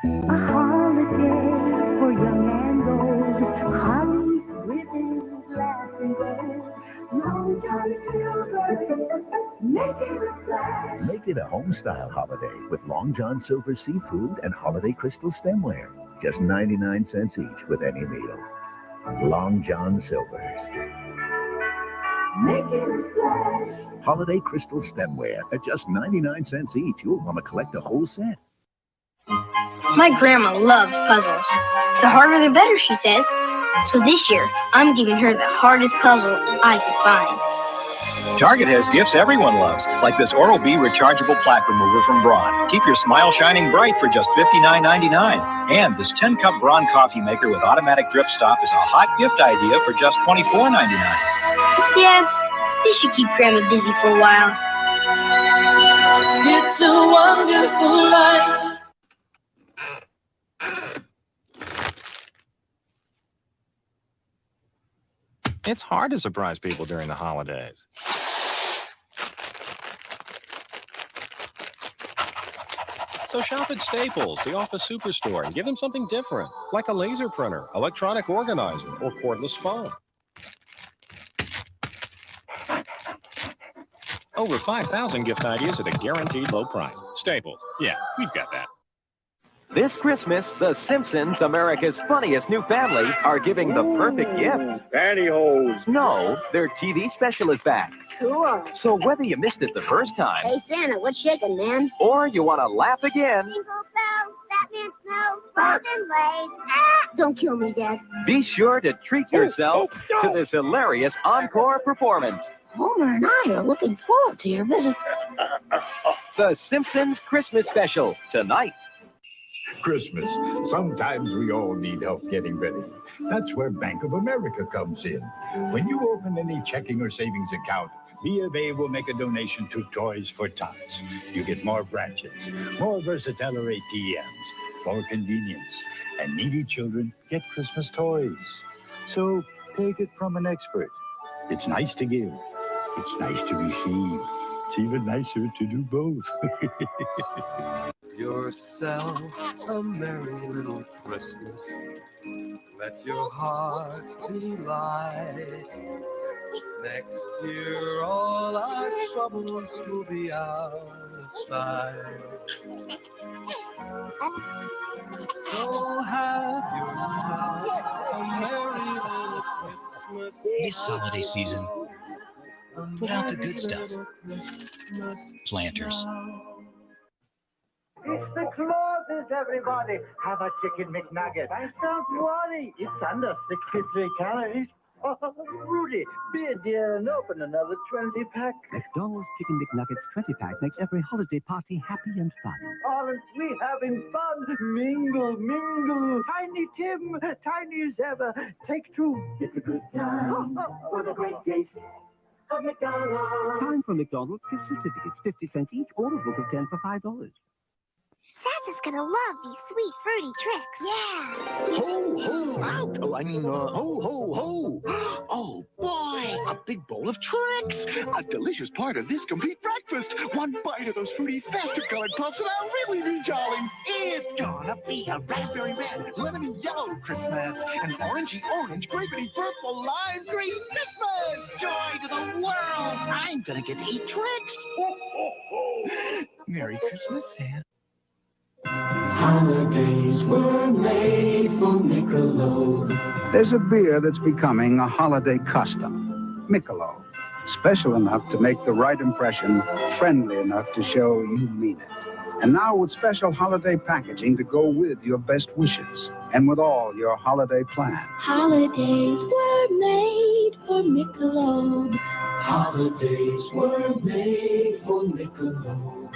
A holiday for young and old, holly ribbons, glass and gold. Long John Silver, make it a splash. Make it a home-style holiday with Long John Silver seafood and holiday crystal stemware. Just 99 cents each with any meal. Long John Silver's. Make it a splash. Holiday crystal stemware at just 99 cents each. You'll want to collect a whole set. My grandma loves puzzles. The harder the better, she says. So this year, I'm giving her the hardest puzzle I could find. Target has gifts everyone loves, like this Oral-B rechargeable plaque remover from Braun. Keep your smile shining bright for just $59.99. And this 10-cup Braun coffee maker with automatic drip stop is a hot gift idea for just $24.99. Yeah, this should keep Grandma busy for a while. It's a wonderful life. It's hard to surprise people during the holidays. So shop at Staples, the office superstore, and give them something different, like a laser printer, electronic organizer, or cordless phone. Over 5,000 gift ideas at a guaranteed low price. Staples. Yeah, we've got that. This Christmas, The Simpsons, America's funniest new family, are giving the perfect gift. Pantyhose. No, their TV special is back. Cool. So whether you missed it the first time, Hey, Santa, what's shaking, man? or you want to laugh again, Jingle bells, that means snow, golden ways. Ah! Don't kill me, Dad. be sure to treat yourself to this hilarious encore performance. Homer and I are looking forward to your visit. The Simpsons Christmas Special, tonight. Christmas. Sometimes we all need help getting ready. That's where Bank of America comes in. When you open any checking or savings account, B of A will make a donation to Toys for Tots. You get more branches, more versatile ATMs, more convenience, and needy children get Christmas toys. So take it from an expert. It's nice to give. It's nice to receive. It's even nicer to do both. Yourself a merry little Christmas. Let your heart be light. Next year, all our troubles will be out of sight. So have yourself a merry little Christmas. This holiday season, put out the good stuff. Planters. It's the Clauses, everybody. Have a chicken McNugget. Don't worry, it's under 63 calories. Oh, Rudy, be a dear and open another 20-pack. McDonald's Chicken McNuggets 20-pack makes every holiday party happy and fun. Aren't we having fun? Mingle, mingle. Tiny Tim, tiny as ever. Take two. It's a good time for the great taste of McDonald's. Time for McDonald's gift certificates, 50 cents each, or a book of 10 for $5. Santa's gonna love these sweet, fruity tricks. Yeah. Ho, ho, out. Oh, I mean, ho, ho, ho. Oh, boy, a big bowl of tricks. A delicious part of this complete breakfast. One bite of those fruity, festive-colored puffs, and I'll really be jolly. It's gonna be a raspberry red, lemony yellow Christmas, an orangey orange, grapey purple, lime green Christmas. Joy to the world. I'm gonna get to eat tricks. Ho, ho, ho. Merry Christmas, Santa. Holidays were made for Michelob. There's a beer that's becoming a holiday custom. Michelob. Special enough to make the right impression, friendly enough to show you mean it. And now with special holiday packaging to go with your best wishes and with all your holiday plans. Holidays were made for Michelob. Holidays were made for Michelob.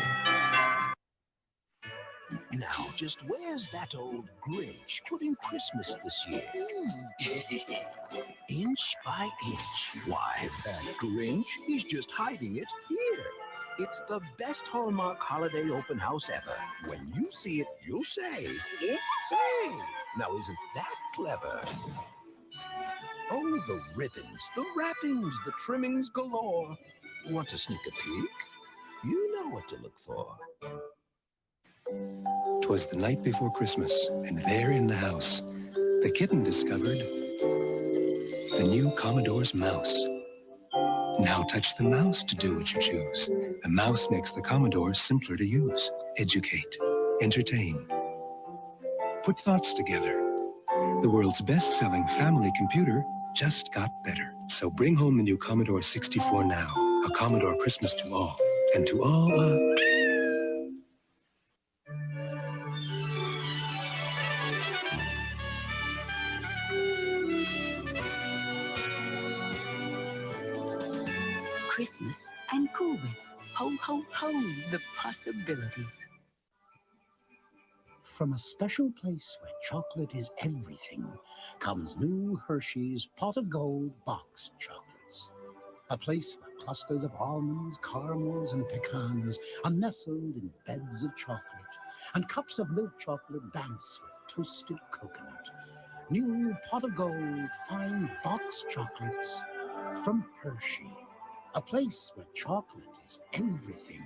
Now, just where's that old Grinch putting Christmas this year? Inch by inch. Why, that Grinch, he's just hiding it here. It's the best Hallmark holiday open house ever. When you see it, you'll say, say, now isn't that clever? Oh, the ribbons, the wrappings, the trimmings galore. Want to sneak a peek? You know what to look for. 'Twas the night before Christmas, and there in the house, the kitten discovered the new Commodore's mouse. Now touch the mouse to do what you choose. The mouse makes the Commodore simpler to use. Educate, entertain, put thoughts together. The world's best-selling family computer just got better. So bring home the new Commodore 64 now. A Commodore Christmas to all. And to all, Christmas and Cool Whip. Ho, ho, ho, the possibilities. From a special place where chocolate is everything comes new Hershey's Pot of Gold boxed chocolates. A place where clusters of almonds, caramels, and pecans are nestled in beds of chocolate, and cups of milk chocolate dance with toasted coconut. New Pot of Gold fine boxed chocolates from Hershey. A place where chocolate is everything.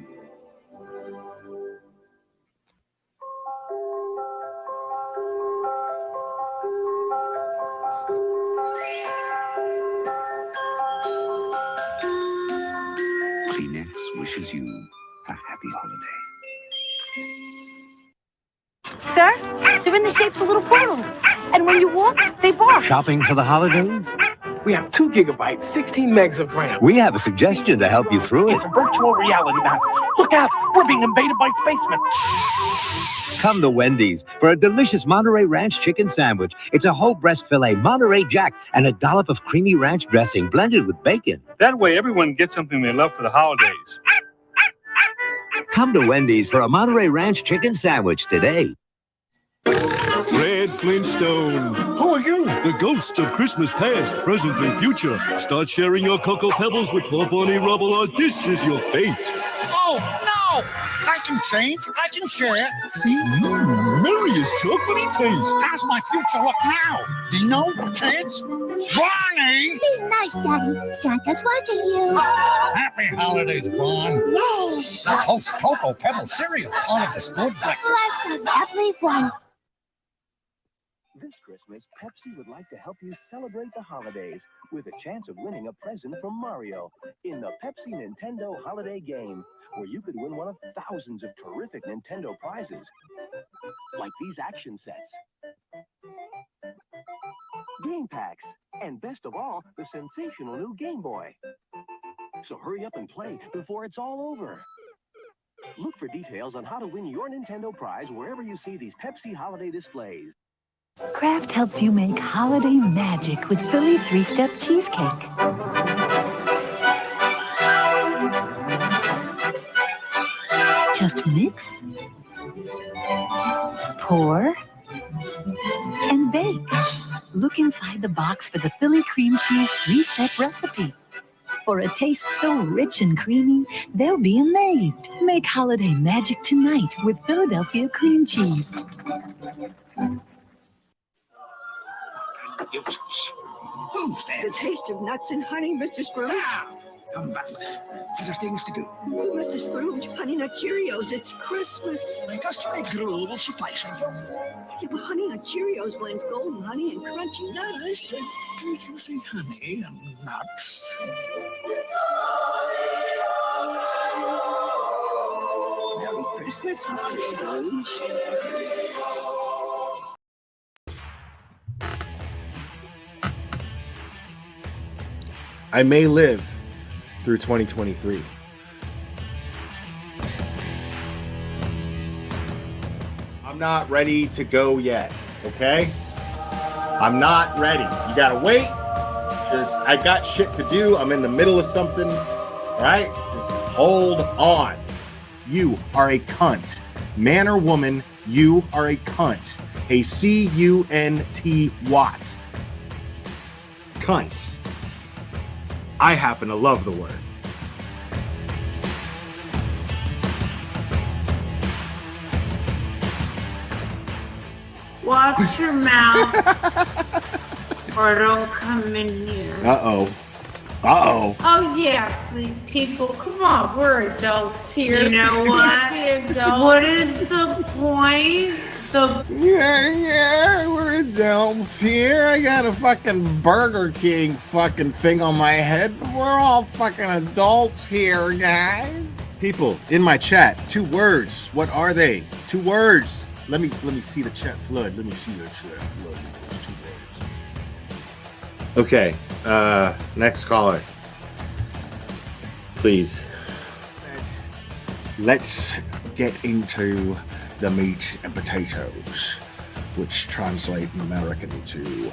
Kleenex wishes you a happy holiday. Sir, they're in the shapes of little portals. And when you walk, they bark. Shopping for the holidays? We have 2 gigabytes, 16 megs of RAM. We have a suggestion to help you through it. It's a virtual reality mask. Look out, we're being invaded by spacemen. Come to Wendy's for a delicious Monterey Ranch chicken sandwich. It's a whole breast filet, Monterey Jack, and a dollop of creamy ranch dressing blended with bacon. That way, everyone gets something they love for the holidays. Come to Wendy's for a Monterey Ranch chicken sandwich today. Fred Flintstone. Who are you? The ghosts of Christmas past, present, and future. Start sharing your Cocoa Pebbles with poor Bonnie Rubble, or this is your fate. Oh, no! I can change. I can share. See? Merriest chocolatey taste. How's my future look now? Dino? Kids? Bonnie! Be nice, Daddy. Santa's watching you. Happy holidays, Bon. Yay! Toast Cocoa Pebble cereal. All of this good breakfast. Life of everyone. This Christmas, Pepsi would like to help you celebrate the holidays with a chance of winning a present from Mario in the Pepsi Nintendo Holiday Game, where you could win one of thousands of terrific Nintendo prizes, like these action sets, game packs, and best of all, the sensational new Game Boy. So hurry up and play before it's all over. Look for details on how to win your Nintendo prize wherever you see these Pepsi holiday displays. Kraft helps you make holiday magic with Philly 3-step cheesecake. Just mix, pour, and bake. Look inside the box for the Philly cream cheese 3-step recipe. For a taste so rich and creamy, they'll be amazed. Make holiday magic tonight with Philadelphia cream cheese. Who's that? The taste of nuts and honey, Mr. Scrooge. Come back. There are things to do. Mr. Scrooge, Honey Nut Cheerios, it's Christmas. Just a gruel will suffice. Yeah, but Honey Nut Cheerios blends golden honey and crunchy nuts. Did you say honey and nuts? Merry Christmas, Mr. Scrooge. I may live through 2023. I'm not ready to go yet, okay? I'm not ready. You gotta wait. I got shit to do. I'm in the middle of something, all right? Just hold on. You are a cunt. Man or woman, you are a cunt. A C-U-N-T Watt. Cunts. I happen to love the word. Watch your mouth or don't come in here. Uh-oh. Uh-oh. Oh, yeah, people, come on, we're adults here. You know what? What is the point? Yeah, we're adults here. I got a fucking Burger King fucking thing on my head. We're all fucking adults here, guys. People in my chat, 2 words. What are they? 2 words. Let me see the chat flood. Let me see the chat flood. 2 words. Okay. Next caller. Please. Let's get into the meat and potatoes, which translate in American to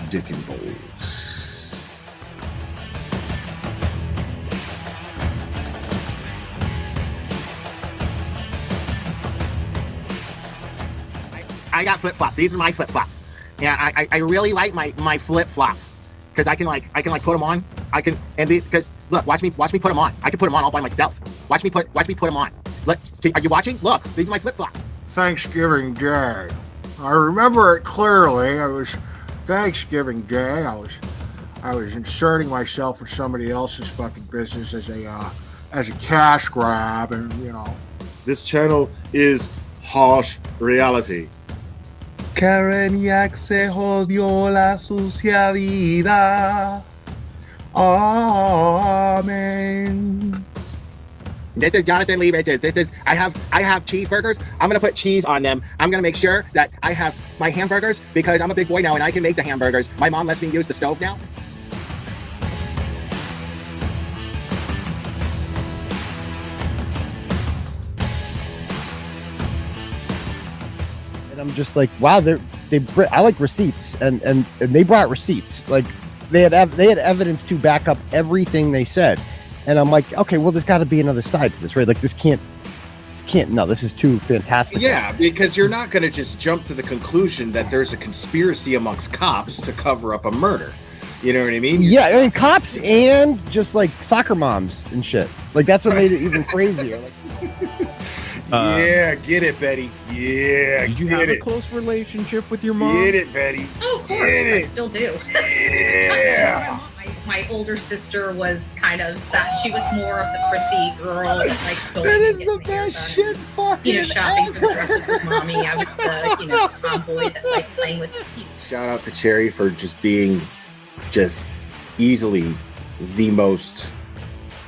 dick and balls. I got flip-flops. These are my flip-flops. Yeah, I really like my flip-flops because I can put them on. Because look, watch me put them on. I can put them on all by myself. Watch me put them on. Look, are you watching? Look, these are my flip-flops. Thanksgiving Day. I remember it clearly. It was Thanksgiving Day. I was inserting myself in somebody else's fucking business as a cash grab, and you know. This channel is harsh reality. Kareniak se jodió la sucia vida. Amen. This is Jonathan Lee Riches. I have cheeseburgers. I'm gonna put cheese on them. I'm gonna make sure that I have my hamburgers because I'm a big boy now and I can make the hamburgers. My mom lets me use the stove now. And I'm just like, wow, I like receipts, and they brought receipts. Like they had evidence to back up everything they said. And I'm like, okay, well, there's got to be another side to this, right? Like, this can't. No, this is too fantastic. Yeah, because you're not going to just jump to the conclusion that there's a conspiracy amongst cops to cover up a murder. You know what I mean? Yeah, I mean, cops and just like soccer moms and shit. Like, that's what made it even crazier. Like, yeah, get it, Betty. Yeah, did you have a close relationship with your mom? Get it, Betty. Oh, of course, I still do. Yeah. My older sister was kind of sad. She was more of the prissy girl, like that is the best shit fucking shopping for dresses with mommy. I was the tomboy that liked playing with. Shout out to Cherry for just being easily the most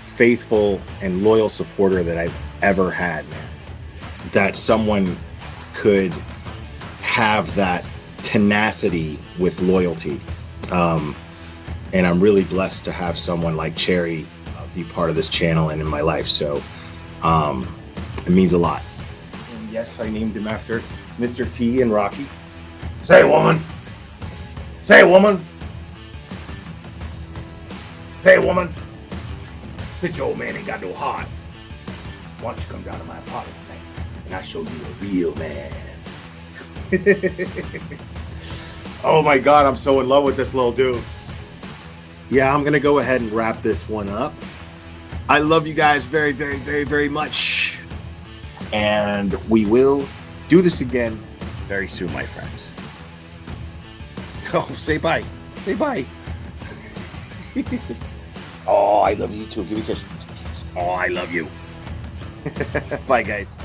faithful and loyal supporter that I've ever had, man. That someone could have that tenacity with loyalty. And I'm really blessed to have someone like Cherry be part of this channel and in my life. So it means a lot. And yes, I named him after Mr. T and Rocky. Say, woman. Say, woman. Say, woman. Since your old man ain't got no heart, why don't you come down to my apartment tonight and I'll show you a real man. Oh my God, I'm so in love with this little dude. Yeah, I'm going to go ahead and wrap this one up. I love you guys very, very, very, very much. And we will do this again very soon, my friends. Oh, say bye. Say bye. Oh, I love you too. Give me a kiss. Oh, I love you. Bye, guys.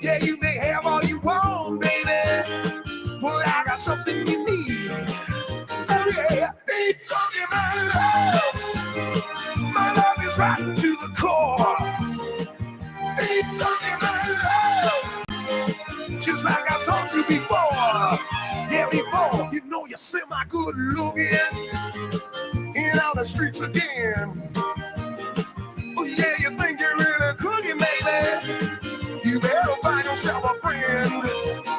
Yeah, you may have all you want, baby. Boy, I got something you need. Oh, yeah, they talking about love. My love is right to the core. They talking about love. Just like I told you before. Yeah, before. You know you're semi-good looking. In on the streets again. Oh, yeah, you think you're really cooking, baby. You better find yourself a friend.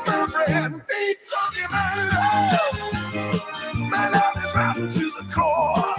Girlfriend, they talking about love. My love is right to the core.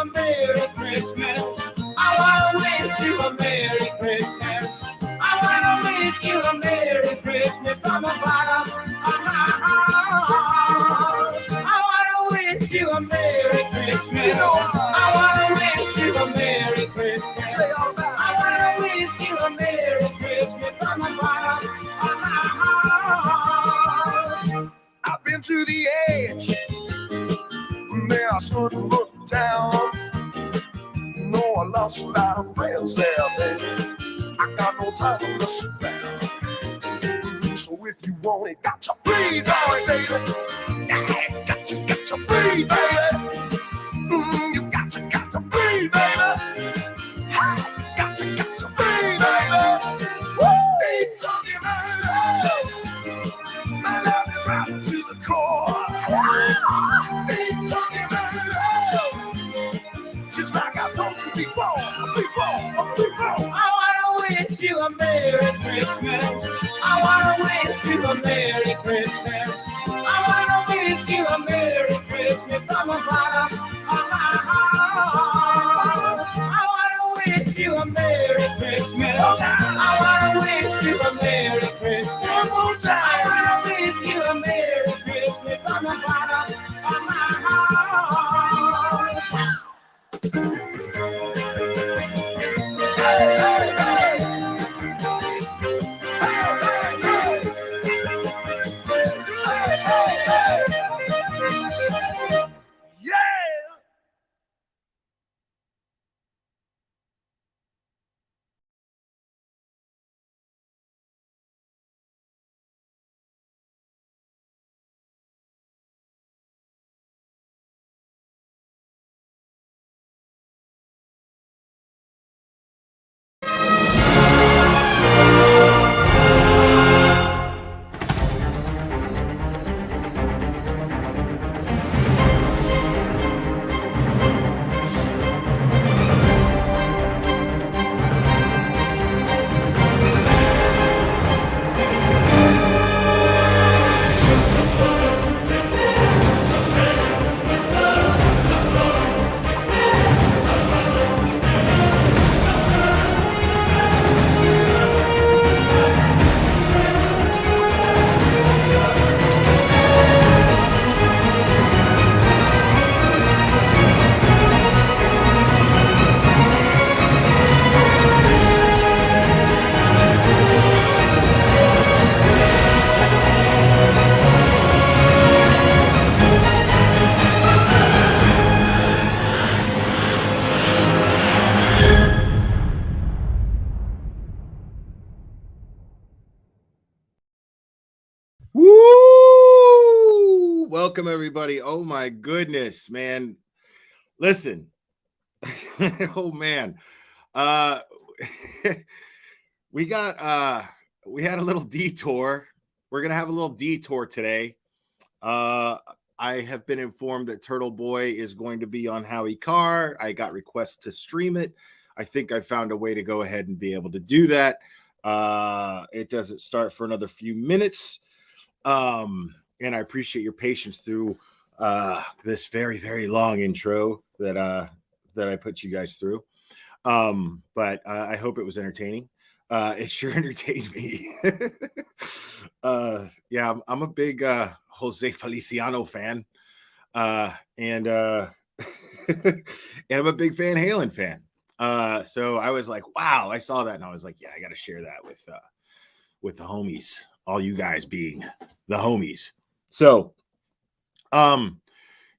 a Merry Christmas. I wanna wish you a Merry Christmas. I wanna wish you a Merry Christmas from the bottom of my heart. I wanna wish you a Merry Christmas. I wanna wish you a Merry Christmas. I wanna wish you a Merry Christmas from the bottom of my heart. I've been to the edge. There I stood and looked down. No, I lost a lot of friends there, baby. I got no time to mess around. So if you want it, got to breathe on it, baby. Yeah, got to breathe, baby. You got to breathe, baby. Hey, got to breathe, baby. Woo! They talking about love. My love is right to the core. They talking about love. Just like I told you before. I wanna wish you a Merry Christmas. I wanna wish you a Merry Christmas. I wanna wish you a Merry Christmas from the bottom of my heart. I wanna wish you a Merry Christmas. I wanna wish you a Merry Christmas. I wanna wish you a Merry Christmas from the bottom of my heart. Hey, hey, hey. Woo! Welcome everybody. Oh my goodness, man. Listen. Oh man. We had a little detour. We're going to have a little detour today. I have been informed that Turtle Boy is going to be on Howie Carr. I got requests to stream it. I think I found a way to go ahead and be able to do that. It doesn't start for another few minutes. And I appreciate your patience through this very, very long intro that I put you guys through. But I hope it was entertaining. It sure entertained me. Yeah, I'm a big Jose Feliciano fan. And and I'm a big Van Halen fan. So I was like, wow, I saw that and I was like, yeah, I got to share that with the homies, all you guys being the homies. So,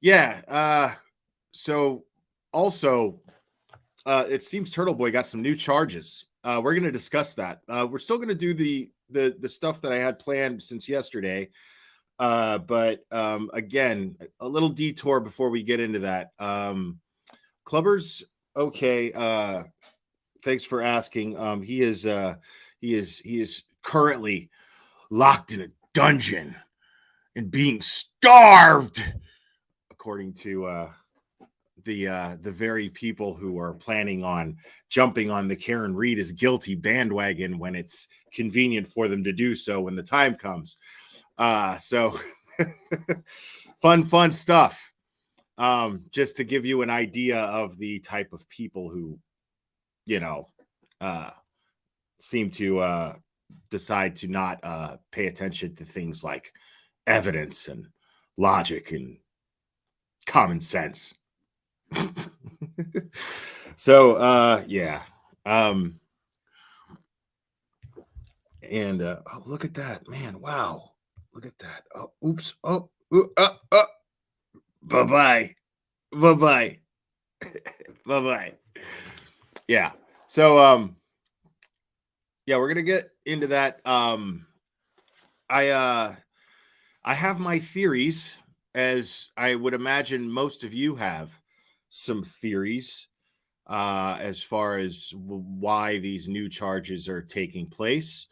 yeah. So also, it seems Turtle Boy got some new charges. We're going to discuss that. We're still going to do the stuff that I had planned since yesterday. But again, a little detour before we get into that. Clubber's okay. Thanks for asking. He is currently locked in a dungeon and being starved, according to the very people who are planning on jumping on the Karen Reed is guilty bandwagon when it's convenient for them to do so when the time comes. So fun stuff. just to give you an idea of the type of people who, seem to decide to not pay attention to things like evidence and logic and common sense. So yeah. And oh, look at that, man. Wow. Look at that. Oh, oops. Oh, bye-bye. Bye-bye. Bye-bye. Yeah. So yeah, we're gonna get into that. I have my theories, as I would imagine most of you have some theories as far as why these new charges are taking place.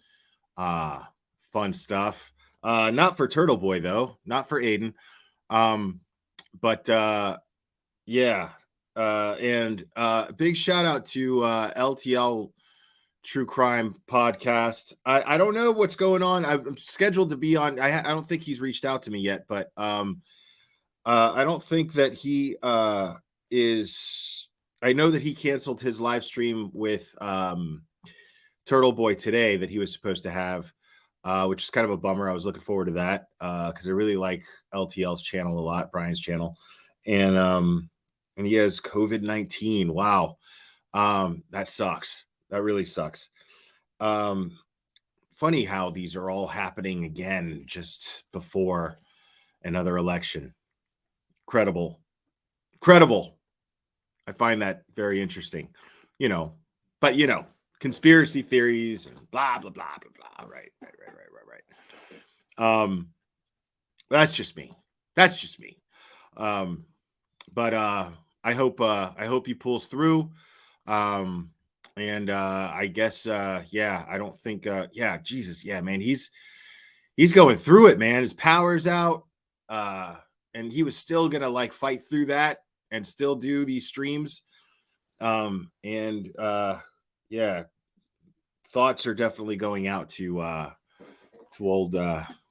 Fun stuff. Not for Turtle Boy though, not for Aiden. But yeah. And big shout out to LTL True Crime Podcast. I don't know what's going on. I'm scheduled to be on. I don't think he's reached out to me yet, but I don't think that he is. I know that he canceled his live stream with Turtle Boy today that he was supposed to have, which is kind of a bummer. I was looking forward to that because I really like LTL's channel a lot, Brian's channel, and he has COVID-19. Wow, that sucks. That really sucks. Funny how these are all happening again just before another election. Credible. I find that very interesting, but conspiracy theories and blah, blah, blah, blah, blah. Right. That's just me. But I hope he pulls through. And I guess yeah, I don't think yeah, Jesus, yeah, man, he's going through it, man. His power's out, and he was still gonna like fight through that and still do these streams. And yeah, thoughts are definitely going out to old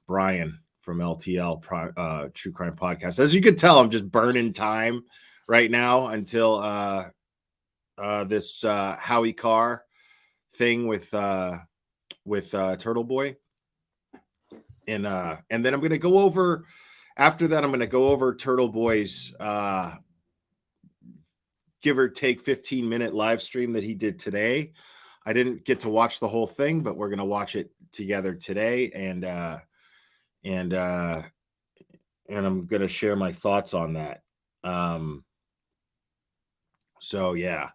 Brian from LTL True Crime Podcast. As you can tell, I'm just burning time right now until this Howie Carr thing with Turtle Boy, and then I'm gonna go over after that. I'm gonna go over Turtle Boy's give or take 15-minute live stream that he did today. I didn't get to watch the whole thing, but we're gonna watch it together today, and I'm gonna share my thoughts on that. So yeah.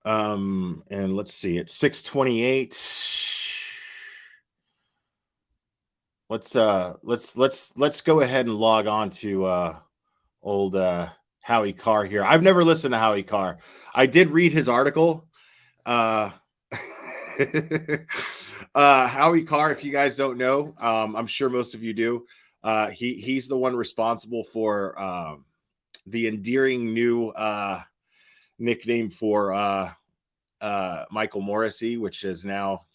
And let's see, it's 6:28. Let's go ahead and log on to old Howie Carr here. I've never listened to Howie Carr. I did read his article. Howie Carr, if you guys don't know, I'm sure most of you do. He's the one responsible for the endearing new nickname for Michael Morrissey, which is now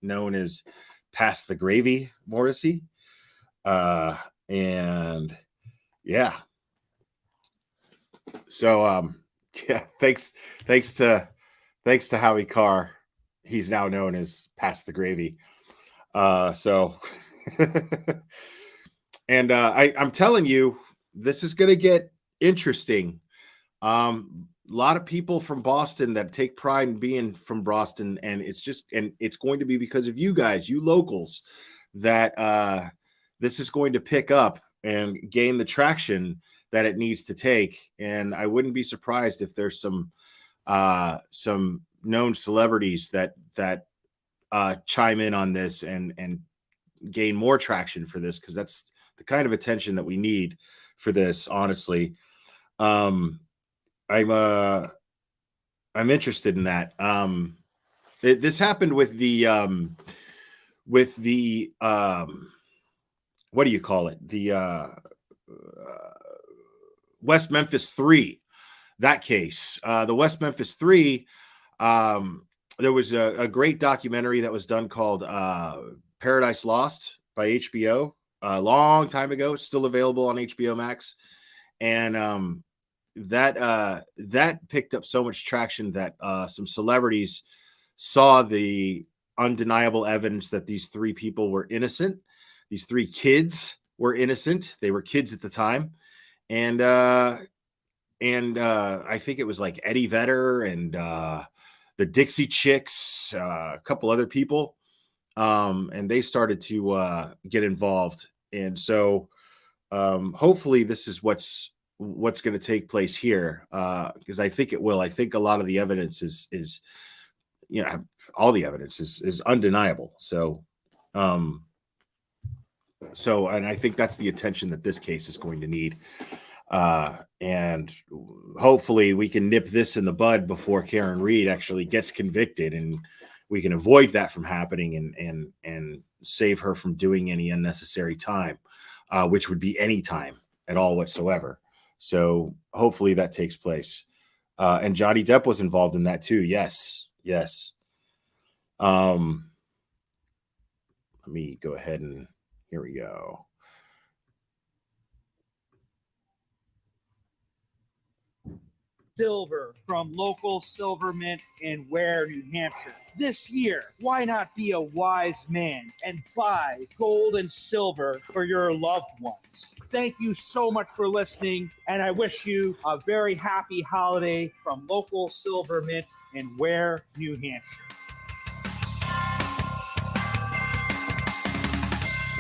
known as Pass the Gravy Morrissey. And yeah. So yeah, thanks to Howie Carr, he's now known as Pass the Gravy. So and I'm telling you, this is gonna get interesting. A lot of people from Boston that take pride in being from Boston, and it's going to be because of you guys, you locals, that this is going to pick up and gain the traction that it needs to take. And I wouldn't be surprised if there's some known celebrities that chime in on this and gain more traction for this, because that's the kind of attention that we need for this, honestly. I'm interested in that. This happened with the what do you call it? The West Memphis 3, that case. The West Memphis 3, there was a great documentary that was done called Paradise Lost by HBO a long time ago. It's still available on HBO Max. and that picked up so much traction that some celebrities saw the undeniable evidence that these three people were innocent. These three kids were innocent. They were kids at the time, and I think it was like Eddie Vedder and the Dixie Chicks, a couple other people, and they started to get involved. And so hopefully this is what's going to take place here, because I think it will. I think a lot of the evidence is all the evidence is undeniable. So and I think that's the attention that this case is going to need. And hopefully we can nip this in the bud before Karen Reed actually gets convicted, and we can avoid that from happening and save her from doing any unnecessary time, which would be any time at all whatsoever. So hopefully that takes place. And Johnny Depp was involved in that too. Yes. Let me go ahead and here we go. Silver from local silver mint in Ware, New Hampshire. This year, why not be a wise man and buy gold and silver for your loved ones? Thank you so much for listening, and I wish you a very happy holiday from local silver mint in Ware, New Hampshire.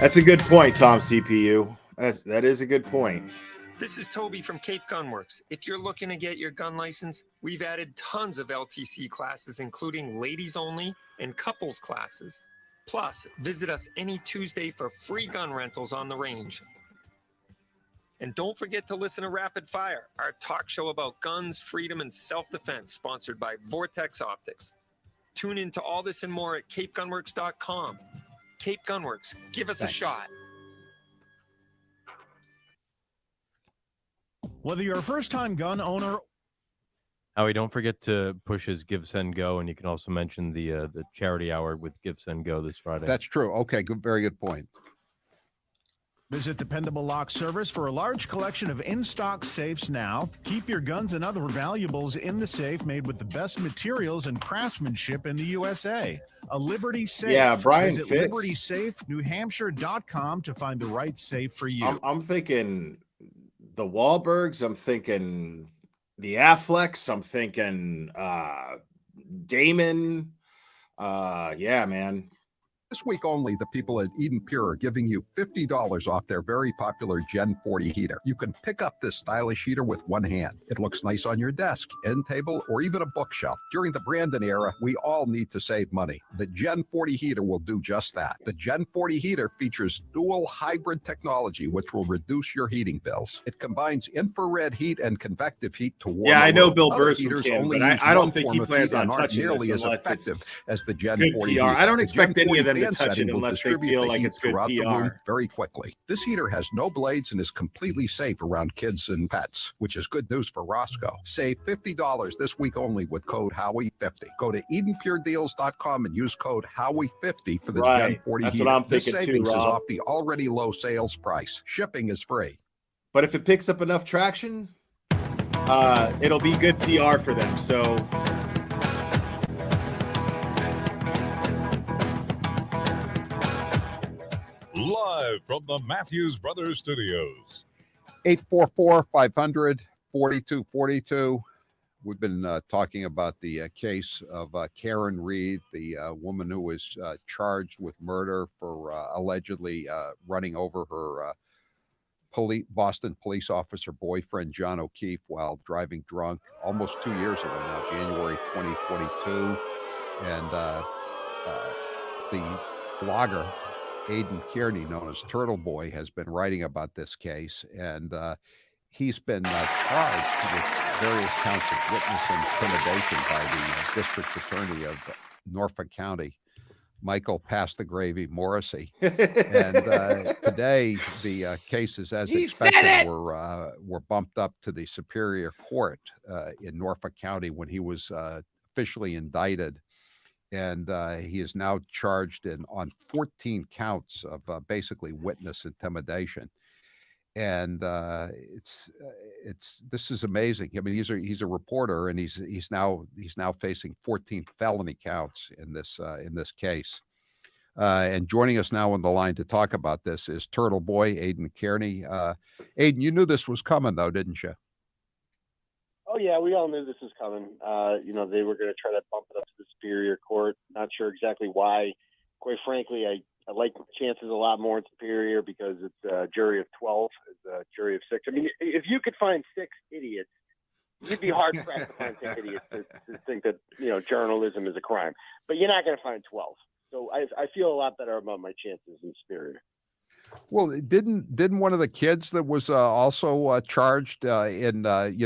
That's a good point, Tom CPU. That is a good point. This is Toby from Cape Gunworks. If you're looking to get your gun license, we've added tons of LTC classes, including ladies only and couples classes. Plus, visit us any Tuesday for free gun rentals on the range. And don't forget to listen to Rapid Fire, our talk show about guns, freedom, and self-defense, sponsored by Vortex Optics. Tune in to all this and more at capegunworks.com. Cape Gunworks, give us a shot. Whether you're a first-time gun owner, Howie, don't forget to push his Give, Send, Go, and you can also mention the charity hour with Give, Send, Go this Friday. That's true. Okay, good, very good point. visit Dependable Lock Service for a large collection of in-stock safes now. Keep your guns and other valuables in the safe made with the best materials and craftsmanship in the USA. A Liberty Safe. Yeah, Brian Visit Fitz. LibertySafeNewHampshire.com to find the right safe for you. I'm thinking the Wahlbergs. I'm thinking the Afflecks. I'm thinking Damon. Yeah, man. This week only, the people at Eden Pure are giving you $50 off their very popular Gen 40 heater. You can pick up this stylish heater with one hand. It looks nice on your desk, end table, or even a bookshelf. During the Brandon era, we all need to save money. The Gen 40 heater will do just that. The Gen 40 heater features dual hybrid technology, which will reduce your heating bills. It combines infrared heat and convective heat to warm. Yeah, I know room. Bill Other Burrs heaters can, only but use I don't one think form he of plans heat on and aren't touching nearly this as unless effective it's as the Gen good 40 PR. heater. I don't The expect Gen any of 40 them to fan touch setting it will unless they distribute feel the like heat it's good throughout the room PR. very quickly. This heater has no blades and is completely safe around kids and pets, which is good news for Roscoe. Save $50 this week only with code Howie50. Go to EdenPureDeals.com and use code Howie50 for the Gen Right. 40 That's heater. what I'm This thinking too, savings is Rob. off the already low sales price. Shipping is free. But if it picks up enough traction, it'll be good PR for them. So Live from the Matthews Brothers Studios. 844-500-4242. We've been talking about the case of Karen Reed, the woman who was charged with murder for allegedly running over her Boston police officer boyfriend, John O'Keefe, while driving drunk almost 2 years ago now, January 2022. And the blogger, Aidan Kearney, known as Turtle Boy, has been writing about this case, and he's been charged with various counts of witness intimidation by the district attorney of Norfolk County, Michael Pass the Gravy Morrissey. And today, the cases, as He said expected, it! were bumped up to the Superior Court in Norfolk County when he was officially indicted. And he is now charged on 14 counts of basically witness intimidation. and this is amazing. I mean, he's a reporter, and he's now facing 14 felony counts in this case. And joining us now on the line to talk about this is Turtle Boy Aidan Kearney. Aidan, you knew this was coming, though, didn't you? Oh yeah, we all knew this was coming. They were going to try to bump it up to the Superior Court. Not sure exactly why. Quite frankly, I like the chances a lot more in Superior because it's a jury of 12, it's a jury of 6. I mean, if you could find 6 idiots, you'd be hard pressed to find 6 idiots to think that journalism is a crime. But you're not going to find 12. So I feel a lot better about my chances in Superior. Well, didn't one of the kids that was also charged in an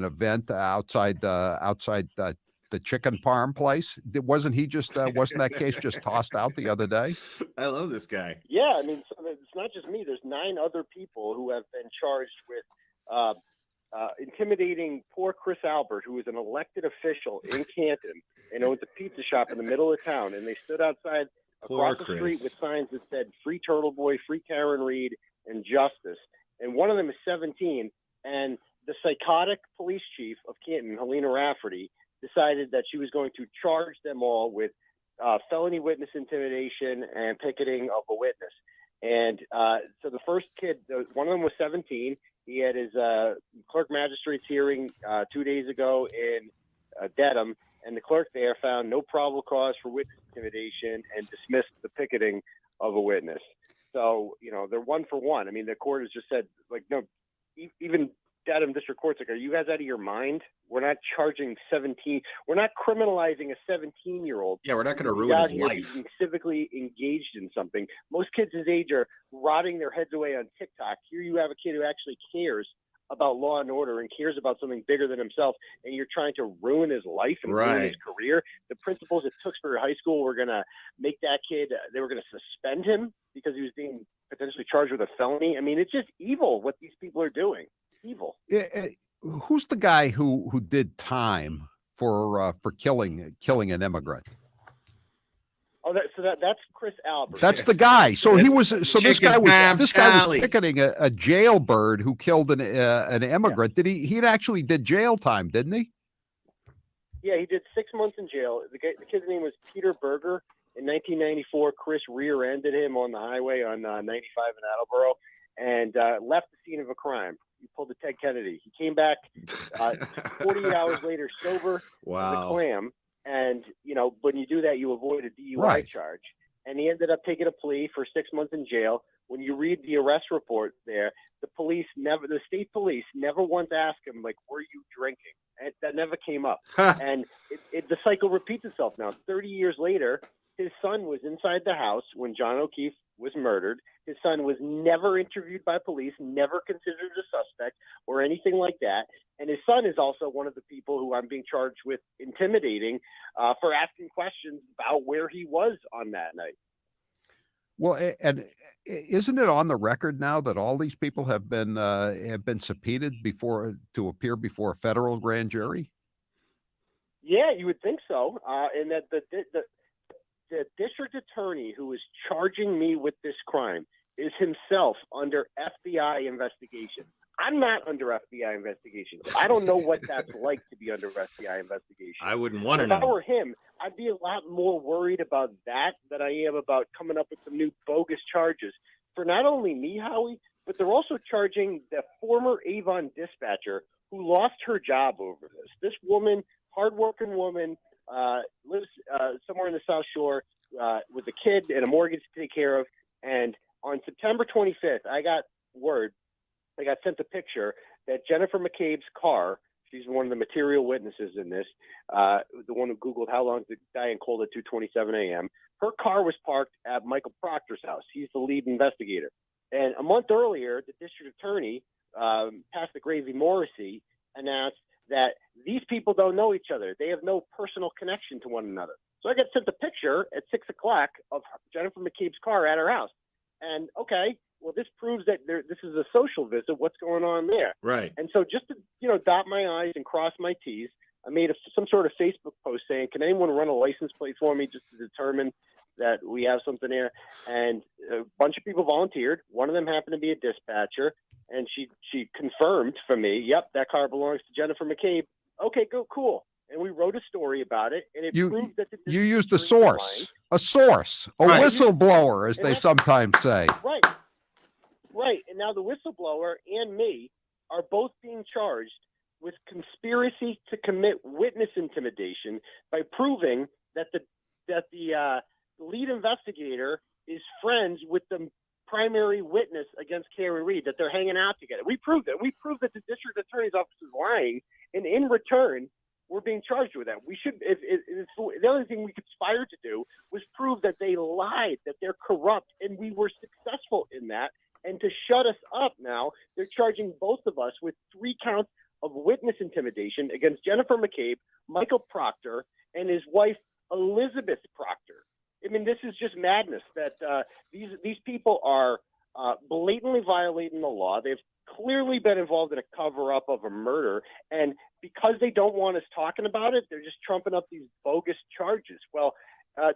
event outside the chicken parm place? Wasn't that case just tossed out the other day? I love this guy. Yeah, I mean, so it's not just me. There's 9 other people who have been charged with intimidating poor Chris Albert, who was an elected official in Canton and owns a pizza shop in the middle of town. And they stood outside across the street with signs that said "Free Turtle Boy," "Free Karen Reed," and "Justice." And one of them is 17. And the psychotic police chief of Canton, Helena Rafferty, decided that she was going to charge them all with felony witness intimidation and picketing of a witness. And so the first kid, one of them was 17. He had his clerk magistrate's hearing 2 days ago in Dedham, and the clerk there found no probable cause for witness intimidation and dismissed the picketing of a witness. So, they're 1 for 1. I mean, the court has just said, no, even Dedham District Court's like, are you guys out of your mind? We're not charging 17. We're not criminalizing a 17-year-old. Yeah, we're not going to ruin his life. Being civically engaged in something. Most kids his age are rotting their heads away on TikTok. Here you have a kid who actually cares about law and order and cares about something bigger than himself, and you're trying to ruin his life and ruin his career. The principals at Tewksbury High School were going to make that kid, they were going to suspend him because he was being potentially charged with a felony. I mean, it's just evil what these people are doing. Evil. Who's the guy who did time for killing an immigrant? Oh, that's Chris Albert. That's the guy. So this guy was picketing a jailbird who killed an immigrant. Yeah. He actually did jail time, didn't he? Yeah, he did 6 months in jail. The kid's name was Peter Berger. In 1994, Chris rear-ended him on the highway on 95 in Attleboro and left the scene of a crime. He pulled a Ted Kennedy. He came back 48 hours later sober as a clam. And, when you do that, you avoid a DUI charge. And he ended up taking a plea for 6 months in jail. When you read the arrest report there, the state police never once asked him, were you drinking? And that never came up. And the cycle repeats itself now. 30 years later, his son was inside the house when John O'Keefe was murdered. His son was never interviewed by police, never considered a suspect or anything like that. And his son is also one of the people who I'm being charged with intimidating for asking questions about where he was on that night. Well, and isn't it on the record now that all these people have been subpoenaed to appear before a federal grand jury? Yeah, you would think so. And that the district attorney who is charging me with this crime is himself under FBI investigation. I'm not under FBI investigation. I don't know what that's like to be under FBI investigation. I wouldn't want to know. If I were him, I'd be a lot more worried about that than I am about coming up with some new bogus charges for not only me, Howie, but they're also charging the former Avon dispatcher who lost her job over this. This woman, hardworking woman, lives somewhere in the South Shore with a kid and a mortgage to take care of. And on September 25th, I got sent a picture that Jennifer McCabe's car, she's one of the material witnesses in this, the one who Googled how long did die in cold at 2:27 a.m. Her car was parked at Michael Proctor's house. He's the lead investigator. And a month earlier, the district attorney, Pastor Gravy Morrissey, announced that these people don't know each other. They have no personal connection to one another. So I got sent a picture at 6 o'clock of Jennifer McCabe's car at her house. And okay, well, this proves that this is a social visit. What's going on there? Right. And so just to, dot my I's and cross my T's, I made some sort of Facebook post saying, can anyone run a license plate for me just to determine that we have something there? And a bunch of people volunteered. One of them happened to be a dispatcher, and she confirmed for me, yep, that car belongs to Jennifer McCabe. Okay, cool. And we wrote a story about it, and it proved that the You used a source, a whistleblower, as they sometimes say. Right. And now the whistleblower and me are both being charged with conspiracy to commit witness intimidation by proving that the lead investigator is friends with the primary witness against Karen Reed, that they're hanging out together. We proved it. We proved that the district attorney's office is lying, and in return, we're being charged with that. We should. The only thing we conspired to do was prove that they lied, that they're corrupt, and we were successful in that. And to shut us up now, they're charging both of us with 3 counts of witness intimidation against Jennifer McCabe, Michael Proctor, and his wife Elizabeth Proctor. I mean, this is just madness. That these people are blatantly violating the law. They've clearly been involved in a cover-up of a murder, and because they don't want us talking about it, they're just trumping up these bogus charges. Well,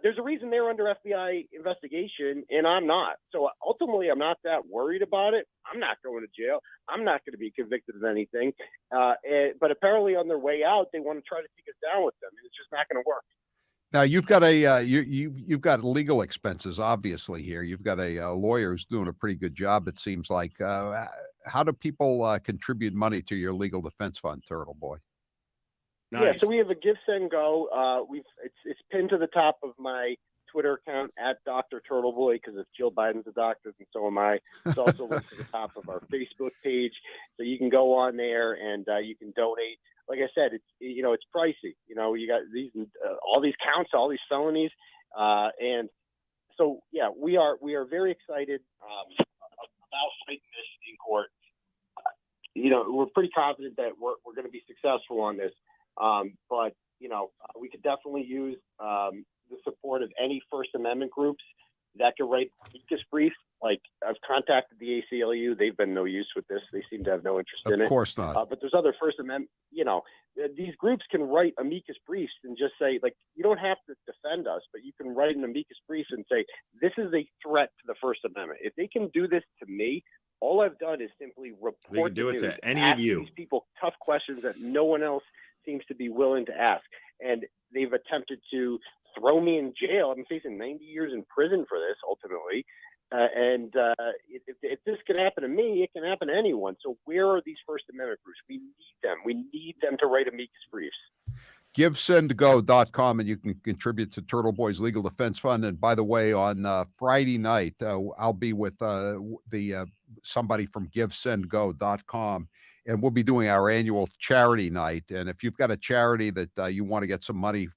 there's a reason they're under FBI investigation, and I'm not. So ultimately, I'm not that worried about it. I'm not going to jail. I'm not going to be convicted of anything. But apparently, on their way out, they want to try to take us down with them, and it's just not going to work. Now you've got you've got legal expenses, obviously here. You've got a lawyer who's doing a pretty good job, it seems like. How do people contribute money to your legal defense fund, Turtle Boy? Nice. Yeah, so we have a Give, Send, Go. It's pinned to the top of my Twitter account at Dr. Turtleboy, because if Jill Biden's a doctor, and so am I. It's also linked to the top of our Facebook page, so you can go on there and you can donate. Like I said, it's pricey. You got these all these counts, all these felonies, and so yeah, we are very excited about fighting this in court. We're pretty confident that we're going to be successful on this, but we could definitely use the support of any First Amendment groups that can write amicus briefs. Like, I've contacted the ACLU. They've been no use with this. They seem to have no interest in it. Of course not. But there's other First Amendment, these groups can write amicus briefs and just say, like, you don't have to defend us, but you can write an amicus brief and say, this is a threat to the First Amendment. If they can do this to me, all I've done is simply report They can do it to any ask of you. these people tough questions that no one else seems to be willing to ask. And they've attempted to throw me in jail. I'm facing 90 years in prison for this, ultimately. If this can happen to me, it can happen to anyone. So where are these First Amendment groups? We need them. We need them to write amicus briefs. GiveSendGo.com, and you can contribute to Turtle Boy's Legal Defense Fund. And by the way, on Friday night, I'll be with somebody from GiveSendGo.com, and we'll be doing our annual charity night. And if you've got a charity that you want to get some money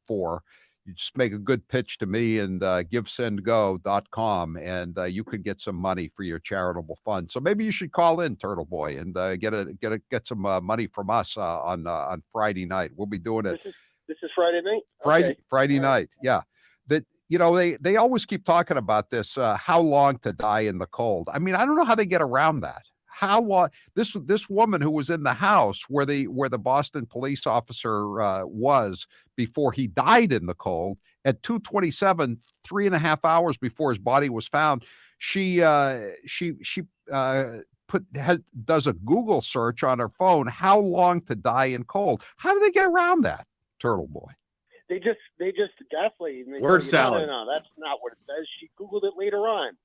for, you just make a good pitch to me and GiveSendGo.com, and you could get some money for your charitable fund. So maybe you should call in, Turtle Boy, and get some money from us on Friday night. We'll be doing it. This is Friday night. Friday night, yeah. That they always keep talking about this. How long to die in the cold? I mean, I don't know how they get around that. How this woman who was in the house where the Boston police officer was before he died in the cold at 2:27, 3.5 hours before his body was found, she does a Google search on her phone. How long to die in cold? How do they get around that, Turtle Boy? They just gaslight. Word salad. No, that's not what it says. She Googled it later on.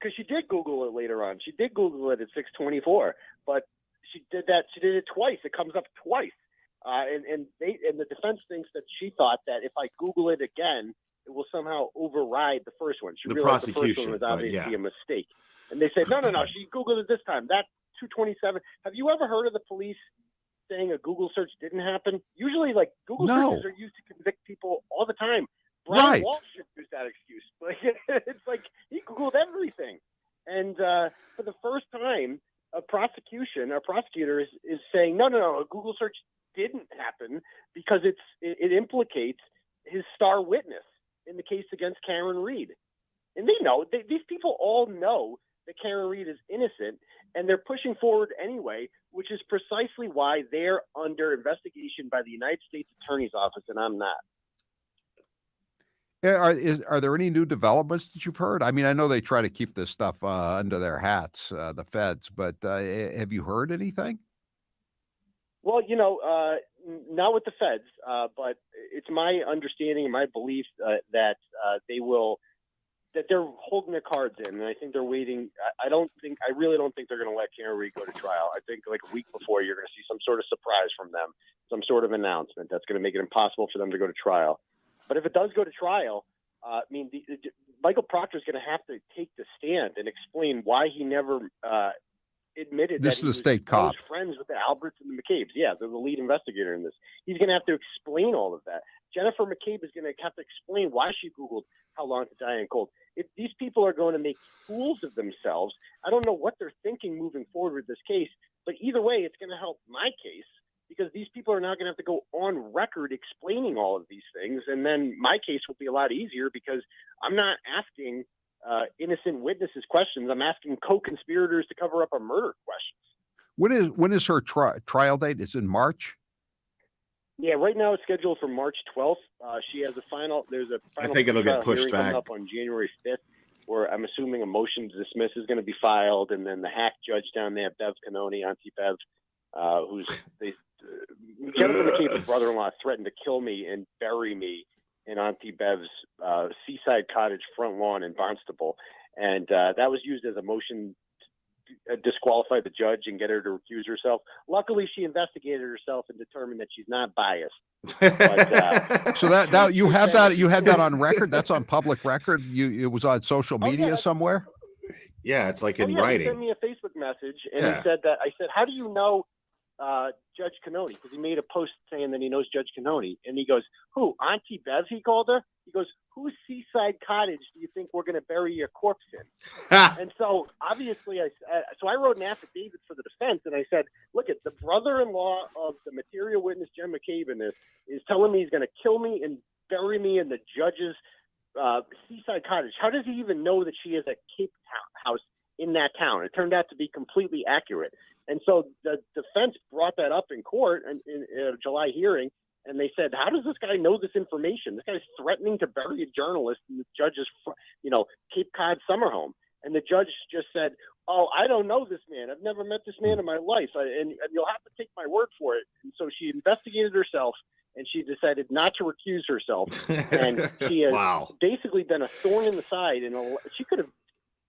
Because she did Google it later on. She did Google it at 6:24, but she did it twice. It comes up twice, and the defense thinks that she thought that if I Google it again, it will somehow override the first one. She realized the first one was obviously a mistake, and they said no. She Googled it this time. That 2:27. Have you ever heard of the police saying a Google search didn't happen? Usually, like, Google searches are used to convict people all the time. Brian Walsh should use that excuse. Like, it's like he Googled everything. And for the first time, our prosecutor is saying, no, a Google search didn't happen because it implicates his star witness in the case against Karen Reed. And they know, these people all know that Karen Reed is innocent, and they're pushing forward anyway, which is precisely why they're under investigation by the United States Attorney's Office, and I'm not. Are there any new developments that you've heard? I mean, I know they try to keep this stuff under their hats, the feds, but have you heard anything? Well, not with the feds, but it's my understanding and my belief that they're holding their cards in, and I think they're waiting. I really don't think they're going to let Karen Reed go to trial. I think like a week before, you're going to see some sort of surprise from them, some sort of announcement that's going to make it impossible for them to go to trial. But if it does go to trial, Michael Proctor is going to have to take the stand and explain why he never admitted This that is he the was state close cop. friends with the Alberts and the McCabes. Yeah, they're the lead investigator in this. He's going to have to explain all of that. Jennifer McCabe is going to have to explain why she Googled how long to die in cold. If these people are going to make fools of themselves, I don't know what they're thinking moving forward with this case, but either way, it's going to help my case because these people are now going to have to go on record explaining all of these things, and then my case will be a lot easier because I'm not asking innocent witnesses questions. I'm asking co-conspirators to cover up a murder questions. When is her trial date? Is it in March? Yeah, right now it's scheduled for March 12th. She has a final. There's a final. I think it'll get trial pushed hearing coming back. up on January 5th, where I'm assuming a motion to dismiss is going to be filed, and then the hack judge down there, Bev Canoni, Auntie Bev, Jennifer McCabe's brother-in-law threatened to kill me and bury me in Auntie Bev's seaside cottage front lawn in Barnstable, and that was used as a motion to disqualify the judge and get her to recuse herself. Luckily, she investigated herself and determined that she's not biased. But, So that you had that on record. That's on public record. It was on social media somewhere. Yeah, it's like in He writing. sent me a Facebook message, and Yeah. he said that I said, "How do you know Judge Canoni?" Because he made a post saying that he knows Judge Canoni, and he goes, "Who? Auntie Bev?" He called her. He goes, "Whose seaside cottage do you think we're going to bury your corpse in?" And so obviously, I wrote an affidavit for the defense, and I said, "Look, at the brother-in-law of the material witness, Jen McCabe, in this is telling me he's going to kill me and bury me in the judge's seaside cottage. How does he even know that she has a Cape Town house in that town?" It turned out to be completely accurate. And so the defense brought that up in court in a July hearing, and they said, "How does this guy know this information? This guy's threatening to bury a journalist in the judge's, Cape Cod summer home." And the judge just said, "Oh, I don't know this man. I've never met this man in my life, and you'll have to take my word for it." And so she investigated herself, and she decided not to recuse herself. And she has basically been a thorn in the side. And she could have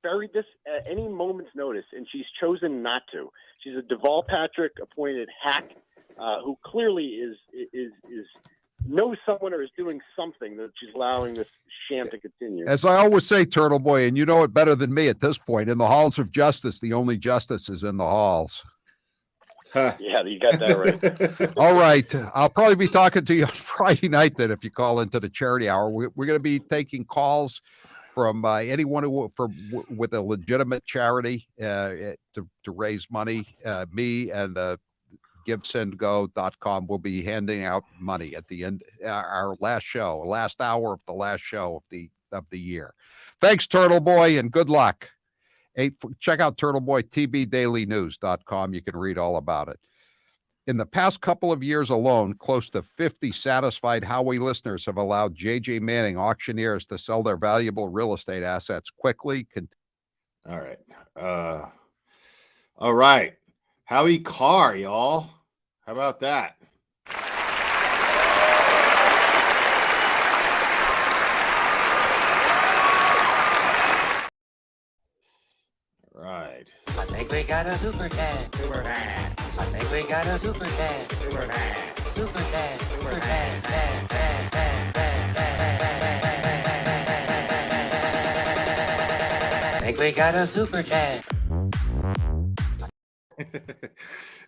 buried this at any moment's notice, and she's chosen not to. She's a Deval Patrick appointed hack who clearly knows someone or is doing something that she's allowing this sham to continue. As I always say, Turtle Boy, and you know it better than me at this point, in the halls of justice, the only justice is in the halls. Yeah, you got that right. All right. I'll probably be talking to you on Friday night then if you call into the charity hour. We're going to be taking calls from anyone with a legitimate charity to raise money. Me and GiveSendGo.com will be handing out money at the end, our last hour of the last show of the year. Thanks, Turtle Boy, and good luck. Check out TurtleBoyTVDailyNews.com. You can read all about it. In the past couple of years alone, close to 50 satisfied Howie listeners have allowed J.J. Manning auctioneers to sell their valuable real estate assets quickly. All right. Howie Carr, y'all. How about that? Right. I think we got a super dad. Super dad. I think we got a super dad. Super dad. Super dad. Super dad. I think we got a super dad.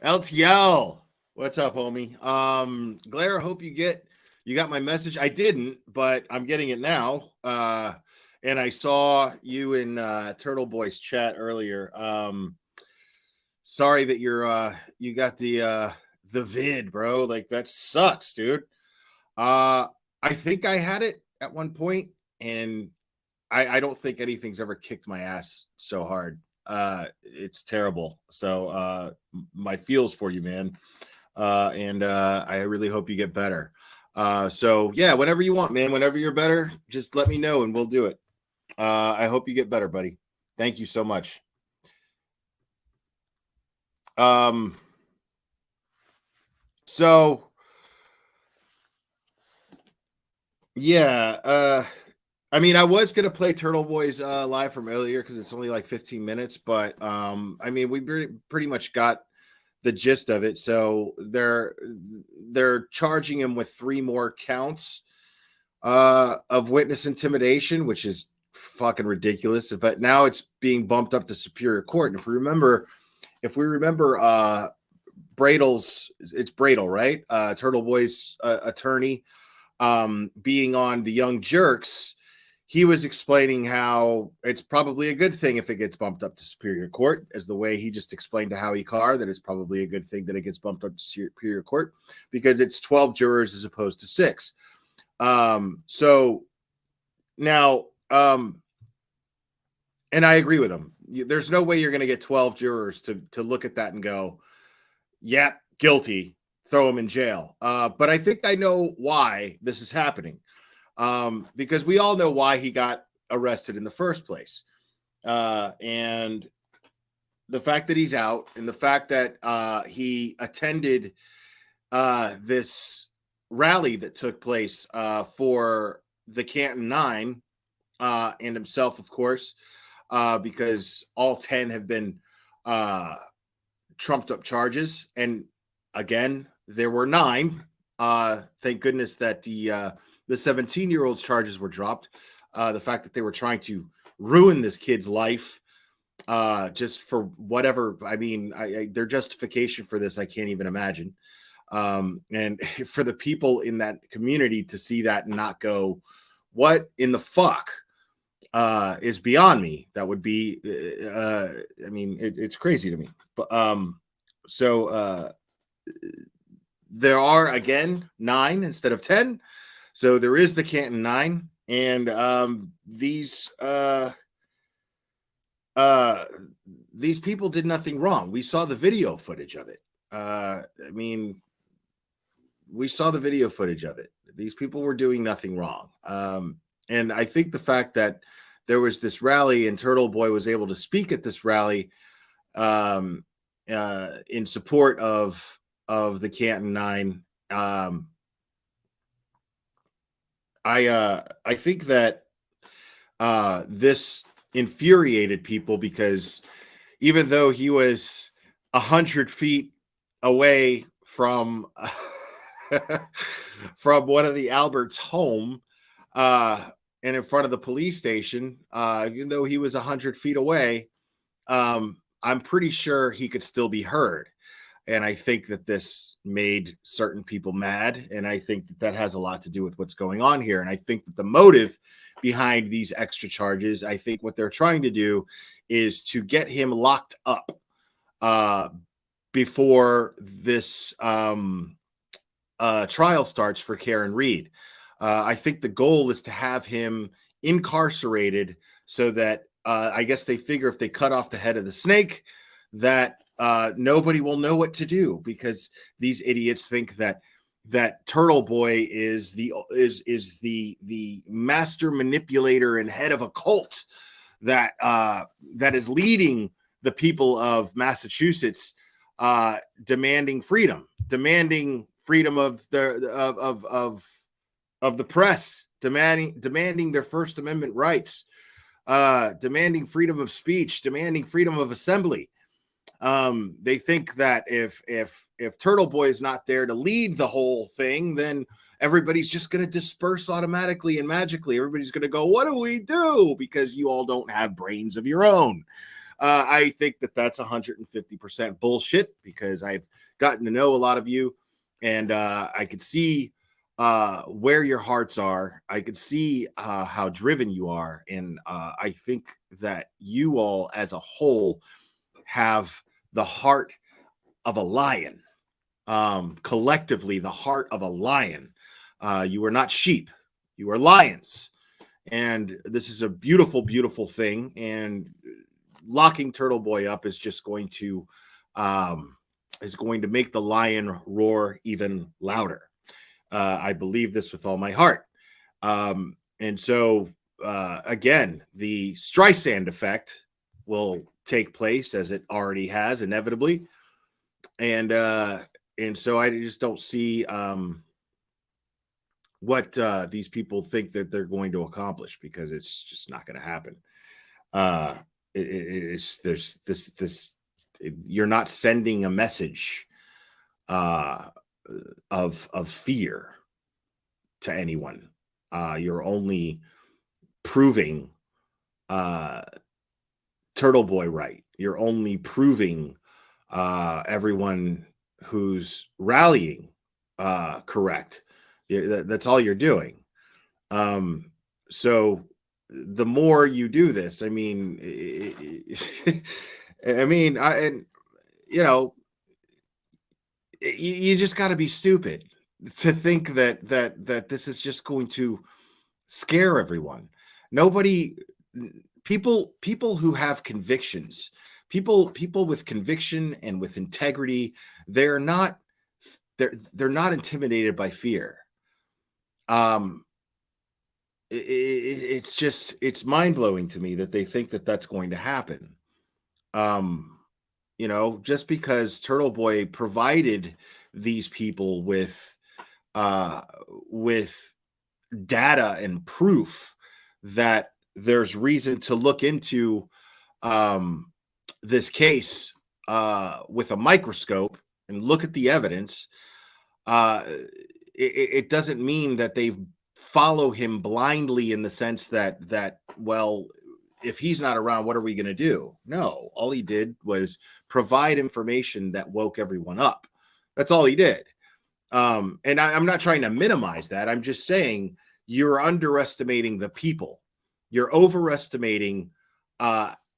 LTL. What's up, homie? Glare, hope you got my message. I didn't, but I'm getting it now. And I saw you in Turtle Boy's chat earlier. Sorry that you got the vid, bro. Like, that sucks, dude. I think I had it at one point, and I don't think anything's ever kicked my ass so hard. It's terrible. So my feels for you, man. And I really hope you get better. So yeah, whenever you want, man, whenever you're better, just let me know and we'll do it. I hope you get better, buddy. Thank you so much. So yeah, I mean, I was gonna play Turtle Boys live from earlier because it's only like 15 minutes, but I mean, we pretty much got the gist of it. So they're charging him with 3 more counts of witness intimidation, which is fucking ridiculous. But now it's being bumped up to Superior Court. And if we remember it's Bradle, right? Turtle Boy's attorney, being on the Young Jerks, he was explaining how it's probably a good thing if it gets bumped up to Superior Court, as the way he just explained to Howie Carr that it's probably a good thing that it gets bumped up to Superior Court because it's 12 jurors as opposed to 6. So now, and I agree with him. There's no way you're going to get 12 jurors to look at that and go, yeah, guilty, throw him in jail. But I think I know why this is happening. Because we all know why he got arrested in the first place. And the fact that he's out and the fact that he attended this rally that took place for the Canton 9 and himself, of course, because all 10 have been trumped up charges. And again, there were 9. Thank goodness that the 17-year-old's charges were dropped. The fact that they were trying to ruin this kid's life just for whatever. I mean, their justification for this, I can't even imagine. And for the people in that community to see that and not go, what in the fuck is beyond me. That would be, I mean, it's crazy to me. But so there are, again, 9 instead of 10. So there is the Canton 9, and these people did nothing wrong. We saw the video footage of it. I mean, we saw the video footage of it. These people were doing nothing wrong. And I think the fact that there was this rally and Turtle Boy was able to speak at this rally in support of the Canton 9. I think that this infuriated people because even though he was 100 feet away from from one of the Alberts' home and in front of the police station, even though he was 100 feet away, I'm pretty sure he could still be heard. And I think that this made certain people mad. And I think that that has a lot to do with what's going on here. And I think that the motive behind these extra charges, I think what they're trying to do is to get him locked up before this trial starts for Karen Reed. I think the goal is to have him incarcerated so that I guess they figure if they cut off the head of the snake, that nobody will know what to do, because these idiots think that Turtle Boy is the master manipulator and head of a cult that is leading the people of Massachusetts, demanding freedom of the press, demanding their First Amendment rights, demanding freedom of speech, demanding freedom of assembly. They think that if Turtle Boy is not there to lead the whole thing, then everybody's just going to disperse automatically and magically. Everybody's going to go, what do we do? Because you all don't have brains of your own. I think that that's 150% bullshit, because I've gotten to know a lot of you, and I could see where your hearts are. I could see how driven you are. And I think that you all as a whole have the heart of a lion, collectively the heart of a lion. You are not sheep, you are lions. And this is a beautiful, beautiful thing. And locking Turtle Boy up is just going to make the lion roar even louder. I believe this with all my heart. And so, again, the Streisand effect will take place, as it already has inevitably. And so I just don't see what these people think that they're going to accomplish, because it's just not going to happen. There's this you're not sending a message of fear to anyone. You're only proving Turtle Boy right. You're only proving everyone who's rallying correct. That's all you're doing. So the more you do this, I mean, you just got to be stupid to think that this is just going to scare everyone. People who have convictions, people with conviction and with integrity, they're not intimidated by fear. It's mind-blowing to me that they think that that's going to happen. Just because Turtle Boy provided these people with data and proof that there's reason to look into this case with a microscope and look at the evidence, it doesn't mean that they follow him blindly, in the sense that well, if he's not around, what are we going to do? No, all he did was provide information that woke everyone up. That's all he did. And I'm not trying to minimize that. I'm just saying you're underestimating the people. You're overestimating.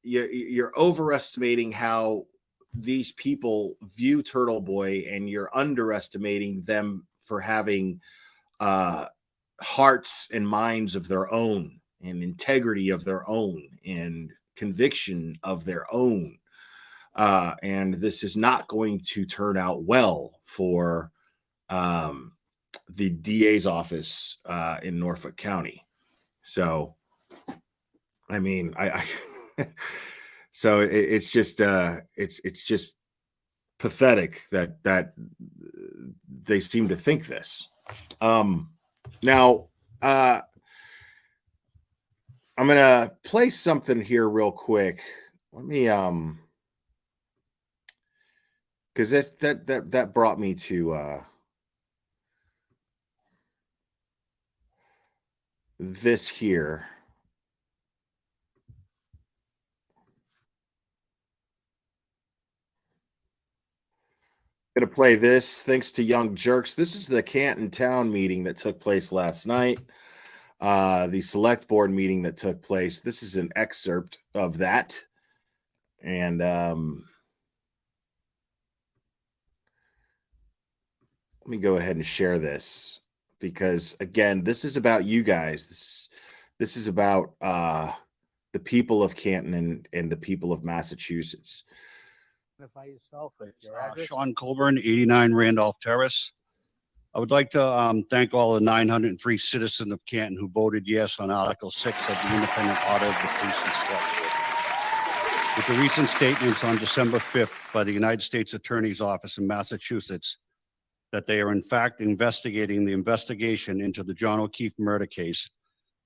You're overestimating how these people view Turtle Boy, and you're underestimating them for having hearts and minds of their own, and integrity of their own, and conviction of their own. And this is not going to turn out well for the DA's office in Norfolk County. So, I mean, so it's just pathetic that they seem to think this. Now, I'm gonna play something here real quick. Let me because that brought me to this here. Gonna play this. Thanks to Young Jerks. This is the Canton Town meeting that took place last night. The select board meeting that took place. This is an excerpt of that. And let me go ahead and share this, because again, this is about you guys. This is about the people of Canton and the people of Massachusetts. Identify yourself with your address. Sean Colburn, 89 Randolph Terrace. I would like to thank all the 903 citizens of Canton who voted yes on Article 6 of the independent audit of the police and select board. With the recent statements on December 5th by the United States Attorney's Office in Massachusetts that they are in fact investigating the investigation into the John O'Keefe murder case,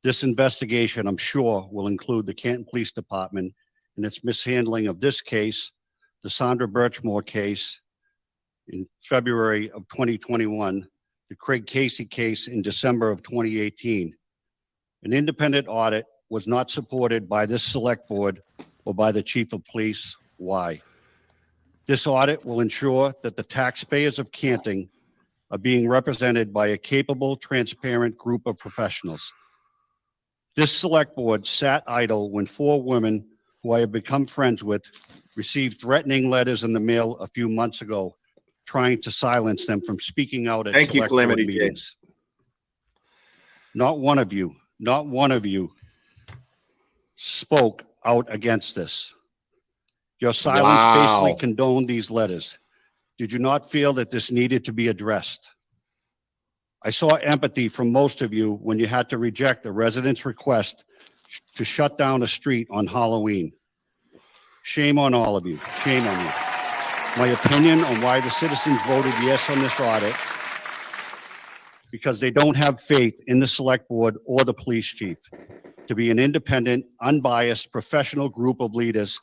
this investigation, I'm sure, will include the Canton Police Department and its mishandling of this case, the Sandra Birchmore case in February of 2021, the Craig Casey case in December of 2018. An independent audit was not supported by this select board or by the chief of police. Why? This audit will ensure that the taxpayers of Canton are being represented by a capable, transparent group of professionals. This select board sat idle when 4 women who I have become friends with received threatening letters in the mail a few months ago, trying to silence them from speaking out at select board meetings. Not one of you spoke out against this. Your silence basically condoned these letters. Did you not feel that this needed to be addressed? I saw empathy from most of you when you had to reject a resident's request to shut down a street on Halloween. Shame on all of you. Shame on you. My opinion on why the citizens voted yes on this audit, because they don't have faith in the select board or the police chief to be an independent, unbiased, professional group of leaders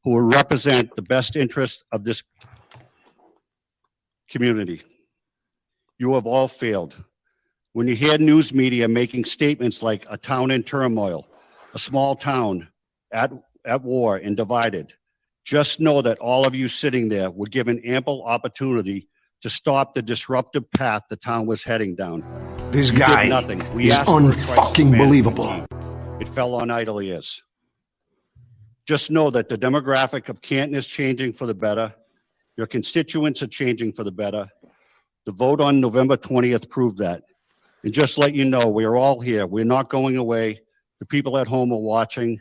who will represent the best interest of this community. You have all failed. When you hear news media making statements like a town in turmoil, a small town at war and divided, just know that all of you sitting there were given ample opportunity to stop the disruptive path the town was heading down. This You did guy nothing. We is asked for a crisis unfucking management believable. team. It fell on idle ears. Just know that the demographic of Canton is changing for the better. Your constituents are changing for the better. The vote on November 20th proved that. And just let you know, we're all here. We're not going away. The people at home are watching.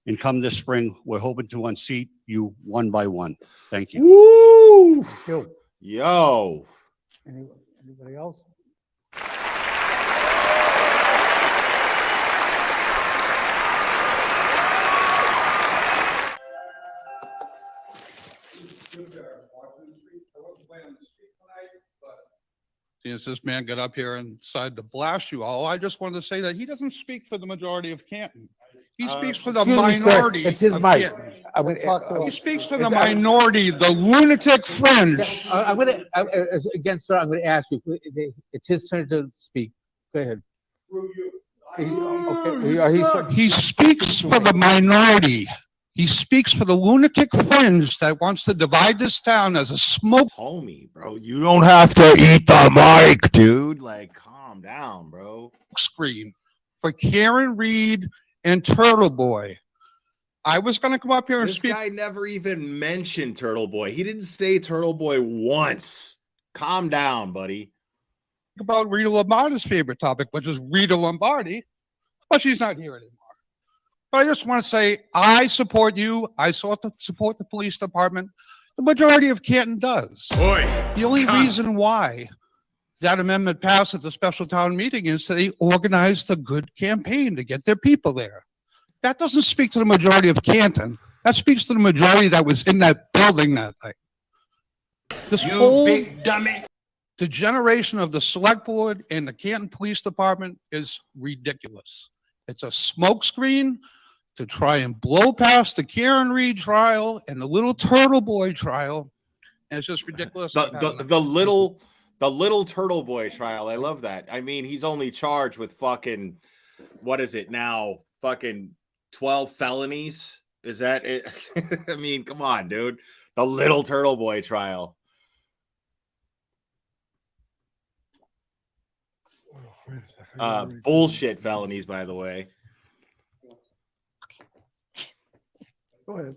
And come this spring, we're hoping to unseat you one by one. Thank you. Woo! Thank you. Yo. Anybody else? Since this man got up here and decided to blast you all, I just wanted to say that he doesn't speak for the majority of Canton. He speaks for the Excuse me, sir. minority. It's his of mic. Canton. I'm gonna, He speaks for the minority, the lunatic fringe. I'm gonna, again, sir, I'm gonna ask you, it's his turn to speak. Go ahead. He speaks for the minority. He speaks for the lunatic fringe that wants to divide this town as a smoke. Homie, bro, you don't have to eat the mic, dude. Like, calm down, bro. Screen for Karen Reed and Turtle Boy. I was going to come up here and This speak. guy never even mentioned Turtle Boy. He didn't say Turtle Boy once. Calm down, buddy. About Rita Lombardi's favorite topic, which is Rita Lombardi, but she's not here anymore. But I just want to say, I support you. I support the police department. The majority of Canton does. The only reason why that amendment passed at the special town meeting is that they organized a good campaign to get their people there. That doesn't speak to the majority of Canton. That speaks to the majority that was in that building that night. This whole big dummy. The generation of the select board and the Canton Police Department is ridiculous. It's a smokescreen to try and blow past the Karen Reed trial and the little Turtle Boy trial. And it's just ridiculous. The little Turtle Boy trial. I love that. I mean, he's only charged with fucking, what is it now? Fucking 12 felonies. Is that it? I mean, come on, dude. The little Turtle Boy trial. Bullshit felonies, by the way. Go ahead.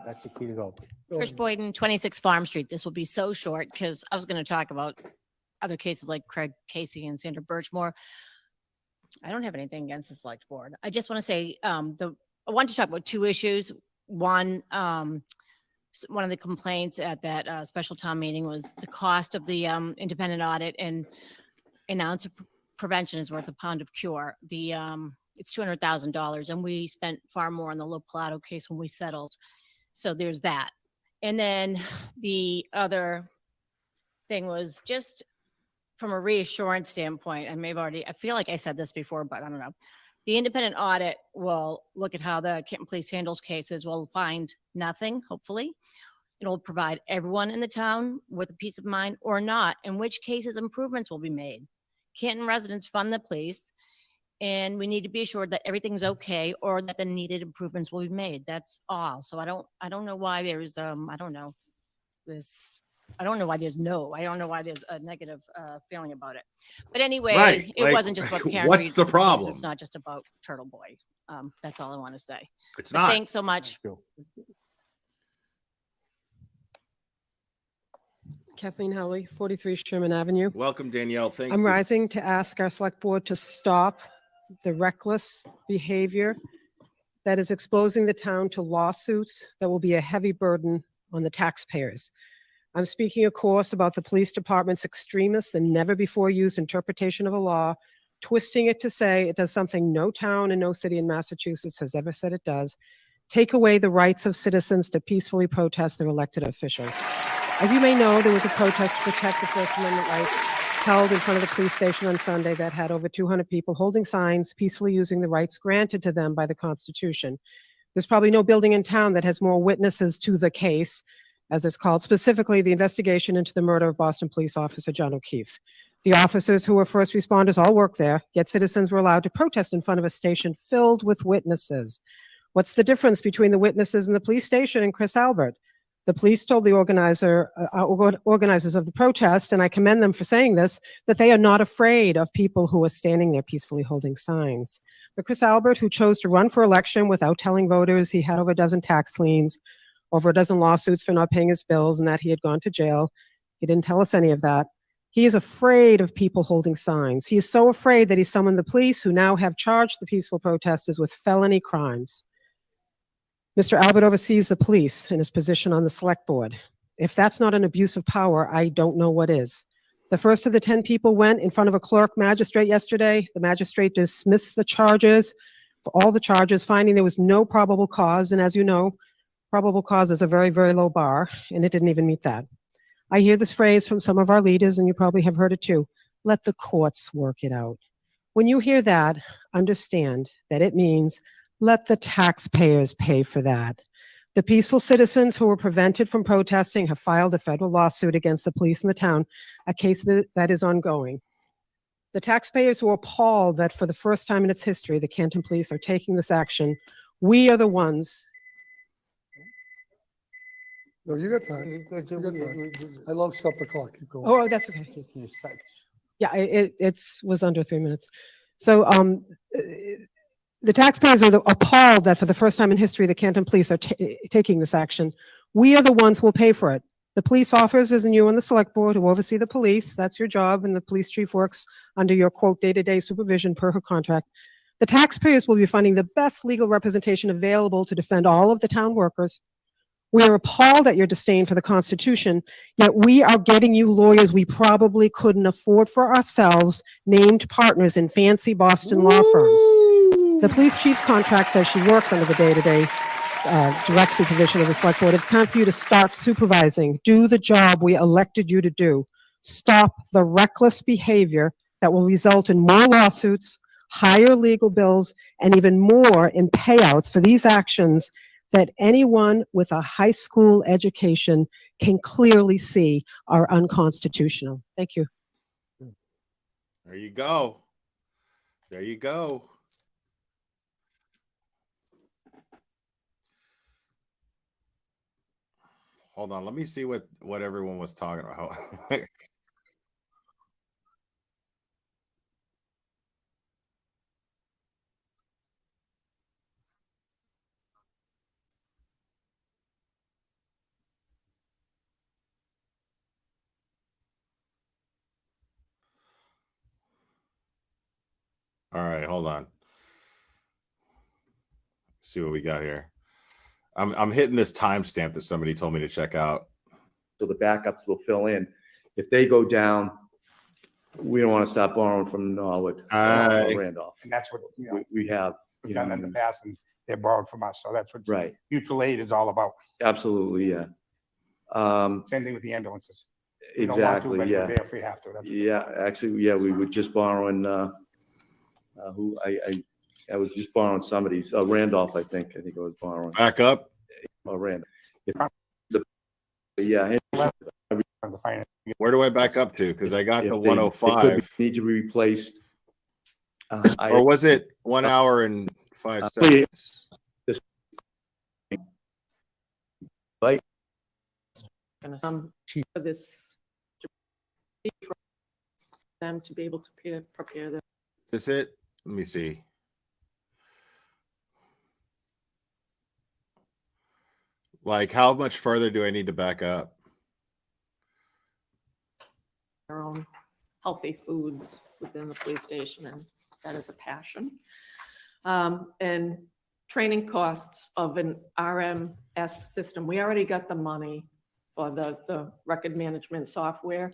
That's the key to go. Chris Boyden, 26 Farm Street. This will be so short because I was going to talk about other cases like Craig Casey and Sandra Birchmore. I don't have anything against the select board. I just want to say I want to talk about two issues. One of the complaints at that special town meeting was the cost of the independent audit, and an ounce of prevention is worth a pound of cure. It's $200,000, and we spent far more on the Lo Plato case when we settled. So there's that. And then the other thing was just from a reassurance standpoint, I feel like I said this before, but I don't know. The independent audit will look at how the Canton Police handles cases. Will find nothing, hopefully. It'll provide everyone in the town with a peace of mind or not, in which cases improvements will be made. Canton residents fund the police, and we need to be assured that everything's okay or that the needed improvements will be made. That's all. So I don't know why there's I don't know why there's a negative feeling about it. But anyway, Right. it Like, wasn't just about Karen what's Reed's the case. problem? It's not just about Turtle Boy. That's all I want to say. It's But not. Thanks so much. Kathleen Howley, 43 Sherman Avenue. Welcome, Danielle. Thank I'm you. rising to ask our select board to stop the reckless behavior that is exposing the town to lawsuits that will be a heavy burden on the taxpayers. I'm speaking, of course, about the police department's extremist and never before used interpretation of a law, twisting it to say it does something no town and no city in Massachusetts has ever said it does: take away the rights of citizens to peacefully protest their elected officials. As you may know, there was a protest to protect the First Amendment rights held in front of the police station on Sunday that had over 200 people holding signs, peacefully using the rights granted to them by the Constitution. There's probably no building in town that has more witnesses to the case, as it's called, specifically the investigation into the murder of Boston police officer John O'Keefe. The officers who were first responders all work there, yet citizens were allowed to protest in front of a station filled with witnesses. What's the difference between the witnesses in the police station and Chris Albert? The police told the organizers of the protest, and I commend them for saying this, that they are not afraid of people who are standing there peacefully holding signs. But Chris Albert, who chose to run for election without telling voters he had over a dozen tax liens, over a dozen lawsuits for not paying his bills, and that he had gone to jail, he didn't tell us any of that. He is afraid of people holding signs. He is so afraid that he summoned the police, who now have charged the peaceful protesters with felony crimes. Mr. Albert oversees the police in his position on the select board. If that's not an abuse of power, I don't know what is. The first of the 10 people went in front of a clerk magistrate yesterday. The magistrate dismissed the charges, for all the charges, finding there was no probable cause. And as you know, probable cause is a very, very low bar, and it didn't even meet that. I hear this phrase from some of our leaders, and you probably have heard it too: let the courts work it out. When you hear that, understand that it means let the taxpayers pay for that. The peaceful citizens who were prevented from protesting have filed a federal lawsuit against the police in the town, a case that is ongoing. The taxpayers who are appalled that for the first time in its history, the Canton Police are taking this action, we are the ones. No, you got time. You got time. I love stop the clock. Keep going. Oh, that's okay. Yeah, it was under 3 minutes. So the taxpayers are appalled that for the first time in history, the Canton Police are taking this action. We are the ones who will pay for it. The police officers and you on the select board who oversee the police, that's your job, and the police chief works under your, quote, day-to-day supervision per her contract. The taxpayers will be funding the best legal representation available to defend all of the town workers. We are appalled at your disdain for the Constitution, yet we are getting you lawyers we probably couldn't afford for ourselves, named partners in fancy Boston law firms. The police chief's contract says she works under the day-to-day direct supervision of the select board. It's time for you to start supervising. Do the job we elected you to do. Stop the reckless behavior that will result in more lawsuits, higher legal bills, and even more in payouts for these actions that anyone with a high school education can clearly see are unconstitutional. Thank you. There you go. There you go. Hold on, let me see what everyone was talking about. All right, hold on. See what we got here. I'm hitting this timestamp that somebody told me to check out. So the backups will fill in. If they go down, we don't want to stop borrowing from Norwood or Randolph. And that's what, you know, We have, we've done in the past, and they're borrowed from us. So that's what right. mutual aid is all about. Absolutely, yeah. Same thing with the ambulances. We don't want to, Exactly, but yeah. we're there if we have to. That's what Yeah, actually, yeah, we were just borrowing, who I was just borrowing somebody's, Randolph, I think I was borrowing. Back up. Randolph. Yeah. Where do I back up to? Because I got If the they- 105. they could need to be replaced. Or was it 1 hour and 5 yeah. seconds? Like, for this, for them to be able to prepare them. Is this it? Let me see. Like, how much further do I need to back up? Their own healthy foods within the police station, and that is a passion. And training costs of an RMS system. We already got the money for the record management software.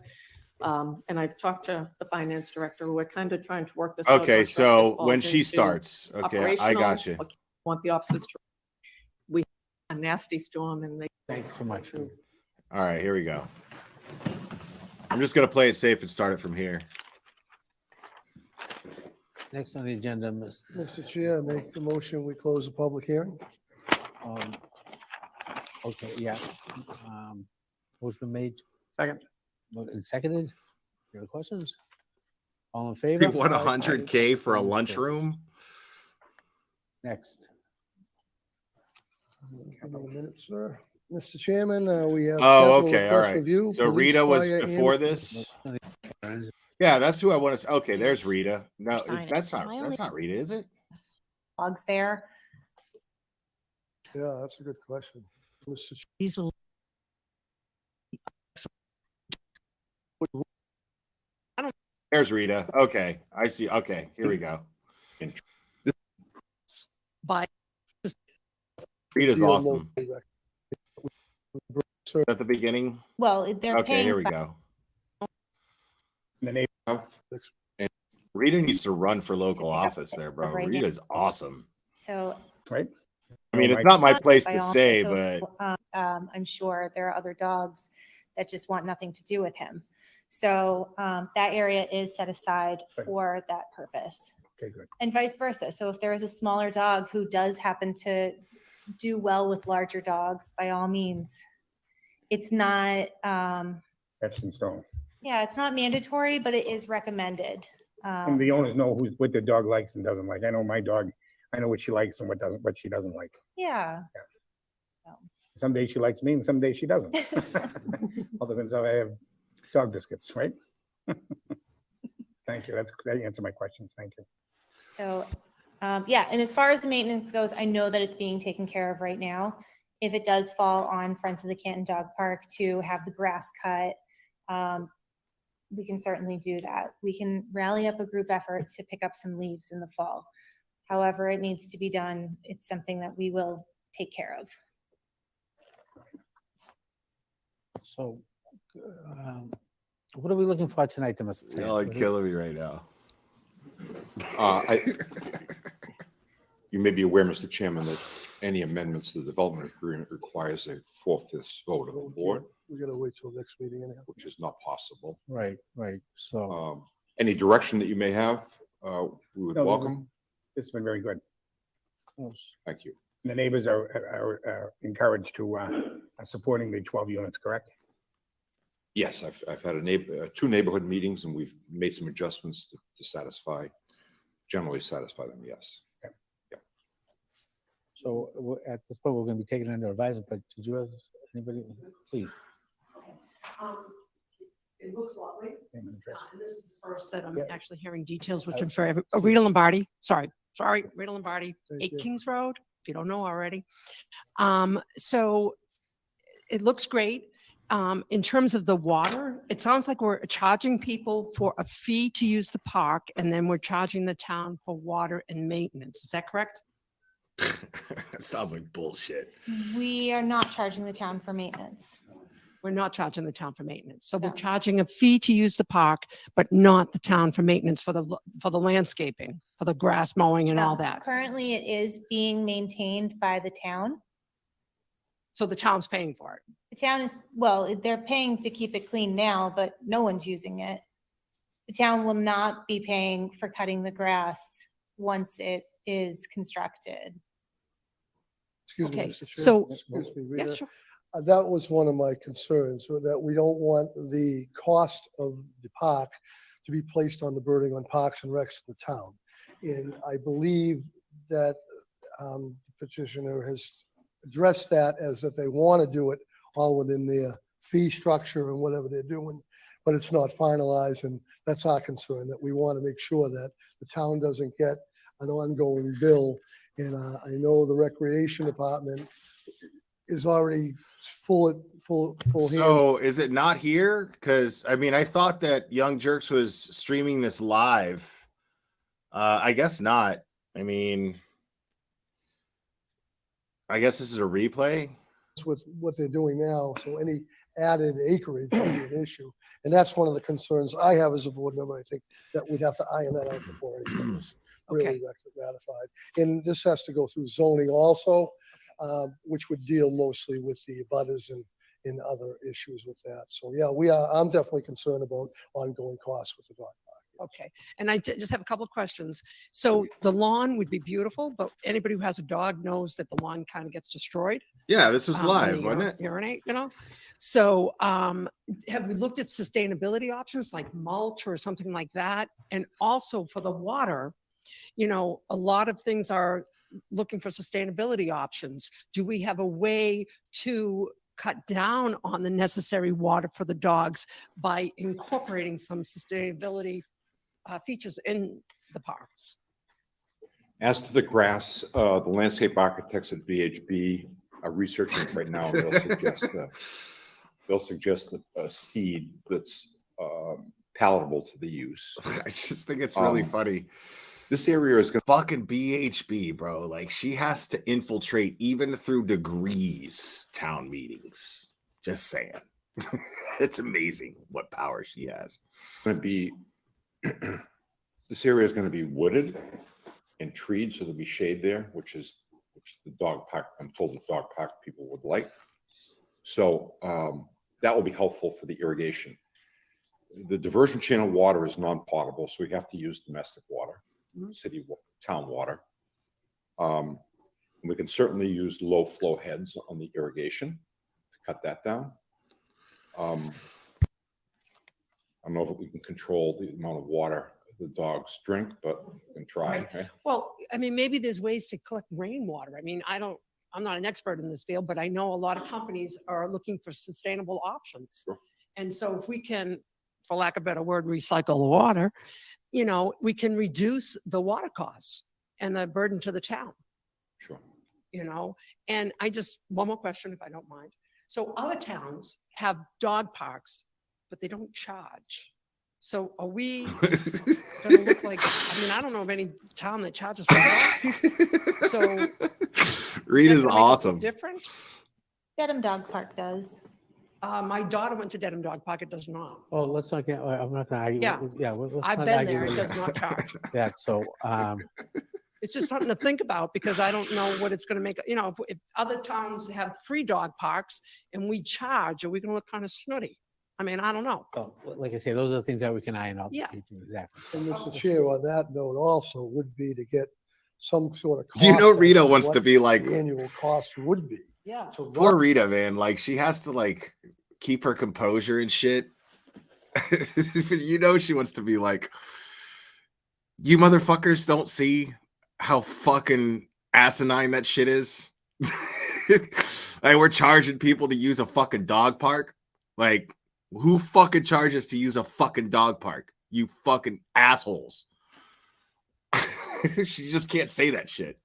And I've talked to the finance director. We're kind of trying to work this out. Okay, once so this when falls she into starts, okay, I operational, got you. Want the officers to, we had a nasty storm and they. Thank you so much. All right, here we go. I'm just gonna play it safe and start it from here. Next on the agenda, Mr. Chair, make the motion, we close the public hearing. um, okay, yeah. Motion made. Second. And seconded. Any other questions? All in favor? You want Aye. 100K for a Aye. lunchroom? Next. Give me a minute, sir. Mr. Chairman, we have. Oh, capital okay, all request right. review, So police, Rita was fire, before and- this? Yeah, that's who I want to. Okay, there's Rita. No, Sign it. that's Am I only- not Rita, is it? Dogs there. Yeah, that's a good question. Mr. Ch- These will. There's Rita. Okay, I see. Okay, here we go. By. Rita's Deal awesome. Sir, At the beginning. Well, they're Okay, paying. here we fi- go. The name of And Rita needs to run for local office there, bro. right now. Rita's awesome. So. right. I mean, Oh, it's not my place by to all say, means, but so, I'm sure there are other dogs that just want nothing to do with him. So that area is set aside Right. for that purpose, Okay, good. and vice versa. So if there is a smaller dog who does happen to do well with larger dogs, by all means, it's not. That's in stone. Yeah, it's not mandatory, but it is recommended. And the owners know what the dog likes and doesn't like. I know my dog, I know what she likes and what she doesn't like. Yeah. Some days she likes me and some days she doesn't. All depends how I have dog biscuits, right? Thank you. That answered my questions. Thank you. So, yeah, and as far as the maintenance goes, I know that it's being taken care of right now. If it does fall on Friends of the Canton Dog Park to have the grass cut, we can certainly do that. We can rally up a group effort to pick up some leaves in the fall. However it needs to be done, it's something that we will take care of. So, what are we looking for tonight, Mr. Chair? y'all are killing me right now. You may be aware, Mr. Chairman, that any amendments to the development agreement requires a 4/5 vote of the board, We gotta wait till next meeting anyhow. which is not possible. Right, right. So, Any direction that you may have, we would No, welcome. It's been very good. Thank you. The neighbors are encouraged to supporting the 12 units, correct? Yes, I've had two neighborhood meetings and we've made some adjustments to generally satisfy them, yes. so at this point, we're going to be taking it under advisement, but did you have anybody, please? It looks lovely. Name and address. And this is the first that I'm Yeah. actually hearing details, which I'm sorry, Rita Lombardi, sorry, Rita Lombardi, Thank 8 you. Kings Road, if you don't know already. So it looks great. In terms of the water, it sounds like we're charging people for a fee to use the park, and then we're charging the town for water and maintenance. Is that correct? That sounds like bullshit. We are not charging the town for maintenance. We're not charging the town for maintenance. So we're No. charging a fee to use the park, but not the town for maintenance for the landscaping, for the grass mowing and all No, that. Currently, it is being maintained by the town. So the town's paying for it. The town is, well, they're paying to keep it clean now, but no one's using it. The town will not be paying for cutting the grass once it is constructed. Excuse me, Okay, Mr. Chair. so- Excuse me, Yeah, Rita. sure. That was one of my concerns, so that we don't want the cost of the park to be placed on the burden on Parks and Recs in the town. And I believe that the petitioner has addressed that as that they want to do it all within their fee structure and whatever they're doing, but it's not finalized, and that's our concern, that we want to make sure that the town doesn't get an ongoing bill. And I know the Recreation Department is already full hand. So is it not here? Because I mean, I thought that Young Jerks was streaming this live. I guess not. I mean, I guess this is a replay. With what they're doing now, so any added acreage would be an issue. And that's one of the concerns I have as a board member. I think that we'd have to iron that out before anything was really ratified. And this has to go through zoning also, which would deal mostly with the abutters and other issues with that. So yeah, I'm definitely concerned about ongoing costs with the dog park. Okay, and I just have a couple of questions. So the lawn would be beautiful, but anybody who has a dog knows that the lawn kind of gets destroyed. Yeah, this was when live, they wasn't it? Urinate, you know? So have we looked at sustainability options like mulch or something like that? And also for the water, you know, a lot of things are looking for sustainability options. Do we have a way to cut down on the necessary water for the dogs by incorporating some sustainability features in the parks? As to the grass, the landscape architects at VHB are researching it right now. And they'll suggest a seed that's palatable to the use. I just think it's really funny. This area is going to fucking BHB, bro. Like she has to infiltrate even through degrees town meetings. Just saying. It's amazing what power she has. going to be this area is going to be wooded and treed, so there'll be shade there, which the dog park, I'm told the dog park people would like. So that will be helpful for the irrigation. The diversion channel water is non-potable, so we have to use domestic water, town water. We can certainly use low flow heads on the irrigation to cut that down. I don't know if we can control the amount of water the dogs drink, but we can try. Right. Okay? Well, I mean, maybe there's ways to collect rainwater. I mean, I'm not an expert in this field, but I know a lot of companies are looking for sustainable options. Sure. And so if we can, for lack of a better word, recycle the water, you know, we can reduce the water costs and the burden to the town. Sure. You know, and one more question, if I don't mind. So other towns have dog parks, but they don't charge. So are we gonna look like, I mean, I don't know of any town that charges for dogs. So Rita's awesome. Different? Dedham Dog Park does. My daughter went to Dedham Dog Park. It does not. Oh, let's not get, I'm not gonna argue. Yeah. Yeah. Let's I've not been argue there. It with does not charge. that. So, It's just something to think about because I don't know what it's going to make. You know, if other towns have free dog parks and we charge, are we going to look kind of snooty? I mean, I don't know. well, like I say, those are the things that we can iron out. in the Yeah. future, exactly. And Mr. Chair, on that note also would be to get some sort of. You know cost Rita on wants what to be like- the annual cost would be. Yeah. to Poor run. Rita, man. Like she has to like keep her composure and shit. You know she wants to be like, you motherfuckers don't see how fucking asinine that shit is. Like we're charging people to use a fucking dog park. Like who fucking charges to use a fucking dog park? You fucking assholes. She just can't say that shit.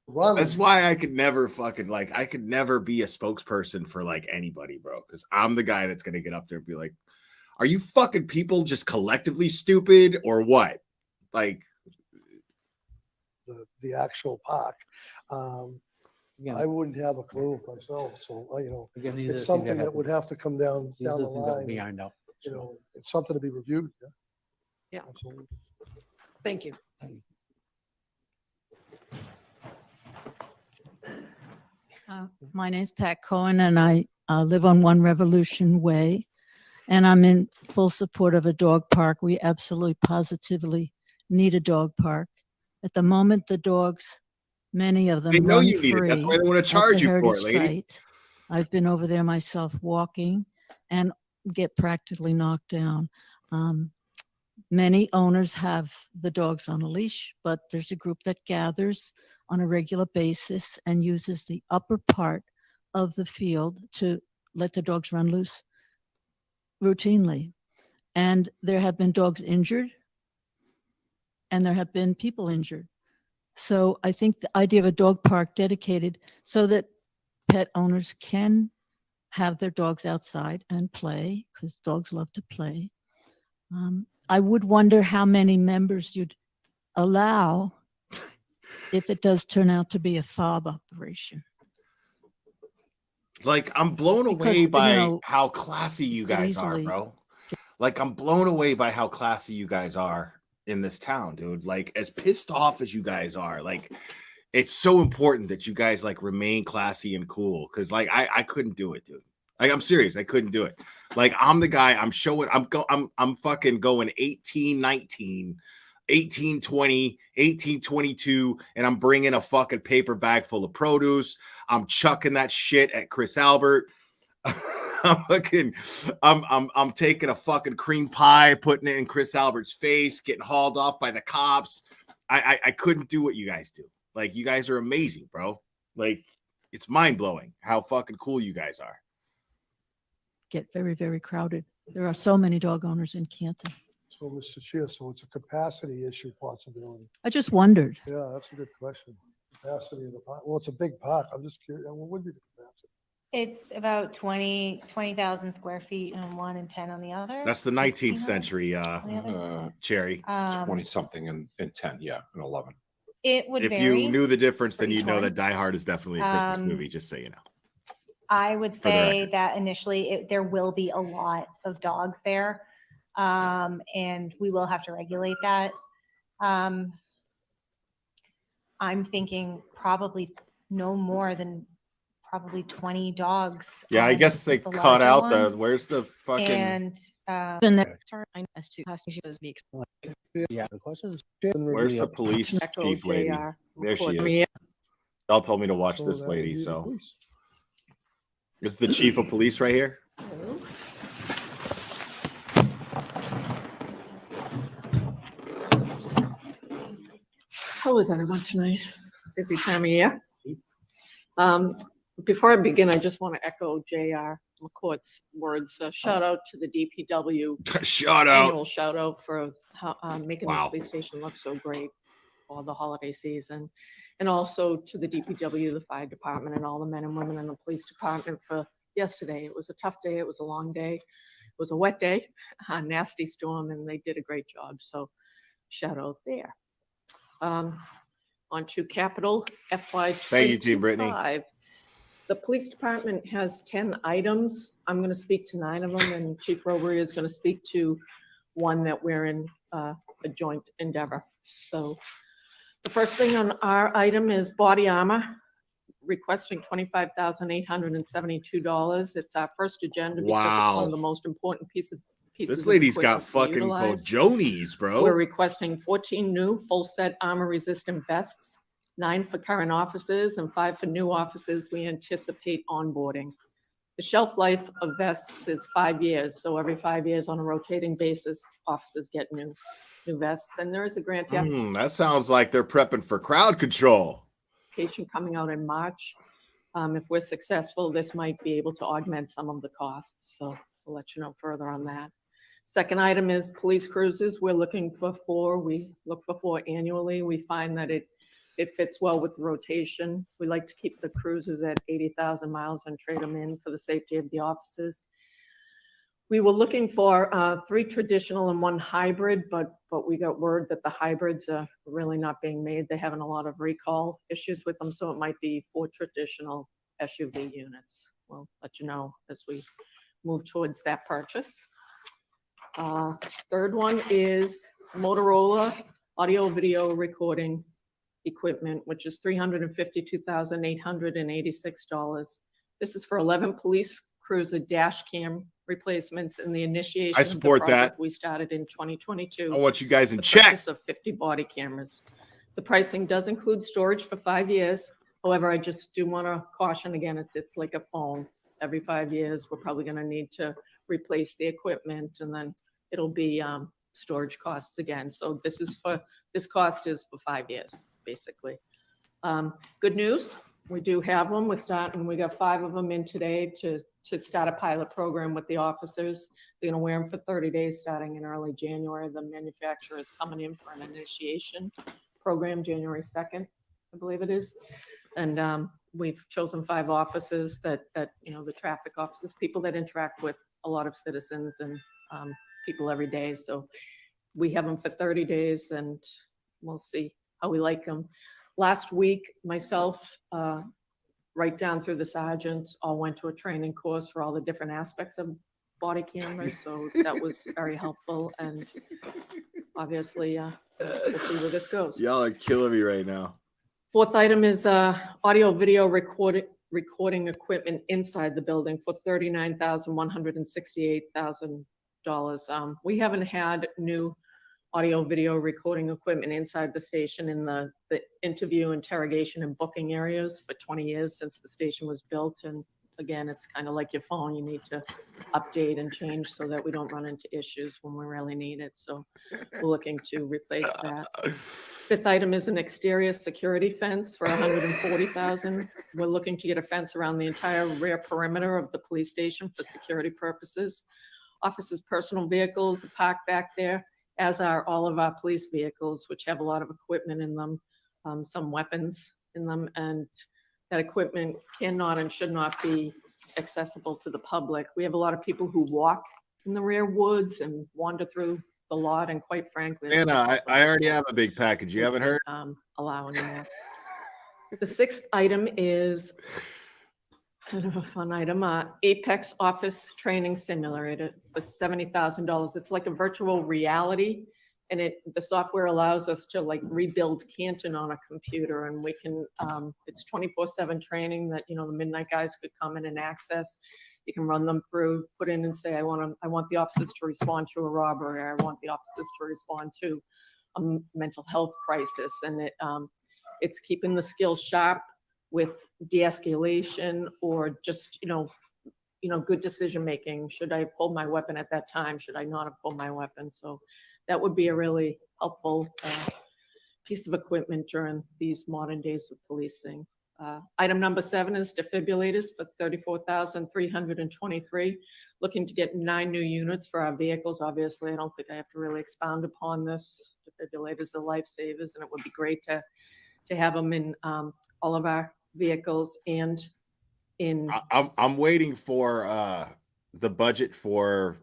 That's why I could never fucking like I could never be a spokesperson for like anybody, bro. Because I'm the guy that's gonna get up there and be like, are you fucking people just collectively stupid or what? Like The actual park. Again, I wouldn't have a clue myself, so, Again, these are the it's things something that that would have to come down these are the the things that line. we ironed out. You know, it's something to be reviewed. Yeah. Absolutely. Thank you. My name's Pat Cohen, and I live on One Revolution Way, and I'm in full support of a dog park. We absolutely positively need a dog park. At the moment, the dogs, many of them they know run you need it. free That's why they want at to charge the you for it, heritage lady. site. I've been over there myself walking and get practically knocked down. Many owners have the dogs on a leash, but there's a group that gathers on a regular basis and uses the upper part of the field to let the dogs run loose routinely. And there have been dogs injured and there have been people injured. So I think the idea of a dog park dedicated so that pet owners can have their dogs outside and play, because dogs love to play. I would wonder how many members you'd allow if it does turn out to be a fob operation. Like, I'm blown Because, away you by know, how classy you could guys are, easily bro. Like, I'm blown away by how classy you guys are in this town, dude. Like, as pissed off as you guys are, like, it's so important that you guys like remain classy and cool. Cause like I couldn't do it, dude. Like, I'm serious, I couldn't do it. Like, I'm the guy, I'm fucking going 18, 19, 18, 20, 18, 22, and I'm bringing a fucking paper bag full of produce. I'm chucking that shit at Chris Albert. I'm taking a fucking cream pie, putting it in Chris Albert's face, getting hauled off by the cops. I couldn't do what you guys do. Like, you guys are amazing, bro. Like, it's mind blowing how fucking cool you guys are. get very, very crowded. There are so many dog owners in Canton. So, Mr. Chair, so it's a capacity issue possibility. I just wondered. Yeah, that's a good question. Capacity of the park. Well, it's a big park. I'm just curious. What would be the capacity? It's about 20,000 square feet on one and 10 on the other. That's the 19th century, Cherry. 20 something and 10, yeah, and 11. It would If vary. you knew the difference, for then each you'd know one. that Die Hard is definitely a Christmas Um, movie, just so you know. I would For the record. say that initially there will be a lot of dogs there. And we will have to regulate that. I'm thinking probably no more than probably 20 dogs. Yeah, I on guess they the cut larger out the one. where's the fucking And Yeah, the questions. where's the police chief lady? There she is. Y'all told me to watch So this that would lady, be the so police. this is the chief of police right here. How is everyone tonight? Busy time of year. Before I begin, I just want to echo J.R. McCourt's words. Shout out to the DPW. Shout out. Annual shout out for making Wow. the police station look so great for the holiday season. And also to the DPW, the fire department, and all the men and women in the police department for yesterday. It was a tough day. It was a long day. It was a wet day, a nasty storm, and they did a great job. So shout out there. On to capital FY Thank you, Team Brittany. 25. The police department has 10 items. I'm going to speak to 9 of them, and Chief Robery is going to speak to one that we're in a joint endeavor. So the first thing on our item is body armor, requesting $25,872. It's our first agenda because it's one Wow. of the most important pieces This of lady's got equipment we fucking utilize. Jonies, bro. We're requesting 14 new full-set armor-resistant vests, 9 for current officers and 5 for new officers we anticipate onboarding. The shelf life of vests is 5 years, so every 5 years on a rotating basis, officers get new vests, and there is a grant That sounds like they're prepping for crowd control. application coming out in March. If we're successful, this might be able to augment some of the costs, so we'll let you know further on that. Second item is police cruisers. We're looking for 4. We look for 4 annually. We find that it fits well with the rotation. We like to keep the cruisers at 80,000 miles and trade them in for the safety of the officers. We were looking for 3 traditional and 1 hybrid, but we got word that the hybrids are really not being made. They're having a lot of recall issues with them, so it might be 4 traditional SUV units. We'll let you know as we move towards that purchase. Third one is Motorola audio video recording equipment, which is $352,886. This is for 11 police cruiser dash cam replacements and the initiation I of the support project that. we started in 2022. I want you guys in the check. purchase of 50 body cameras. The pricing does include storage for 5 years. However, I just do want to caution again, it's like a phone. Every 5 years, we're probably going to need to replace the equipment, and then it'll be storage costs again. So this cost is for 5 years, basically. Good news, we do have them. We're starting, we got 5 of them in today to start a pilot program with the officers. They're gonna wear them for 30 days, starting in early January. The manufacturer is coming in for an initiation program, January 2nd, I believe it is. And we've chosen 5 officers that, you know, the traffic officers, people that interact with a lot of citizens and people every day. So we have them for 30 days and we'll see how we like them. Last week, myself, right down through the sergeants, all went to a training course for all the different aspects of body cameras. So that was very helpful. And obviously, we'll see where this goes. Y'all are killing me right now. Fourth item is audio video recording equipment inside the building for $39,168,000. We haven't had new audio video recording equipment inside the station in the interview, interrogation, and booking areas for 20 years since the station was built. And again, it's kind of like your phone. You need to update and change so that we don't run into issues when we really need it. So we're looking to replace that. Fifth item is an exterior security fence for $140,000. We're looking to get a fence around the entire rear perimeter of the police station for security purposes. Officers' personal vehicles are parked back there, as are all of our police vehicles, which have a lot of equipment in them, some weapons in them, and that equipment cannot and should not be accessible to the public. We have a lot of people who walk in the rear woods and wander through the lot, and quite frankly, Anna, I already have a big package. You haven't heard? Allow anymore. The sixth item is kind of a fun item, Apex Office Training Simulator for $70,000. It's like a virtual reality, and the software allows us to like rebuild Canton on a computer, and we can, it's 24/7 training that, the midnight guys could come in and access. You can run them through, put in and say, I want the officers to respond to a robbery, or I want the officers to respond to a mental health crisis. And it's keeping the skills sharp with de-escalation, or just, good decision-making. Should I pull my weapon at that time? Should I not have pulled my weapon? So that would be a really helpful piece of equipment during these modern days of policing. Item number 7 is defibrillators for $34,323. Looking to get 9 new units for our vehicles. Obviously, I don't think I have to really expound upon this. Defibrillators are lifesavers, and it would be great to have them in all of our vehicles and in. I'm waiting for the budget for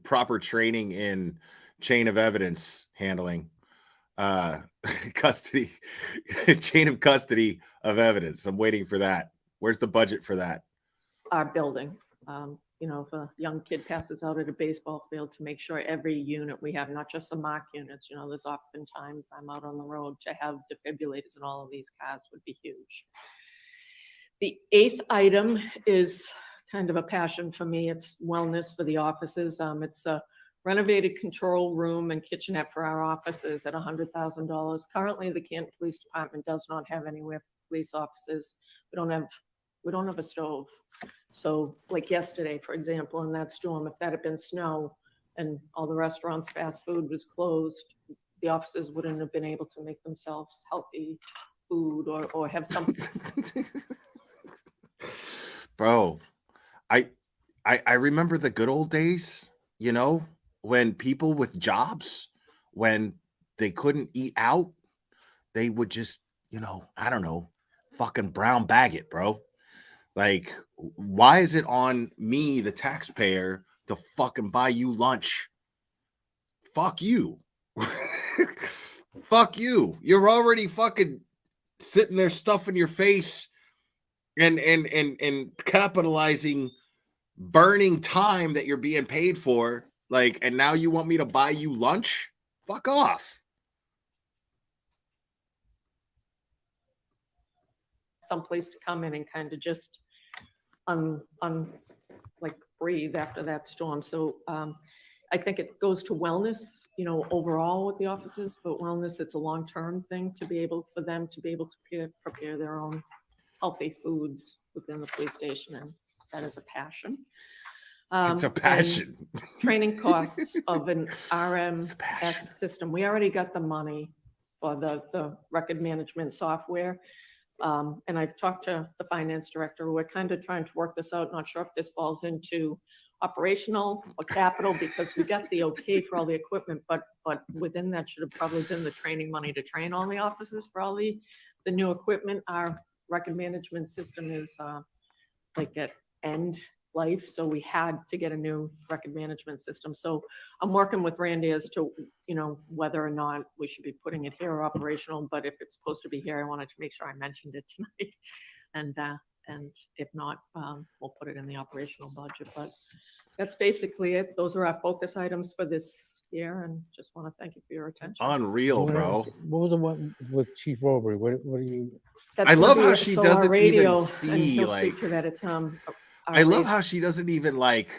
proper training in chain of evidence handling. Custody, chain of custody of evidence. I'm waiting for that. Where's the budget for that? Our building. If a young kid passes out at a baseball field, to make sure every unit we have, not just the mock units, there's oftentimes I'm out on the road, to have defibrillators in all of these cars would be huge. The 8th item is kind of a passion for me. It's wellness for the offices. It's a renovated control room and kitchenette for our offices at $100,000. Currently, the Canton Police Department does not have anywhere for police offices. We don't have a stove. So like yesterday, for example, in that storm, if that had been snow and all the restaurants, fast food was closed, the officers wouldn't have been able to make themselves healthy food or have something. Bro, I remember the good old days, when people with jobs, when they couldn't eat out, they would just, I don't know, fucking brown bag it, bro. Like, why is it on me, the taxpayer, to fucking buy you lunch? Fuck you. Fuck you. You're already fucking sitting there stuffing your face and capitalizing burning time that you're being paid for. Like, and now you want me to buy you lunch? Fuck off. Someplace to come in and kind of just like breathe after that storm. So I think it goes to wellness, overall with the offices, but wellness, it's a long-term thing for them to be able to prepare their own healthy foods within the police station. And that is a passion. It's a passion. Training costs of an RMS system. We already got the money for the record management software. And I've talked to the finance director. We're kind of trying to work this out. Not sure if this falls into operational or capital, because we got the okay for all the equipment, but within that should have probably been the training money to train all the officers for all the new equipment. Our record management system is like at end life. So we had to get a new record management system. So I'm working with Randy as to, whether or not we should be putting it here or operational, but if it's supposed to be here, I wanted to make sure I mentioned it tonight. And if not, we'll put it in the operational budget, but that's basically it. Those are our focus items for this year, and just want to thank you for your attention. Unreal, bro. What was the one with Chief Robbery? What do you? That's I love gonna how be- she so our doesn't radio, even and see, he'll like, speak to that. It's I love how she doesn't even like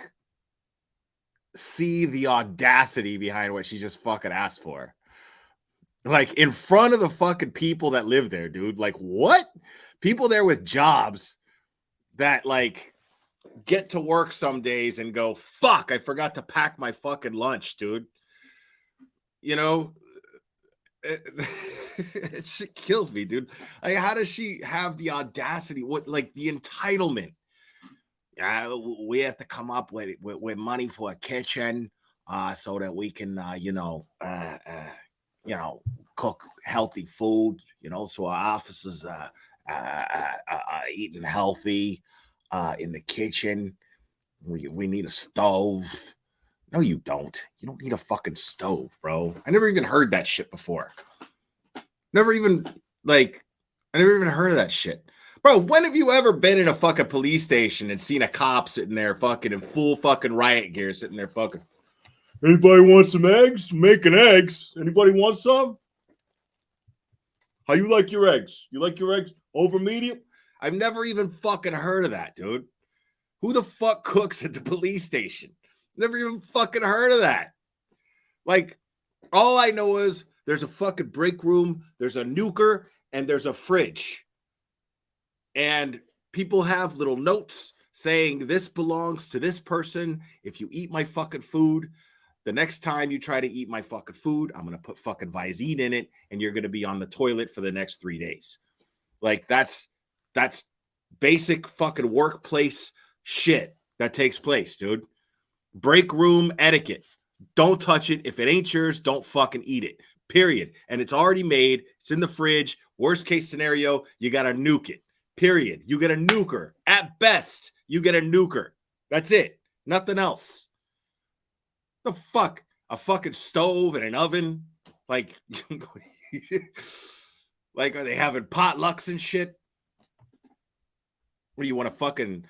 see the audacity behind what she just fucking asked for. Like in front of the fucking people that live there, dude. Like what? People there with jobs that like get to work some days and go, fuck, I forgot to pack my fucking lunch, dude. It shit kills me, dude. Like, how does she have the audacity? What, like, the entitlement? Yeah, we have to come up with money for a kitchen, so that we can, cook healthy food. So our officers are eating healthy in the kitchen. We need a stove. No, you don't. You don't need a fucking stove, bro. I never even heard that shit before. I never even heard of that shit. Bro, when have you ever been in a fucking police station and seen a cop sitting there fucking in full fucking riot gear sitting there fucking, anybody want some eggs? Making eggs. Anybody want some? How you like your eggs? You like your eggs over medium? I've never even fucking heard of that, dude. Who the fuck cooks at the police station? Never even fucking heard of that. Like, all I know is there's a fucking break room, there's a nuker, and there's a fridge. And people have little notes saying this belongs to this person. If you eat my fucking food, the next time you try to eat my fucking food, I'm going to put fucking Visine in it, and you're going to be on the toilet for the next 3 days. Like, that's basic fucking workplace shit that takes place, dude. Break room etiquette. Don't touch it. If it ain't yours, don't fucking eat it. Period. And it's already made. It's in the fridge. Worst case scenario, you got to nuke it. Period. You get a nuker. At best, you get a nuker. That's it. Nothing else. The fuck? A fucking stove and an oven? Like, like, are they having potlucks and shit? What do you want a fucking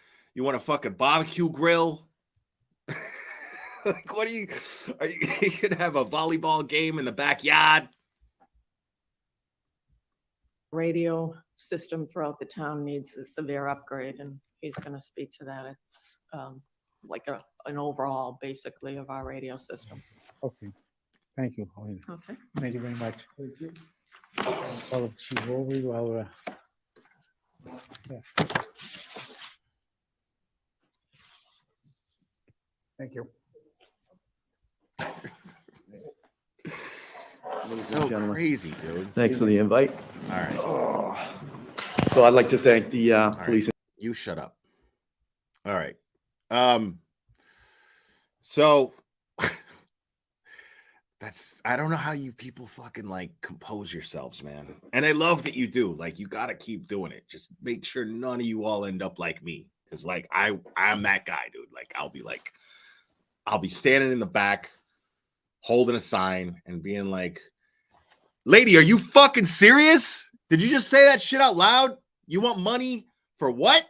barbecue grill? Like, are you gonna have a volleyball game in the backyard? Radio system throughout the town needs a severe upgrade, and he's going to speak to that. It's like an overhaul, basically, of our radio system. Okay. Thank you, Pauline. Okay. Thank you very much. Call up Chief Robbery while yeah. Thank you. So crazy, dude. Thanks for the invite. All right. So I'd like to thank the police. You shut up. All right. So I don't know how you people fucking like compose yourselves, man. And I love that you do. Like, you got to keep doing it. Just make sure none of you all end up like me. Cause like, I'm that guy, dude. Like, I'll be standing in the back holding a sign and being like, lady, are you fucking serious? Did you just say that shit out loud? You want money for what?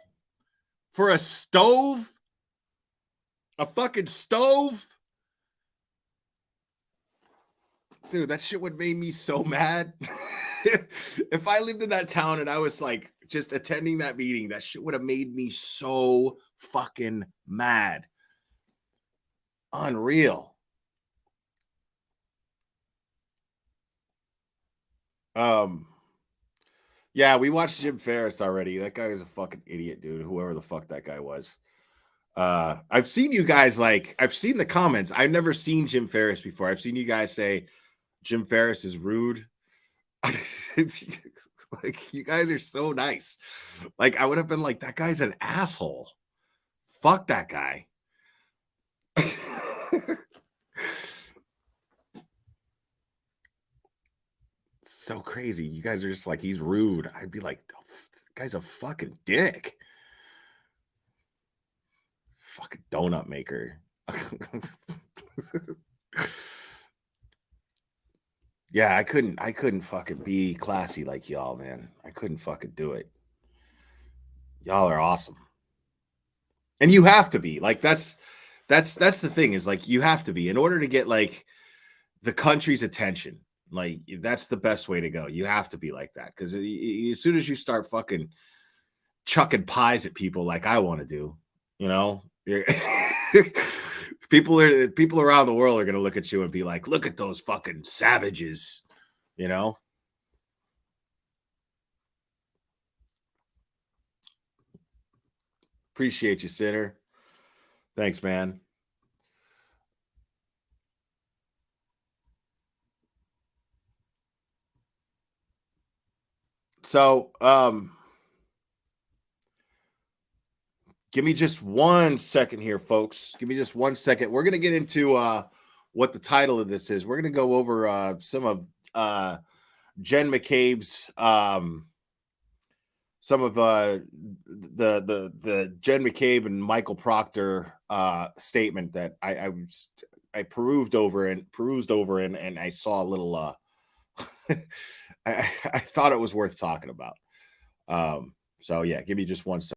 For a stove? A fucking stove? Dude, that shit would make me so mad. If I lived in that town and I was like just attending that meeting, that shit would have made me so fucking mad. Unreal. Yeah, we watched Jim Ferris already. That guy is a fucking idiot, dude. Whoever the fuck that guy was. I've seen you guys I've seen the comments. I've never seen Jim Ferris before. I've seen you guys say Jim Ferris is rude. Like, you guys are so nice. Like, I would have been like, that guy's an asshole. Fuck that guy. So crazy. You guys are just like, he's rude. I'd be like, oh, this guy's a fucking dick. fucking donut maker. Yeah, I couldn't fucking be classy like y'all, man. I couldn't fucking do it. Y'all are awesome. And you have to be. Like that's the thing is like you have to be in order to get like the country's attention. Like that's the best way to go. You have to be like that because as soon as you start fucking chucking pies at people like I want to do, you know, people around the world are gonna look at you and be like, "Look at those fucking savages," you know. Appreciate you, Sinner. Thanks, man. So, give me just 1 second here, folks. Give me just 1 second. We're gonna get into what the title of this is. We're gonna go over some of Jen McCabe's some of the Jen McCabe and Michael Proctor statement that I perused over and I saw a little I thought it was worth talking about. So yeah, give me just 1 second.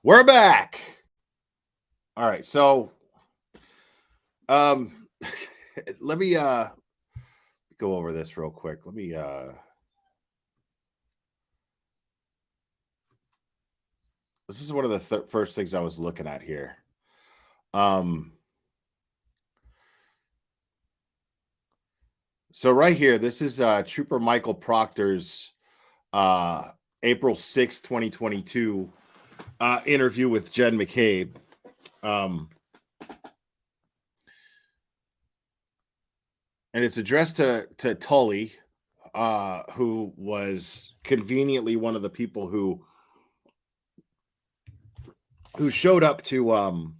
We're back. All right, so let me go over this real quick. Let me this is one of the first things I was looking at here. So right here, this is Trooper Michael Proctor's April 6th, 2022 interview with Jen McCabe. And it's addressed to Tully, who was conveniently one of the people who showed up to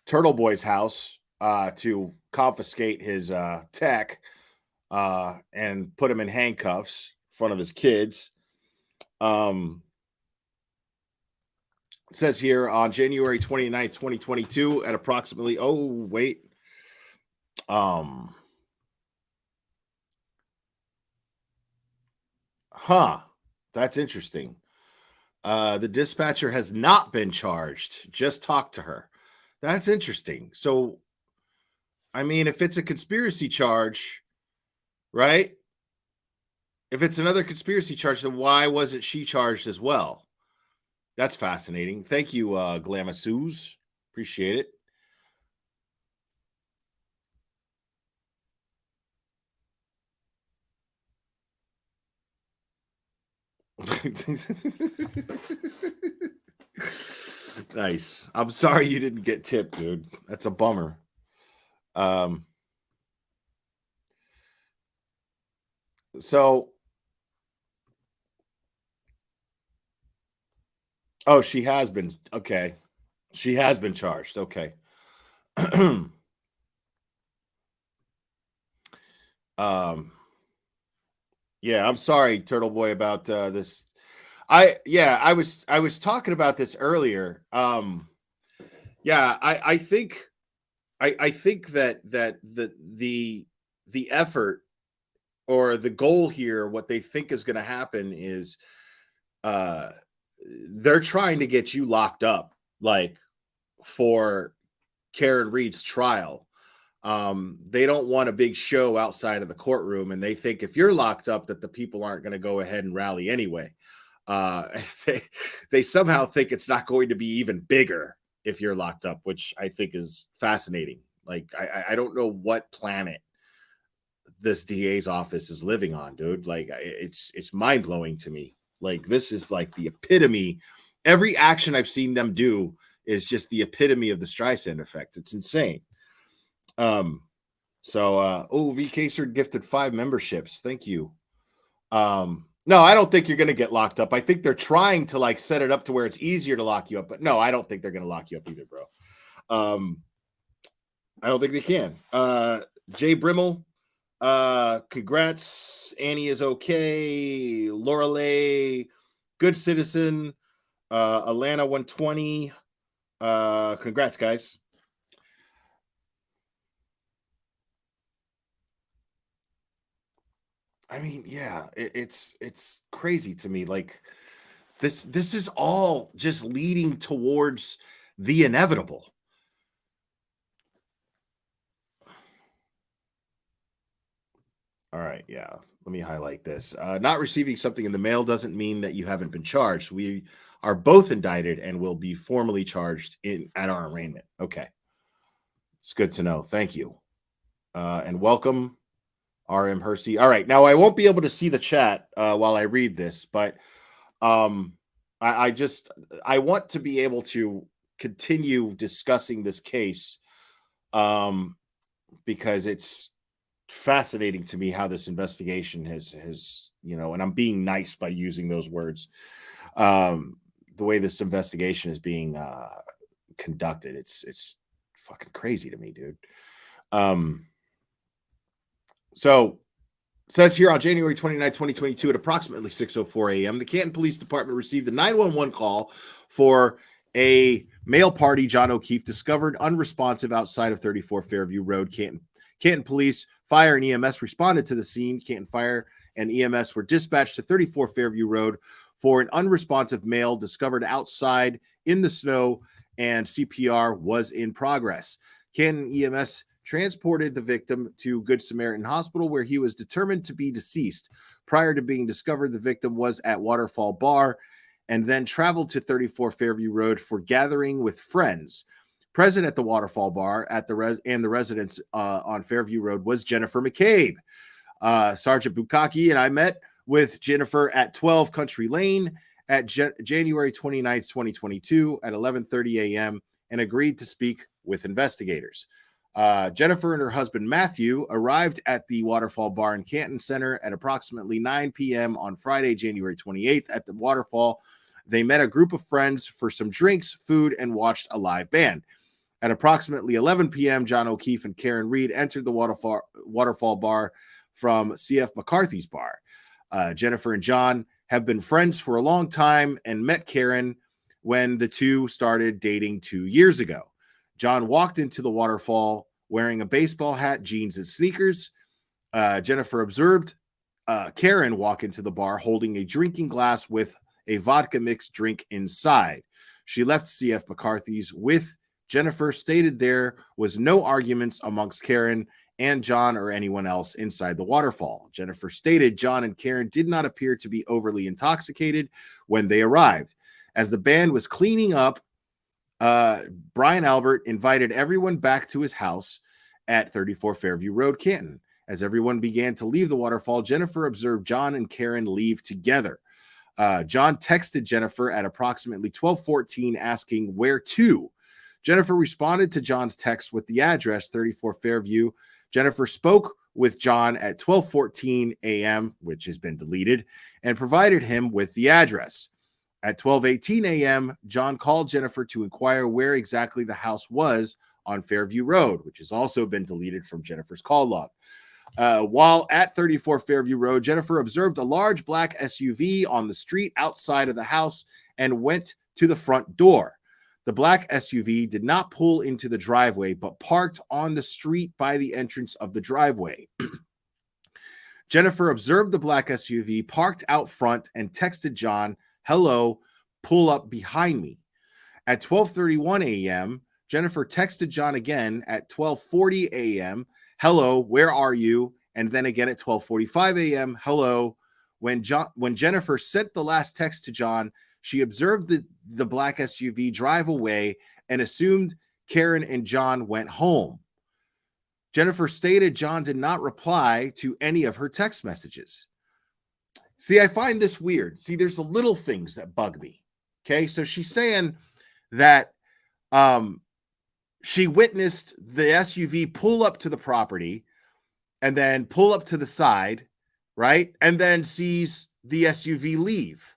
Turtle Boy's house to confiscate his tech and put him in handcuffs in front of his kids. It says here on January 29th, 2022 at approximately, that's interesting. The dispatcher has not been charged. Just talk to her. That's interesting. So, I mean, if it's a conspiracy charge, right? If it's another conspiracy charge, then why wasn't she charged as well? That's fascinating. Thank you, Glamasuz. Appreciate it. Nice. I'm sorry you didn't get tipped, dude. That's a bummer. So, she has been. Okay. She has been charged. Okay. Yeah, I'm sorry, Turtle Boy, about this. I was talking about this earlier. Yeah, I think that the effort or the goal here, what they think is going to happen is they're trying to get you locked up, like for Karen Reed's trial. They don't want a big show outside of the courtroom, and they think if you're locked up that the people aren't going to go ahead and rally anyway. They, they somehow think it's not going to be even bigger if you're locked up, which I think is fascinating. Like, I don't know what planet this DA's office is living on, dude. Like, it's mind-blowing to me. Like, this is like the epitome. Every action I've seen them do is just the epitome of the Streisand effect. It's insane. VK Sir gifted 5 memberships. Thank you. No, I don't think you're going to get locked up. I think they're trying to like set it up to where it's easier to lock you up, but no, I don't think they're going to lock you up either, bro. I don't think they can. Jay Brimmel, congrats. Annie is okay. Lorelei, good citizen. Alana 120. Congrats, guys. I mean, yeah, it's crazy to me. Like this is all just leading towards the inevitable. All right, yeah. Let me highlight this. Not receiving something in the mail doesn't mean that you haven't been charged. We are both indicted and will be formally charged at our arraignment. Okay. It's good to know. Thank you. And welcome, RM Hersey. All right. Now I won't be able to see the chat while I read this, but I want to be able to continue discussing this case because it's fascinating to me how this investigation has, and I'm being nice by using those words. The way this investigation is being conducted, it's fucking crazy to me, dude. So says here on January 29, 2022 at approximately 6:04 a.m., the Canton Police Department received a 911 call for a male party John O'Keefe discovered unresponsive outside of 34 Fairview Road. Canton Police, Fire, and EMS responded to the scene. Canton Fire and EMS were dispatched to 34 Fairview Road for an unresponsive male discovered outside in the snow, and CPR was in progress. Canton EMS transported the victim to Good Samaritan Hospital, where he was determined to be deceased. Prior to being discovered, the victim was at Waterfall Bar and then traveled to 34 Fairview Road for gathering with friends. Present at the Waterfall Bar and the residence on Fairview Road was Jennifer McCabe. Sergeant Bukaki and I met with Jennifer at 12 Country Lane at January 29th, 2022 at 11:30 a.m. and agreed to speak with investigators. Jennifer and her husband Matthew arrived at the Waterfall Bar in Canton Center at approximately 9 p.m. on Friday, January 28th. At the Waterfall, they met a group of friends for some drinks, food, and watched a live band. At approximately 11 p.m., John O'Keefe and Karen Reed entered the Waterfall Bar from C.F. McCarthy's bar. Jennifer and John have been friends for a long time and met Karen when the two started dating 2 years ago. John walked into the Waterfall wearing a baseball hat, jeans, and sneakers. Jennifer observed Karen walk into the bar holding a drinking glass with a vodka mixed drink inside. She left C.F. McCarthy's with Jennifer, stated there was no arguments amongst Karen and John or anyone else inside the Waterfall. Jennifer stated John and Karen did not appear to be overly intoxicated when they arrived. As the band was cleaning up, Brian Albert invited everyone back to his house at 34 Fairview Road, Canton. As everyone began to leave the Waterfall, Jennifer observed John and Karen leave together. John texted Jennifer at approximately 12:14 asking where to. Jennifer responded to John's text with the address 34 Fairview. Jennifer spoke with John at 12:14 a.m., which has been deleted, and provided him with the address. At 12:18 a.m., John called Jennifer to inquire where exactly the house was on Fairview Road, which has also been deleted from Jennifer's call log. While at 34 Fairview Road, Jennifer observed a large black SUV on the street outside of the house and went to the front door. The black SUV did not pull into the driveway, but parked on the street by the entrance of the driveway. Jennifer observed the black SUV parked out front and texted John, "Hello, pull up behind me." At 12:31 a.m., Jennifer texted John again at 12:40 a.m. Hello, where are you? And then again at 12:45 a.m. Hello. When Jennifer sent the last text to John, she observed the black SUV drive away and assumed Karen and John went home. Jennifer stated John did not reply to any of her text messages. See, I find this weird. See, there's the little things that bug me. Okay, so she's saying that she witnessed the SUV pull up to the property and then pull up to the side, right? And then sees the SUV leave.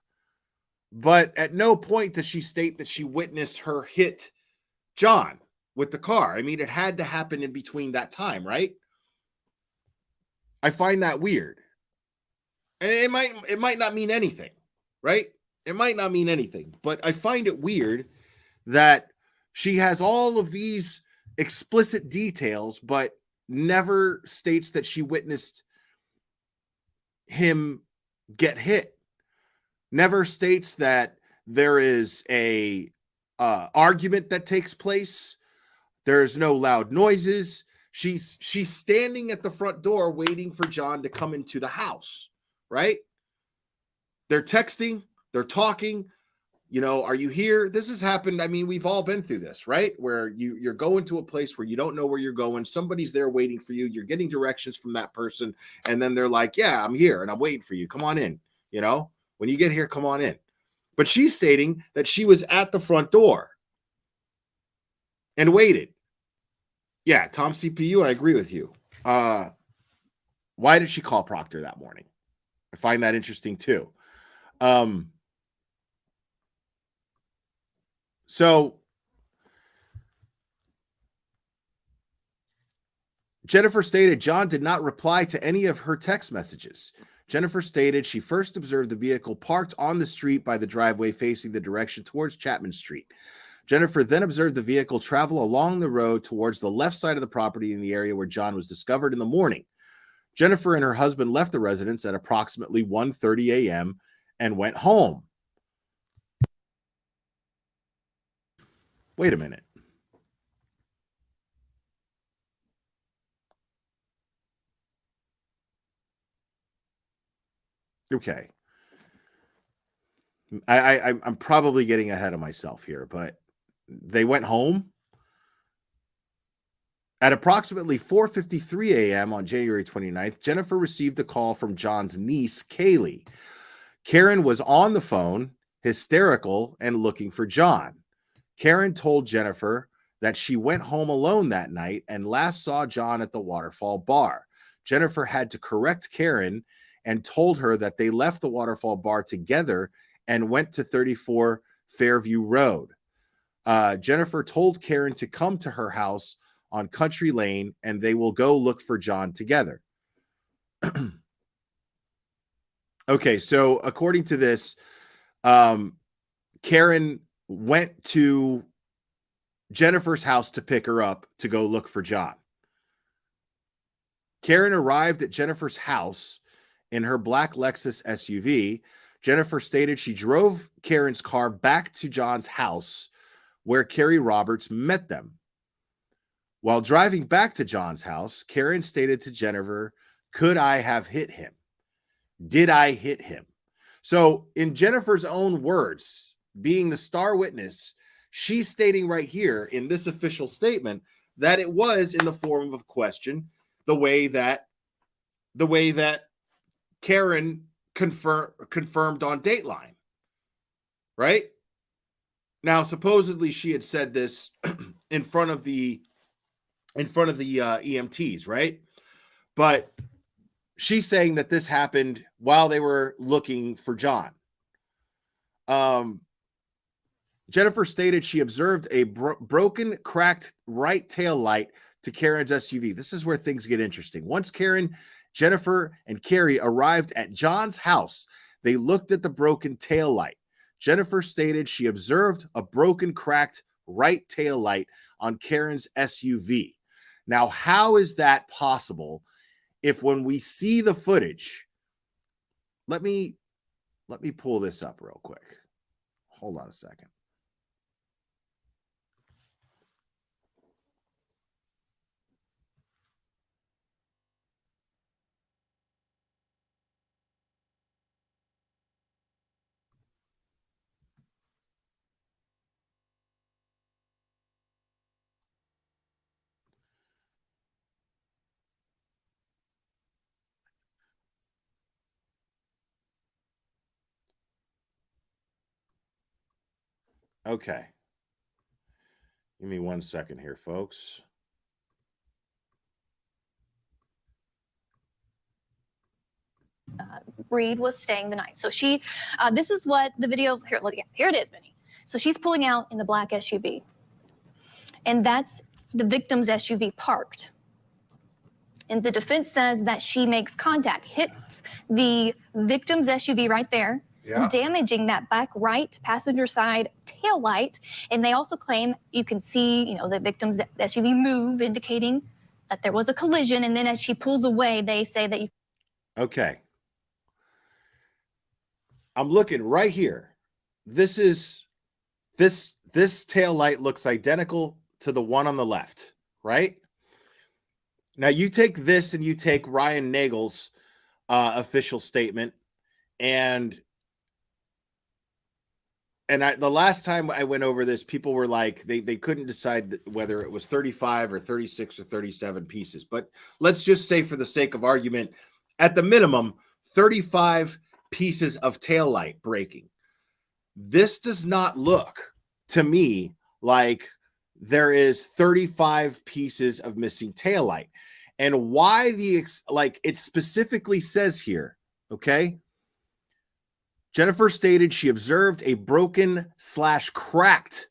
But at no point does she state that she witnessed her hit John with the car. I mean, it had to happen in between that time, right? I find that weird. And it might not mean anything, right? It might not mean anything, but I find it weird that she has all of these explicit details, but never states that she witnessed him get hit. Never states that there is a argument that takes place. There's no loud noises. She's standing at the front door waiting for John to come into the house, right? They're texting, they're talking. You know, are you here? This has happened. I mean, we've all been through this, right? Where you're going to a place where you don't know where you're going. Somebody's there waiting for you. You're getting directions from that person. And then they're like, yeah, I'm here and I'm waiting for you. Come on in. You know, when you get here, come on in. But she's stating that she was at the front door and waited. Yeah, Tom CPU, I agree with you. Why did she call Proctor that morning? I find that interesting too. So Jennifer stated John did not reply to any of her text messages. Jennifer stated she first observed the vehicle parked on the street by the driveway facing the direction towards Chapman Street. Jennifer then observed the vehicle travel along the road towards the left side of the property in the area where John was discovered in the morning. Jennifer and her husband left the residence at approximately 1:30 a.m. and went home. Wait a minute. Okay. I'm probably getting ahead of myself here, but they went home at approximately 4:53 a.m. on January 29th. Jennifer received a call from John's niece, Kaylee. Karen was on the phone, hysterical and looking for John. Karen told Jennifer that she went home alone that night and last saw John at the Waterfall Bar. Jennifer had to correct Karen and told her that they left the Waterfall Bar together and went to 34 Fairview Road. Jennifer told Karen to come to her house on Country Lane and they will go look for John together. Okay, so according to this, Karen went to Jennifer's house to pick her up to go look for John. Karen arrived at Jennifer's house in her black Lexus SUV. Jennifer stated she drove Karen's car back to John's house where Carrie Roberts met them. While driving back to John's house, Karen stated to Jennifer, "Could I have hit him? Did I hit him?" So in Jennifer's own words, being the star witness, she's stating right here in this official statement that it was in the form of a question, the way that Karen confirmed on Dateline, right? Now, supposedly she had said this in front of the EMTs, right? But she's saying that this happened while they were looking for John. Jennifer stated she observed a broken, cracked right tail light to Karen's SUV. This is where things get interesting. Once Karen, Jennifer, and Carrie arrived at John's house, they looked at the broken tail light. Jennifer stated she observed a broken, cracked right tail light on Karen's SUV. Now, how is that possible if when we see the footage, let me pull this up real quick. Hold on a second. Okay. Give me 1 second here, folks. Reed was staying the night. So this is what the video, here, look, here it is, Vinny. So she's pulling out in the black SUV. And that's the victim's SUV parked. And the defense says that she makes contact, hits the victim's SUV right there, damaging that back right passenger side tail light. And they also claim you can see, the victim's SUV move, indicating that there was a collision. And then as she pulls away, they say that you. Okay. I'm looking right here. This tail light looks identical to the one on the left, right? Now you take this and you take Ryan Nagel's official statement, and the last time I went over this, people were like, they couldn't decide whether it was 35 or 36 or 37 pieces. But let's just say, for the sake of argument, at the minimum, 35 pieces of taillight breaking. This does not look to me like there is 35 pieces of missing taillight. And why it specifically says here, okay? Jennifer stated she observed a broken/cracked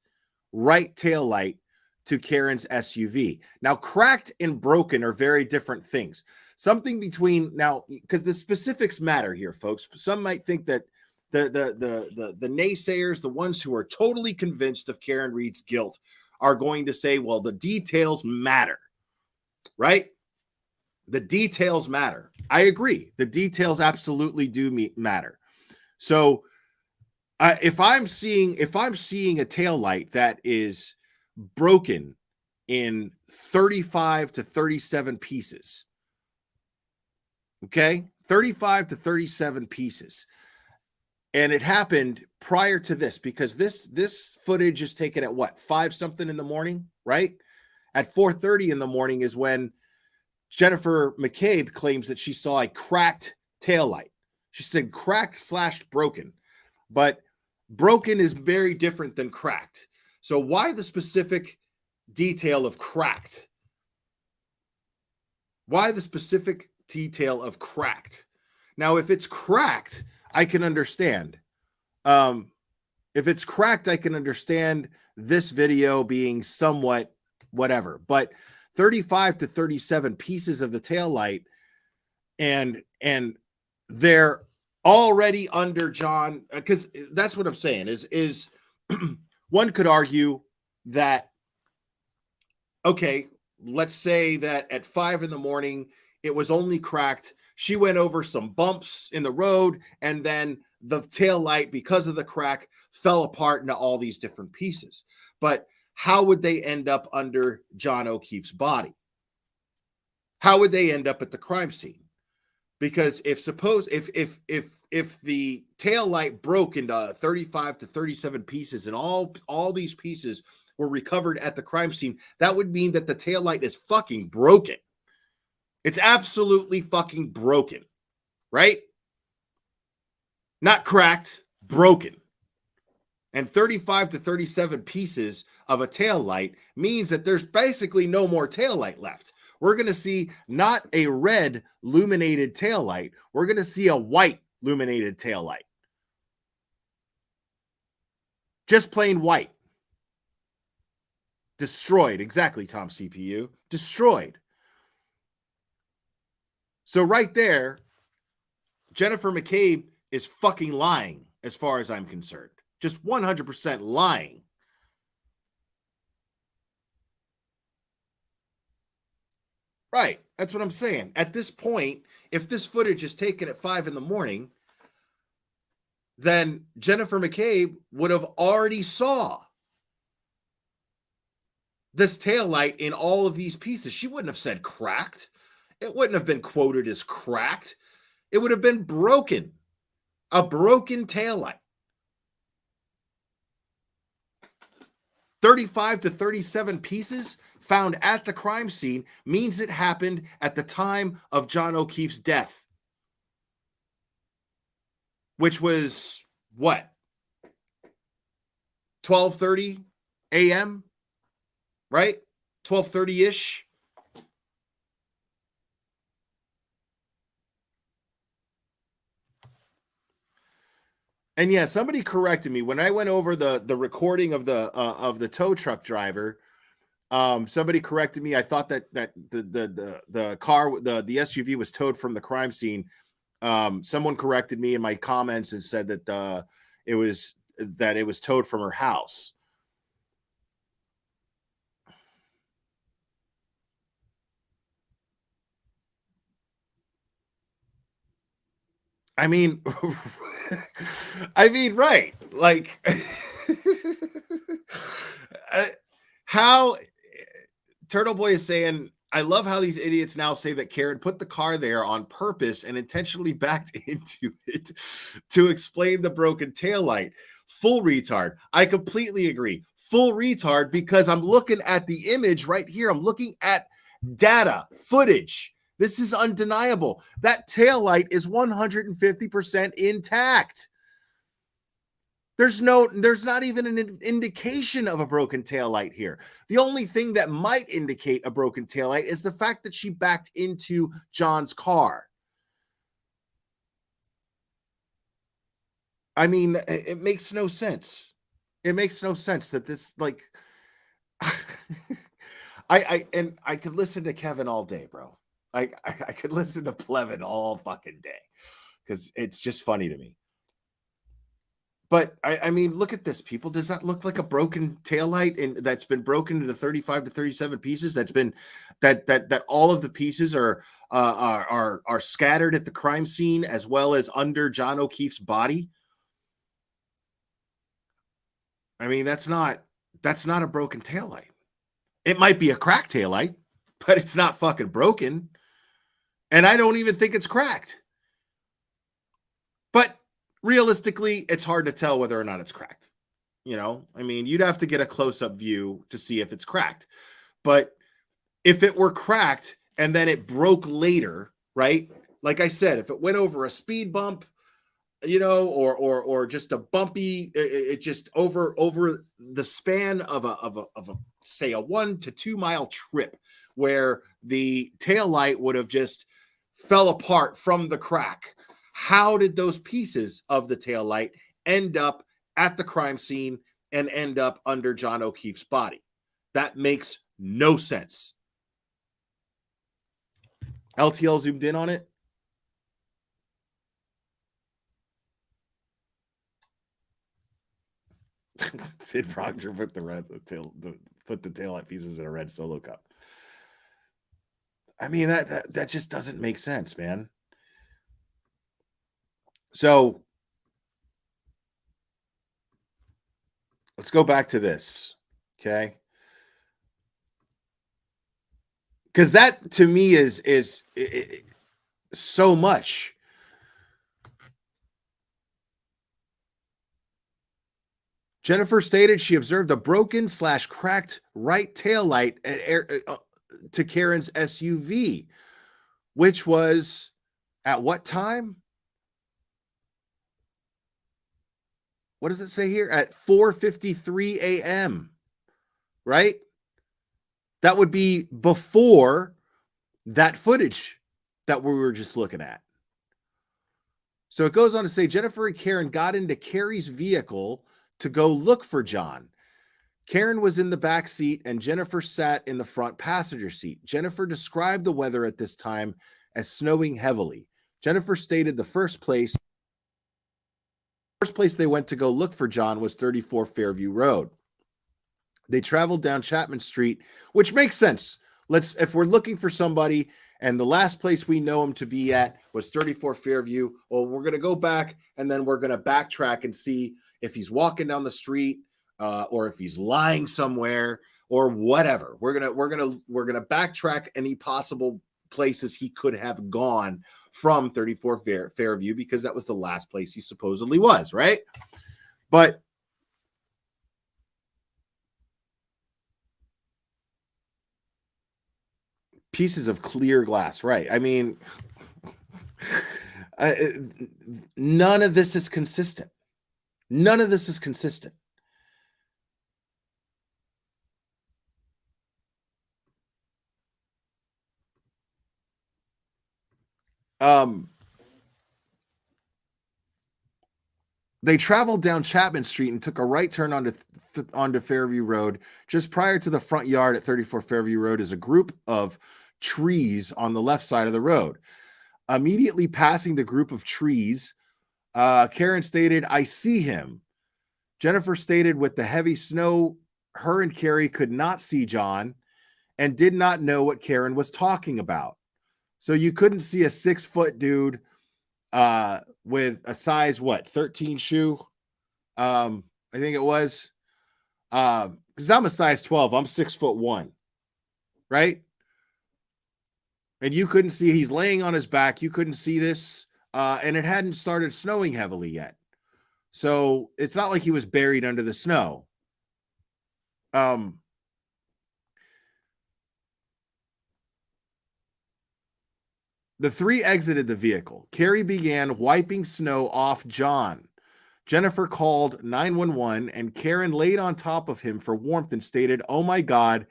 right taillight to Karen's SUV. Now, cracked and broken are very different things. Something between, now, because the specifics matter here, folks. Some might think that the naysayers, the ones who are totally convinced of Karen Reed's guilt, are going to say, well, the details matter, right? The details matter. I agree. The details absolutely do matter. So if I'm seeing a tail light that is broken in 35 to 37 pieces, okay, 35 to 37 pieces, and it happened prior to this, because this footage is taken at what, 5 something in the morning, right? At 4:30 in the morning is when Jennifer McCabe claims that she saw a cracked taillight. She said cracked/broken, but broken is very different than cracked. So why the specific detail of cracked? Why the specific detail of cracked? Now, if it's cracked, I can understand. If it's cracked, I can understand this video being somewhat whatever. But 35 to 37 pieces of the taillight, and they're already under John, because that's what I'm saying is one could argue that, okay, let's say that at 5 in the morning, it was only cracked. She went over some bumps in the road, and then the tail light, because of the crack, fell apart into all these different pieces. But how would they end up under John O'Keefe's body? How would they end up at the crime scene? Because if the tail light broke into 35 to 37 pieces, and all these pieces were recovered at the crime scene, that would mean that the tail light is fucking broken. It's absolutely fucking broken, right? Not cracked, broken. And 35 to 37 pieces of a tail light means that there's basically no more tail light left. We're going to see not a red illuminated tail light. We're going to see a white illuminated tail light. Just plain white. Destroyed. Exactly, Tom CPU. Destroyed. So right there, Jennifer McCabe is fucking lying as far as I'm concerned. Just 100% lying. Right. That's what I'm saying. At this point, if this footage is taken at 5 in the morning, then Jennifer McCabe would have already saw this taillight in all of these pieces. She wouldn't have said cracked. It wouldn't have been quoted as cracked. It would have been broken. A broken taillight. 35 to 37 pieces found at the crime scene means it happened at the time of John O'Keefe's death, which was what? 12:30 a.m., right? 12:30-ish. And yeah, somebody corrected me when I went over the recording of the tow truck driver. Somebody corrected me. I thought that the car, the SUV was towed from the crime scene. Someone corrected me in my comments and said that it was towed from her house. I mean, right. Like, how Turtle Boy is saying, I love how these idiots now say that Karen put the car there on purpose and intentionally backed into it to explain the broken taillight. Full retard. I completely agree. Full retard, because I'm looking at the image right here. I'm looking at data, footage. This is undeniable. That taillight is 150% intact. There's not even an indication of a broken taillight here. The only thing that might indicate a broken taillight is the fact that she backed into John's car. I mean, it makes no sense. It makes no sense that this, like, I could listen to Kevin all day, bro. I could listen to Plevin all fucking day because it's just funny to me. But I mean, look at this, people. Does that look like a broken taillight and that's been broken into 35 to 37 pieces? That's been that all of the pieces are scattered at the crime scene as well as under John O'Keefe's body. I mean, that's not a broken taillight. It might be a cracked taillight, but it's not fucking broken. And I don't even think it's cracked. But realistically, it's hard to tell whether or not it's cracked. You know, I mean, you'd have to get a close-up view to see if it's cracked. But if it were cracked and then it broke later, right? Like I said, if it went over a speed bump, you know, or just a bumpy, it just over the span of a say a 1 to 2 mile trip where the taillight would have just fell apart from the crack. How did those pieces of the taillight end up at the crime scene and end up under John O'Keefe's body? That makes no sense. LTL zoomed in on it. Sid Proctor put the taillight pieces in a red Solo cup. I mean, that just doesn't make sense, man. So let's go back to this, okay? Because that to me is so much. Jennifer stated she observed a broken/cracked right taillight to Karen's SUV, which was at what time? What does it say here? At 4:53 a.m., right? That would be before that footage that we were just looking at. So it goes on to say Jennifer and Karen got into Carrie's vehicle to go look for John. Karen was in the back seat and Jennifer sat in the front passenger seat. Jennifer described the weather at this time as snowing heavily. Jennifer stated the first place they went to go look for John was 34 Fairview Road. They traveled down Chapman Street, which makes sense. If we're looking for somebody and the last place we know him to be at was 34 Fairview, well, we're going to go back and then we're going to backtrack and see if he's walking down the street or if he's lying somewhere or whatever. We're going to backtrack any possible places he could have gone from 34 Fairview because that was the last place he supposedly was, right? But pieces of clear glass, right? I mean, none of this is consistent. None of this is consistent. They traveled down Chapman Street and took a right turn onto Fairview Road. Just prior to the front yard at 34 Fairview Road is a group of trees on the left side of the road. Immediately passing the group of trees, Karen stated, "I see him." Jennifer stated, with the heavy snow, her and Carrie could not see John and did not know what Karen was talking about. So you couldn't see a 6-foot dude with a size 13 shoe. I think it was. Because I'm a size 12, I'm 6'1", right? And you couldn't see, he's laying on his back. You couldn't see this, and it hadn't started snowing heavily yet. So it's not like he was buried under the snow. The three exited the vehicle. Carrie began wiping snow off John. Jennifer called 911, and Karen laid on top of him for warmth and stated, "Oh my God,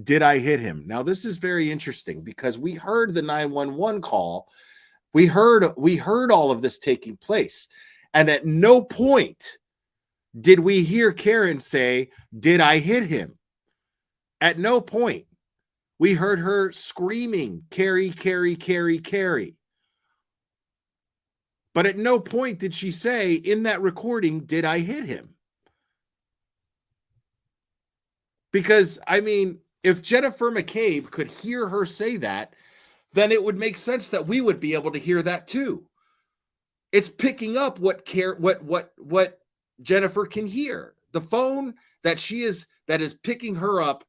did I hit him?" Now, this is very interesting because we heard the 911 call. We heard all of this taking place. And at no point did we hear Karen say, "Did I hit him?" At no point. We heard her screaming, "Carrie, Carrie, Carrie, Carrie." But at no point did she say in that recording, "Did I hit him?" Because, I mean, if Jennifer McCabe could hear her say that, then it would make sense that we would be able to hear that too. It's picking up what Jennifer can hear. The phone that is picking her up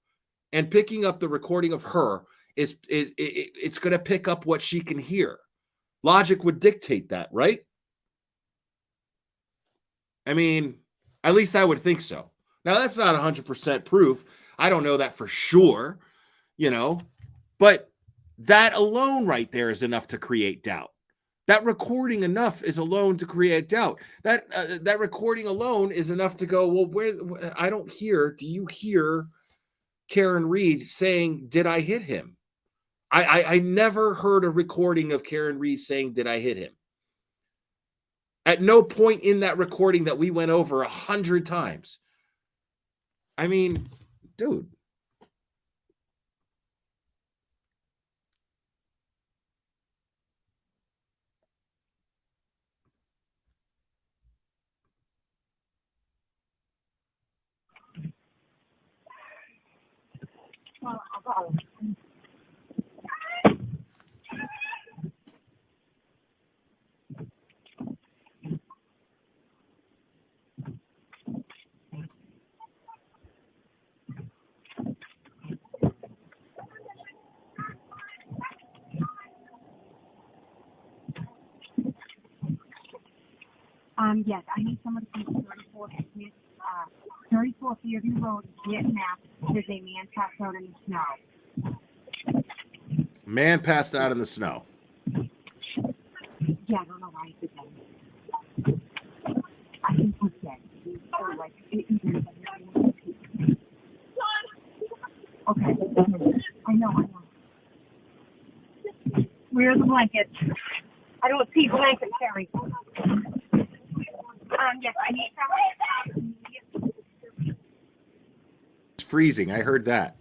and picking up the recording of her it's going to pick up what she can hear. Logic would dictate that, right? I mean, at least I would think so. Now, that's not 100% proof. I don't know that for sure, but that alone right there is enough to create doubt. That recording enough is alone to create doubt. That recording alone is enough to go, well, I don't hear, do you hear Karen Reed saying, "Did I hit him?" I never heard a recording of Karen Reed saying, "Did I hit him?" At no point in that recording that we went over 100 times. I mean, dude. Yes, I need someone to come to 34 Fairview Road, get map. There's a man passed out in the snow. Man passed out in the snow. Yeah, I don't know why he did that. I think he's dead. Okay. I know. Where are the blankets? I don't see blankets, Terry. Yes, I need some. It's freezing. I heard that.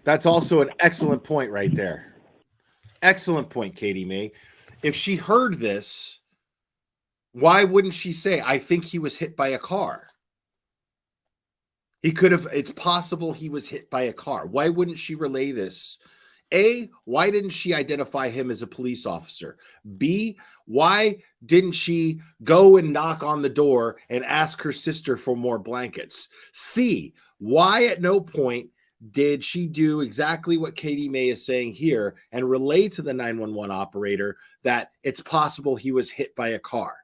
That's also an excellent point right there. Excellent point, Katie May. If she heard this, why wouldn't she say, "I think he was hit by a car"? He could have, it's possible he was hit by a car. Why wouldn't she relay this? A, why didn't she identify him as a police officer? B, why didn't she go and knock on the door and ask her sister for more blankets? C, why at no point did she do exactly what Katie May is saying here and relay to the 911 operator that it's possible he was hit by a car?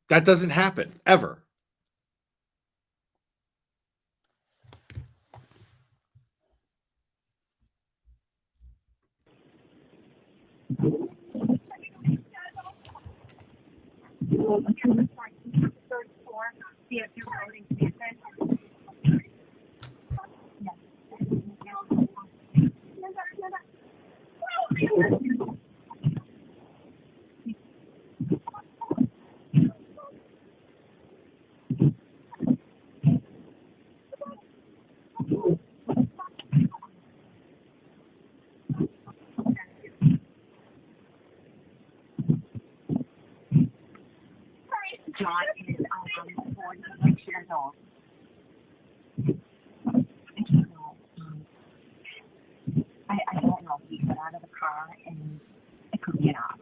That doesn't happen, ever. So a true response to the third floor, see if you're voting to be sent. John is board 6 years old. I don't know. He got out of the car and it could be an hour.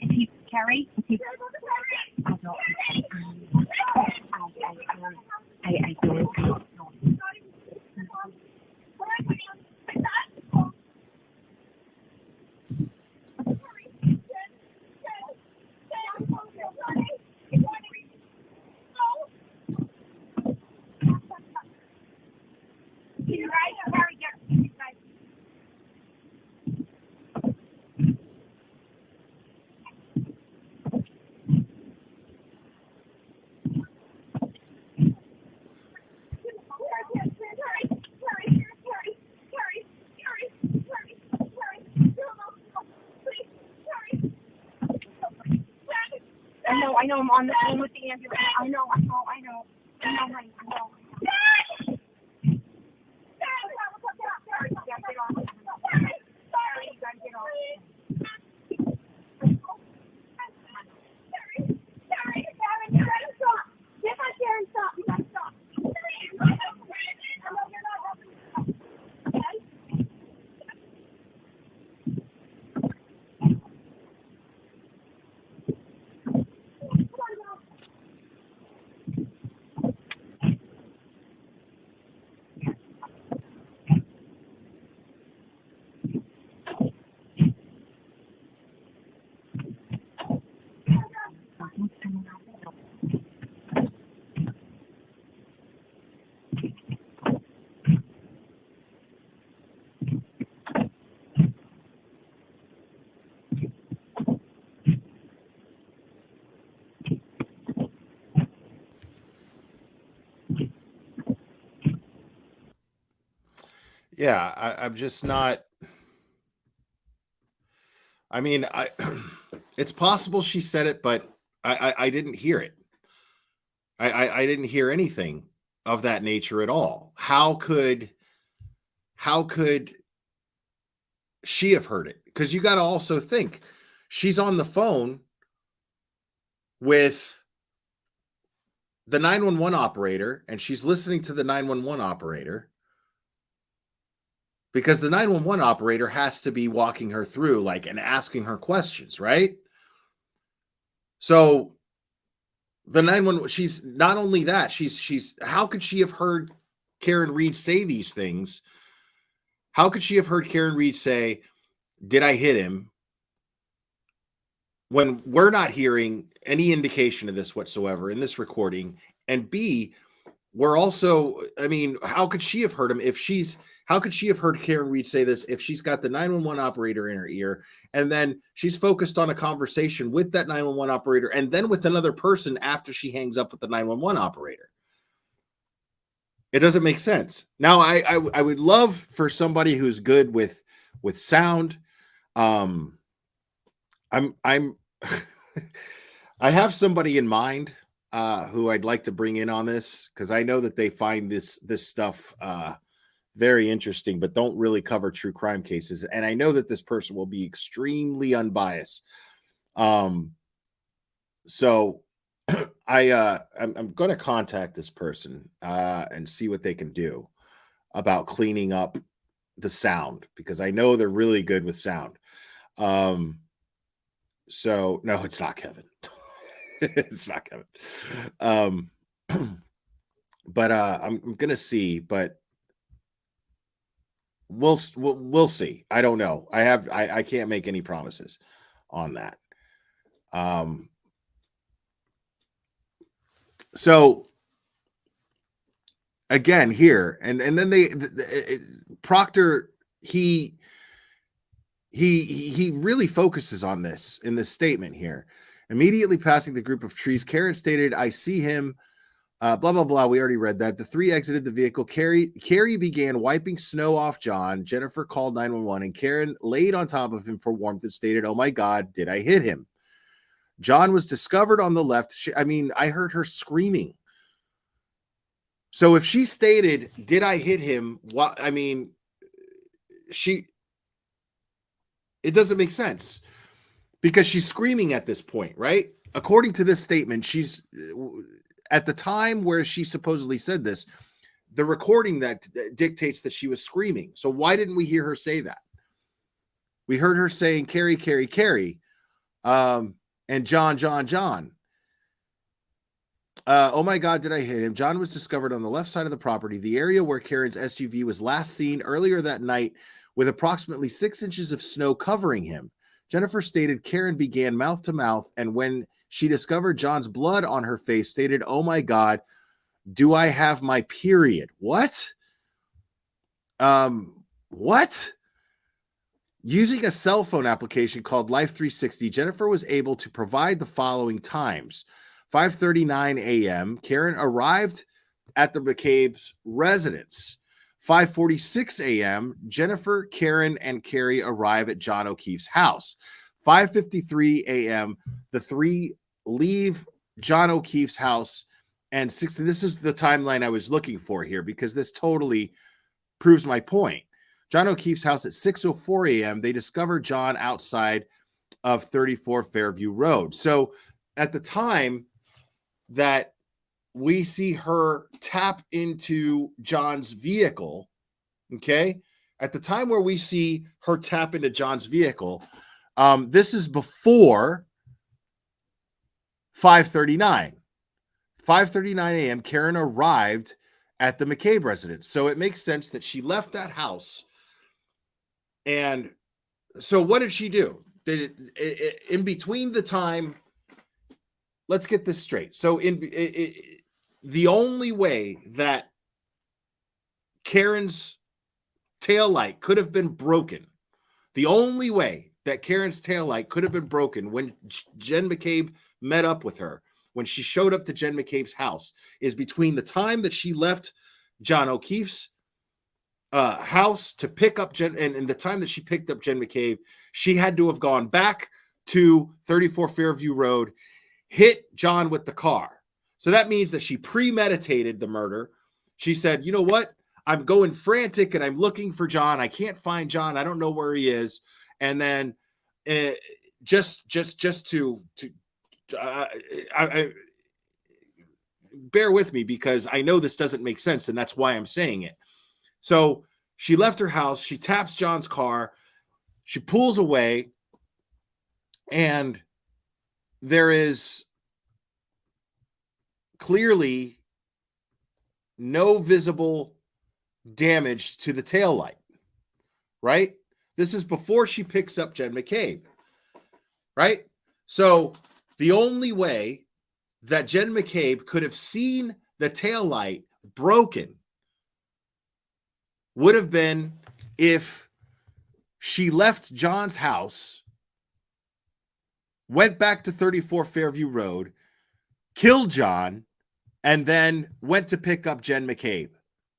Is he Carrie? Is he? I don't. I don't know. I know, I'm on the phone with the ambulance. I know, honey, I know. Sorry, you gotta get off. Sharon, stop. You gotta stop. Yeah, I'm just not. I mean, it's possible she said it, but I didn't hear it. I didn't hear anything of that nature at all. How could she have heard it? Because you got to also think she's on the phone with the 911 operator and she's listening to the 911 operator because the 911 operator has to be walking her through like and asking her questions, right? So the 911, she's not only that, she's how could she have heard Karen Reed say these things? How could she have heard Karen Reed say, "Did I hit him?" when we're not hearing any indication of this whatsoever in this recording? And B, we're also, I mean, how could she have heard him how could she have heard Karen Reed say this if she's got the 911 operator in her ear and then she's focused on a conversation with that 911 operator and then with another person after she hangs up with the 911 operator? It doesn't make sense. Now, I would love for somebody who's good with sound. I'm I have somebody in mind who I'd like to bring in on this because I know that they find this stuff very interesting, but don't really cover true crime cases. And I know that this person will be extremely unbiased. So I'm going to contact this person and see what they can do about cleaning up the sound because I know they're really good with sound. So no, it's not Kevin. It's not Kevin. But I'm going to see, but we'll see. I don't know. I can't make any promises on that. So again here, and then Proctor, he really focuses on this in this statement here. Immediately passing the group of trees, Karen stated, I see him, blah, blah, blah. We already read that. The three exited the vehicle. Carrie began wiping snow off John. Jennifer called 911, and Karen laid on top of him for warmth and stated, oh my God, did I hit him? John was discovered on the left. I heard her screaming. So if she stated, did I hit him? What? It doesn't make sense because she's screaming at this point, right? According to this statement, she's at the time where she supposedly said this, the recording that dictates that she was screaming. So why didn't we hear her say that? We heard her saying, Carrie, Carrie, Carrie, and John, John, John. Oh my God, did I hit him? John was discovered on the left side of the property, the area where Karen's SUV was last seen earlier that night, with approximately 6 inches of snow covering him. Jennifer stated Karen began mouth to mouth, and when she discovered John's blood on her face, stated, oh my God, do I have my period? What? What? Using a cell phone application called Life 360, Jennifer was able to provide the following times. 5:39 a.m., Karen arrived at the McCabe's residence. 5:46 a.m., Jennifer, Karen, and Carrie arrive at John O'Keefe's house. 5:53 a.m., the three leave John O'Keefe's house. And this is the timeline I was looking for here because this totally proves my point. John O'Keefe's house at 6:04 a.m., they discover John outside of 34 Fairview Road. So at the time that we see her tap into John's vehicle, okay, at the time where we see her tap into John's vehicle, this is before 5:39. 5:39 a.m., Karen arrived at the McCabe residence. So it makes sense that she left that house. And so what did she do? In between the time, let's get this straight. So the only way that Karen's taillight could have been broken, the only way that Karen's taillight could have been broken when Jen McCabe met up with her, when she showed up to Jen McCabe's house, is between the time that she left John O'Keefe's house to pick up Jen, and the time that she picked up Jen McCabe, she had to have gone back to 34 Fairview Road, hit John with the car. So that means that she premeditated the murder. She said, you know what? I'm going frantic and I'm looking for John. I can't find John. I don't know where he is. And then just to bear with me because I know this doesn't make sense and that's why I'm saying it. So she left her house. She taps John's car. She pulls away and there is clearly no visible damage to the taillight, right? This is before she picks up Jen McCabe, right? So the only way that Jen McCabe could have seen the taillight broken would have been if she left John's house, went back to 34 Fairview Road, killed John, and then went to pick up Jen McCabe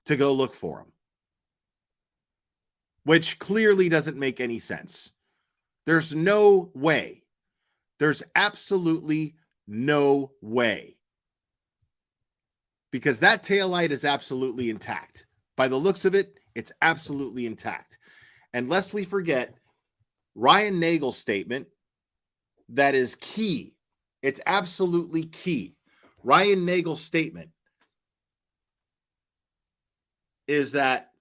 to go look for him. Which clearly doesn't make any sense. There's no way. There's absolutely no way. Because that taillight is absolutely intact. By the looks of it, it's absolutely intact. And lest we forget, Ryan Nagel's statement, that is key. It's absolutely key. Ryan Nagel's statement is that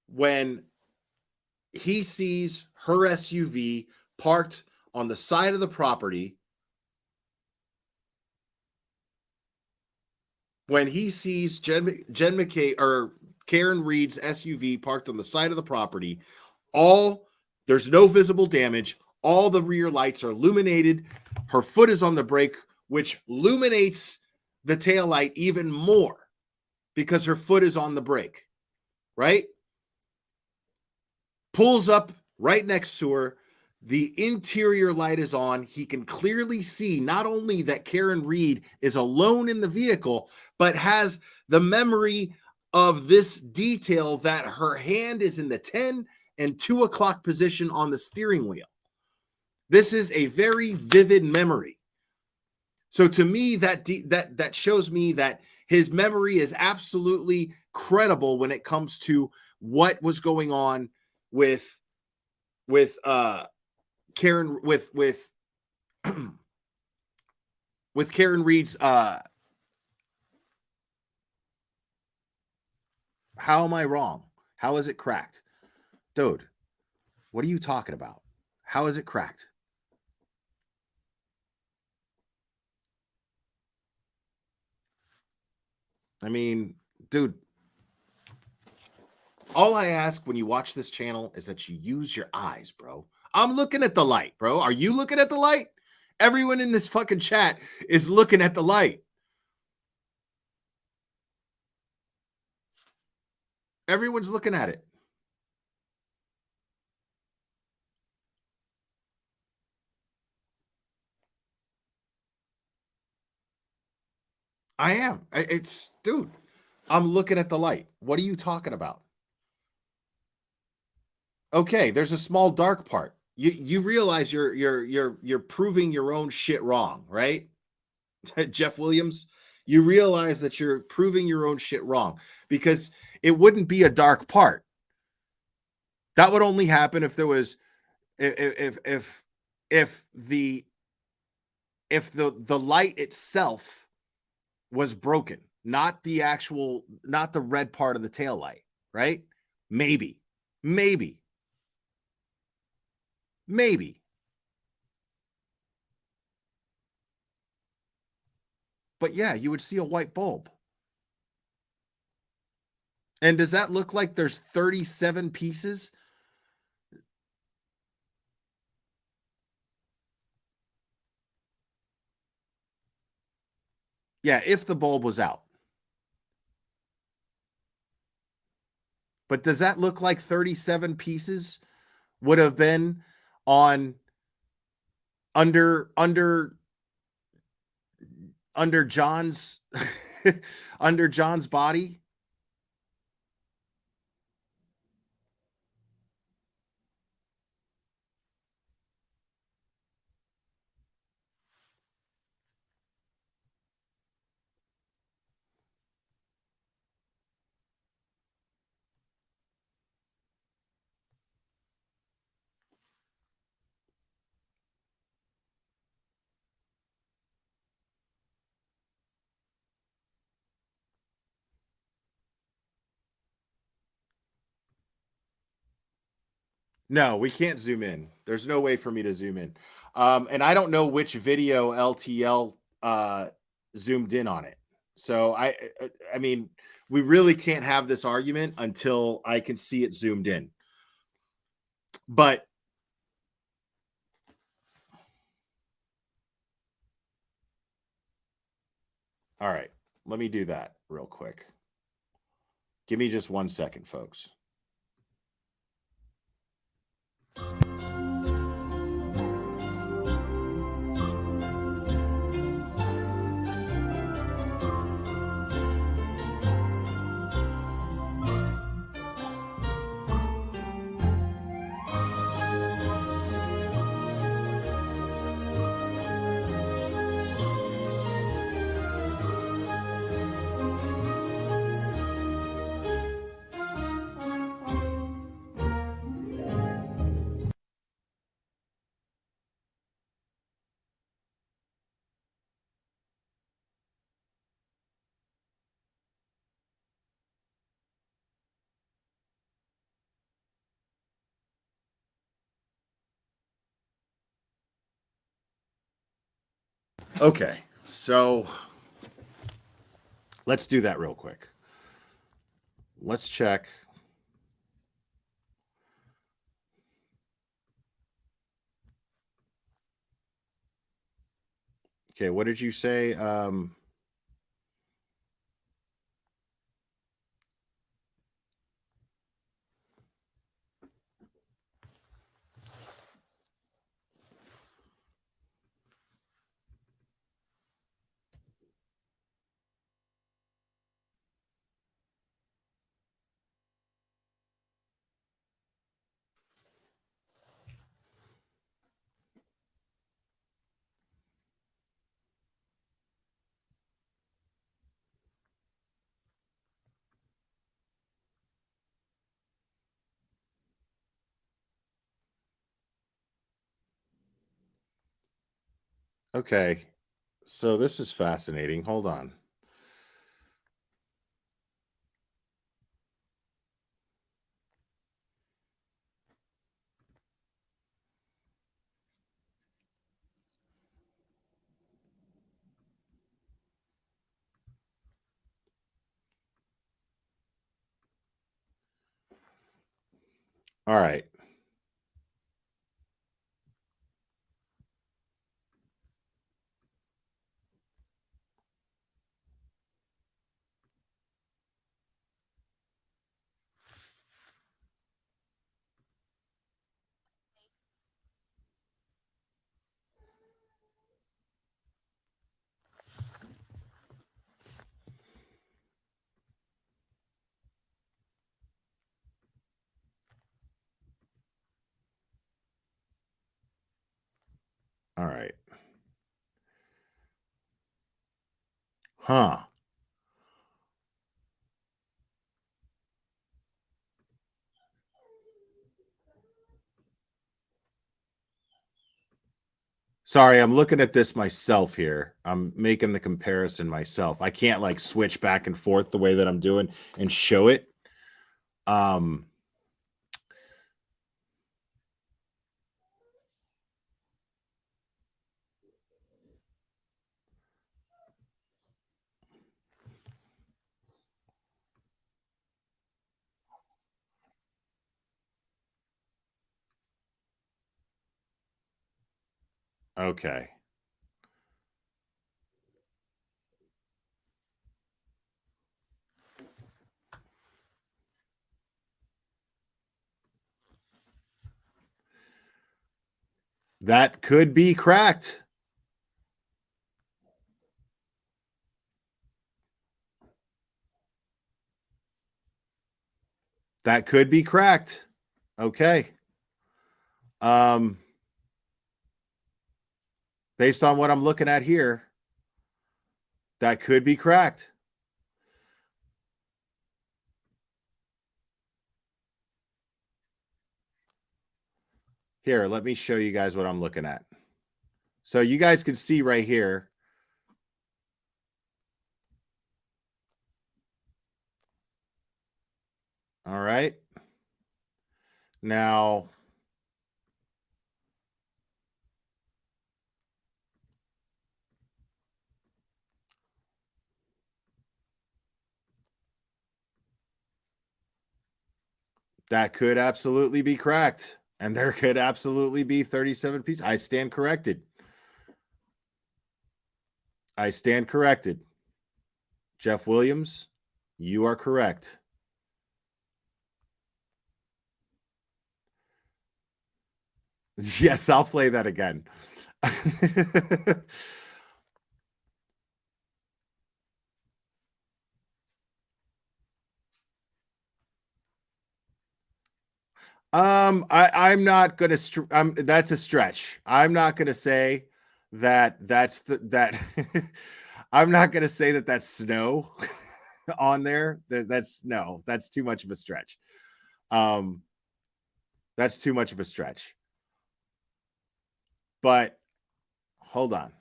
when he sees her SUV parked on the side of the property, when he sees Jen McCabe or Karen Reed's SUV parked on the side of the property, there's no visible damage. All the rear lights are illuminated. Her foot is on the brake, which illuminates the taillight even more because her foot is on the brake, right? Pulls up right next to her. The interior light is on. He can clearly see not only that Karen Reed is alone in the vehicle, but has the memory of this detail that her hand is in the 10 and 2 o'clock position on the steering wheel. This is a very vivid memory. So to me, that shows me that his memory is absolutely credible when it comes to what was going on with Karen with Karen Reed's how am I wrong? How is it cracked? Dude, what are you talking about? How is it cracked? I mean, dude, all I ask when you watch this channel is that you use your eyes, bro. I'm looking at the light, bro. Are you looking at the light? Everyone in this fucking chat is looking at the light. Everyone's looking at it. I am. It's, dude, I'm looking at the light. What are you talking about? Okay, there's a small dark part. You realize you're proving your own shit wrong, right? Jeff Williams, you realize that you're proving your own shit wrong because it wouldn't be a dark part. That would only happen if there was if the light itself was broken, not the red part of the tail light, right? Maybe. But yeah, you would see a white bulb. And does that look like there's 37 pieces? Yeah, if the bulb was out. But does that look like 37 pieces would have been on under John's under John's body? No, we can't zoom in. There's no way for me to zoom in. And I don't know which video LTL zoomed in on it. So I mean, we really can't have this argument until I can see it zoomed in. But all right, let me do that real quick. Give me just 1 second, folks. Okay, so let's do that real quick. Let's check. Okay, what did you say? Okay. So this is fascinating. Hold on. All right. All right. Huh. Sorry, I'm looking at this myself here. I'm making the comparison myself. I can't like switch back and forth the way that I'm doing and show it. Um okay. That could be cracked. That could be cracked. Okay. Um Based on what I'm looking at here, that could be cracked. Here, let me show you guys what I'm looking at. So you guys can see right here. All right. Now, that could absolutely be cracked. And there could absolutely be 37 pieces. I stand corrected. I stand corrected. Jeff Williams, you are correct. Yes, I'll play that again. I'm not gonna. That's a stretch. I'm not gonna say that. I'm not gonna say that that's snow on there. That's no. That's too much of a stretch. Um, that's too much of a stretch. But hold on.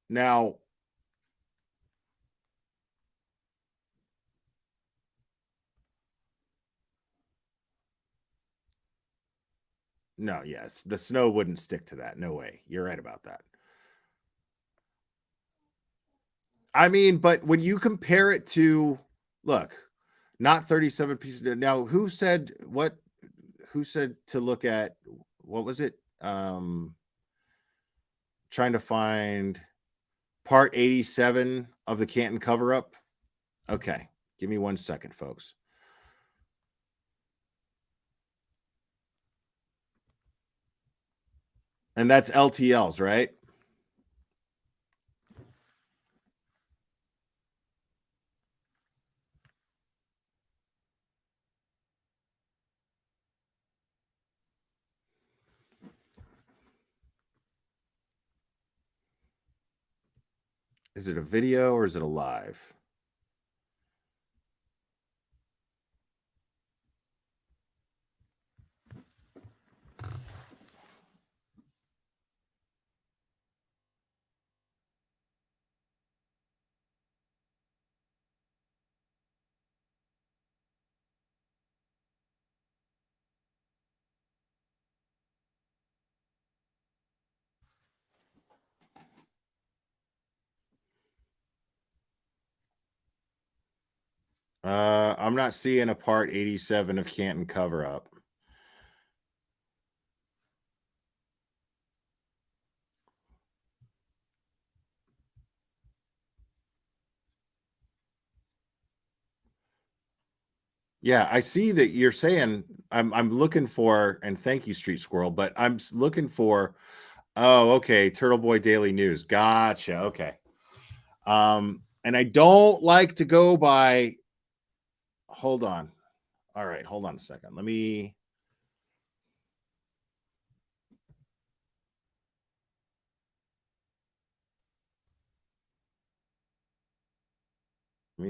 Now, no, yes, the snow wouldn't stick to that. No way. You're right about that. I mean, but when you compare it to, look, not 37 pieces. Now, who said what? Who said to look at, what was it? Trying to find part 87 of the Canton cover up. Okay, give me 1 second, folks. And that's LTLs, right? Is it a video or is it a live? I'm not seeing a part 87 of Canton cover up. Yeah, I see that you're saying I'm looking for, and thank you, Street Squirrel, but I'm looking for, oh, okay, Turtle Boy Daily News. Gotcha. Okay. And I don't like to go by, hold on. All right, hold on a second. Let me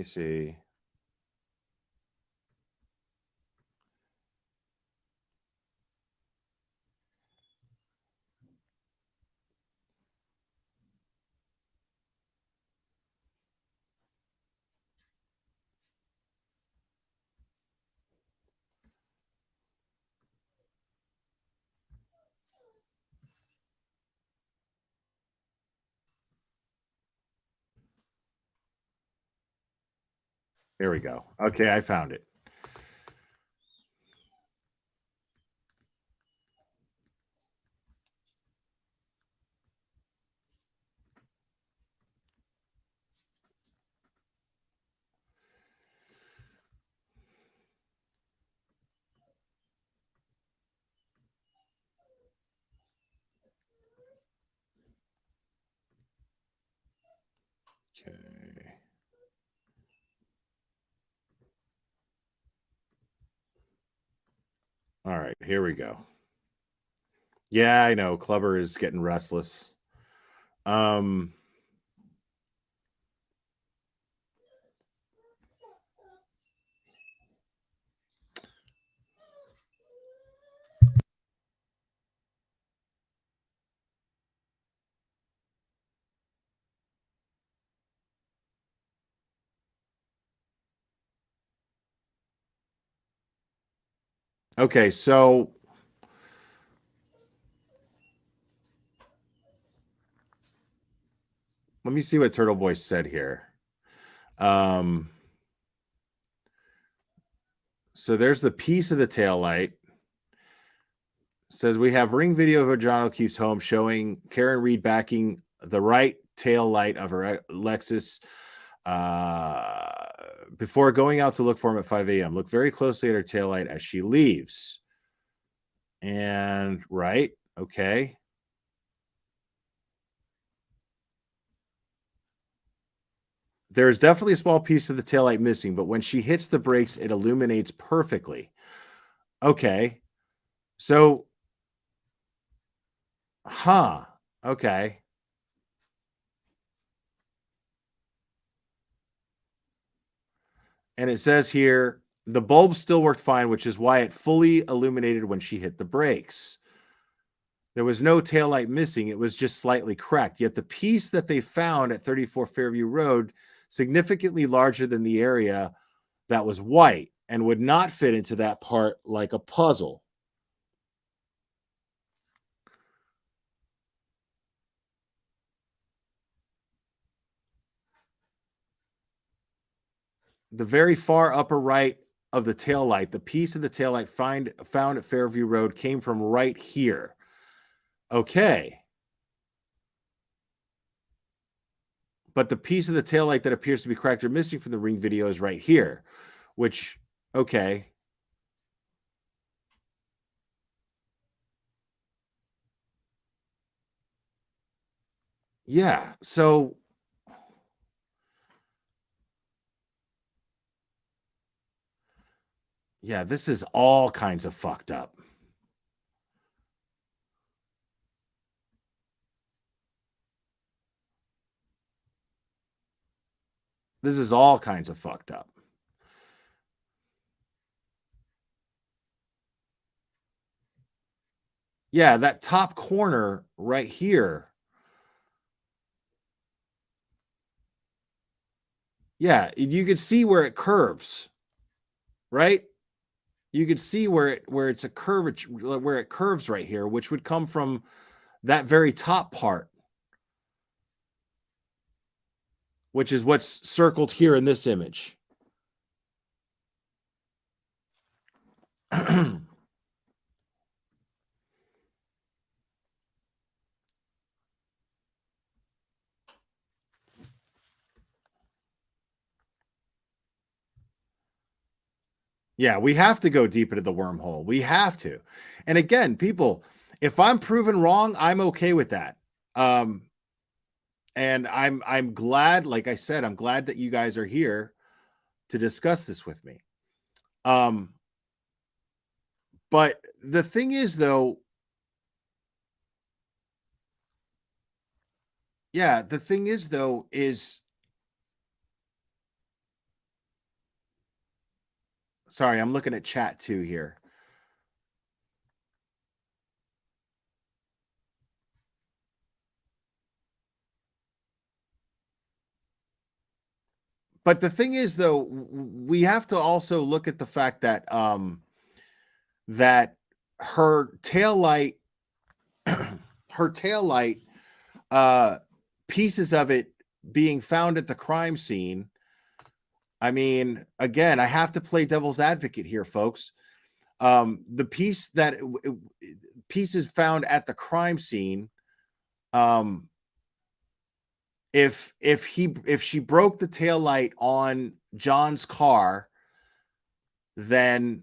see. There we go. Okay, I found it. Okay. All right, here we go. Yeah, I know. Clubber is getting restless. Okay, so let me see what Turtle Boy said here. So there's the piece of the tail light. Says we have ring video of John O'Keefe's home showing Karen Reed backing the right tail light of her Lexus before going out to look for him at 5 a.m. Look very closely at her tail light as she leaves. And right, okay. There's definitely a small piece of the taillight missing, but when she hits the brakes, it illuminates perfectly. Okay. So, okay. And it says here, the bulb still worked fine, which is why it fully illuminated when she hit the brakes. There was no taillight missing. It was just slightly cracked. Yet the piece that they found at 34 Fairview Road, significantly larger than the area that was white and would not fit into that part like a puzzle. The very far upper right of the taillight, the piece of the taillight found at Fairview Road came from right here. Okay. But the piece of the taillight that appears to be cracked or missing from the ring video is right here, which, okay. Yeah, so yeah, this is all kinds of fucked up. This is all kinds of fucked up. Yeah, that top corner right here. Yeah, you could see where it curves, right? You could see where it's a curvature, where it curves right here, which would come from that very top part, which is what's circled here in this image. Yeah, we have to go deep into the wormhole. We have to. And again, people, if I'm proven wrong, I'm okay with that. And I'm glad, like I said, I'm glad that you guys are here to discuss this with me. But the thing is, though, is sorry, I'm looking at chat too here. But the thing is, though, we have to also look at the fact that that her taillight, pieces of it being found at the crime scene. I mean, again, I have to play devil's advocate here, folks. The pieces found at the crime scene, if she broke the taillight on John's car, then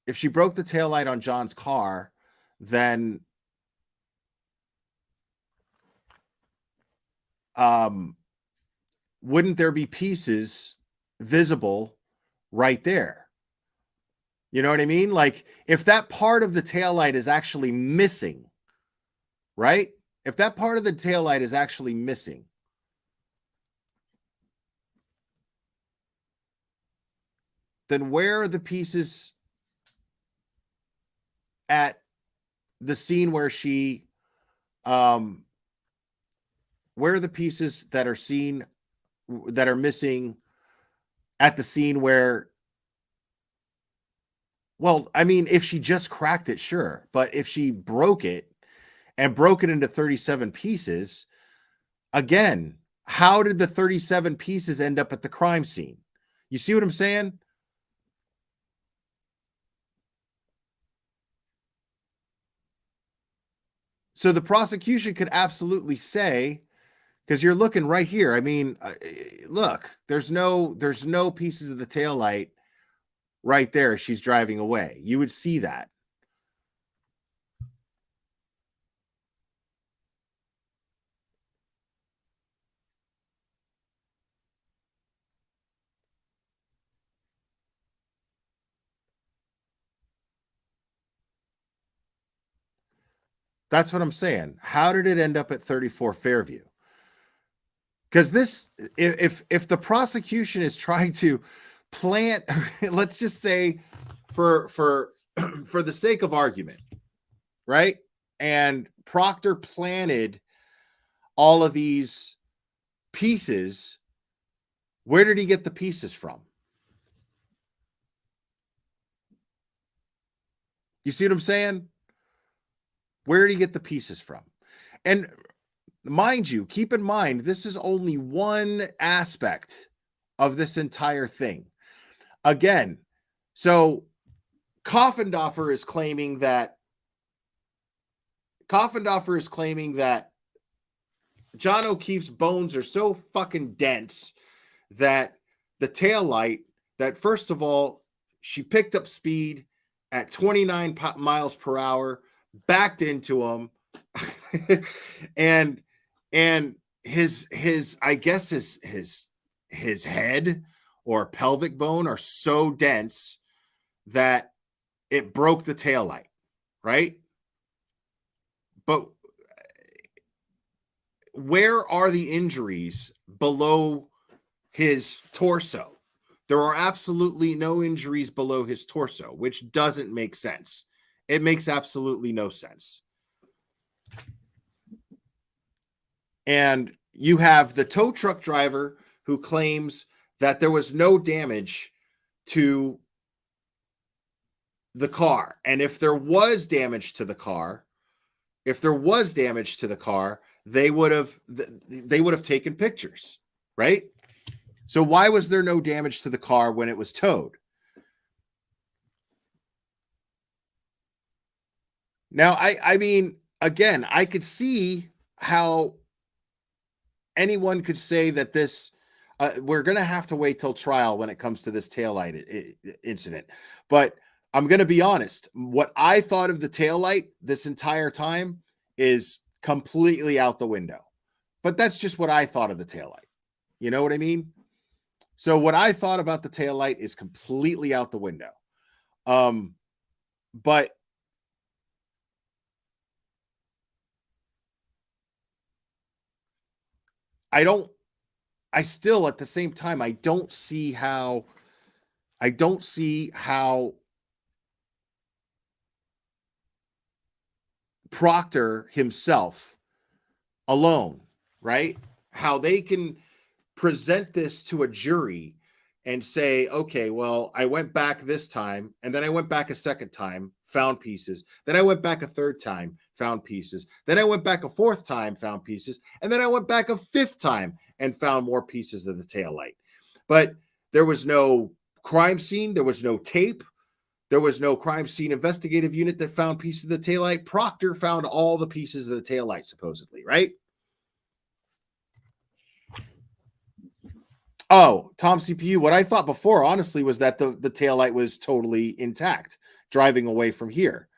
if she broke the taillight on John's car, then wouldn't there be pieces visible right there? You know what I mean? Like, if that part of the taillight is actually missing, right? If that part of the taillight is actually missing, then where are the pieces at the scene where she, where are the pieces that are seen, that are missing at the scene where, well, I mean, if she just cracked it, sure. But if she broke it and broke it into 37 pieces, again, how did the 37 pieces end up at the crime scene? You see what I'm saying? So the prosecution could absolutely say, because you're looking right here. I mean, look, there's no pieces of the taillight right there. She's driving away. You would see that. That's what I'm saying. How did it end up at 34 Fairview? Because this, if the prosecution is trying to plant, let's just say, for the sake of argument, right? And Proctor planted all of these pieces. Where did he get the pieces from? You see what I'm saying? Where did he get the pieces from? And mind you, keep in mind, this is only one aspect of this entire thing. Again, so Coffendorfer is claiming that John O'Keefe's bones are so fucking dense that the taillight, that first of all, she picked up speed at 29 miles per hour, backed into him, and his I guess his head or pelvic bone are so dense that it broke the taillight, right? But where are the injuries below his torso? There are absolutely no injuries below his torso, which doesn't make sense. It makes absolutely no sense. And you have the tow truck driver who claims that there was no damage to the car. And if there was damage to the car, they would have taken pictures, right? So why was there no damage to the car when it was towed? Now, I mean, again, I could see how anyone could say that this, we're going to have to wait till trial when it comes to this taillight incident. But I'm going to be honest. What I thought of the taillight this entire time is completely out the window. But that's just what I thought of the taillight. You know what I mean? So what I thought about the taillight is completely out the window. But I still at the same time, I don't see how Proctor himself alone, right? How they can present this to a jury and say, okay, well, I went back this time, and then I went back a second time, found pieces. Then I went back a third time, found pieces. Then I went back a fourth time, found pieces. And then I went back a fifth time and found more pieces of the taillight. But there was no crime scene. There was no tape. There was no crime scene investigative unit that found pieces of the taillight. Proctor found all the pieces of the taillight, supposedly, right? Oh, Tom CPU. What I thought before, honestly, was that the taillight was totally intact driving away from here.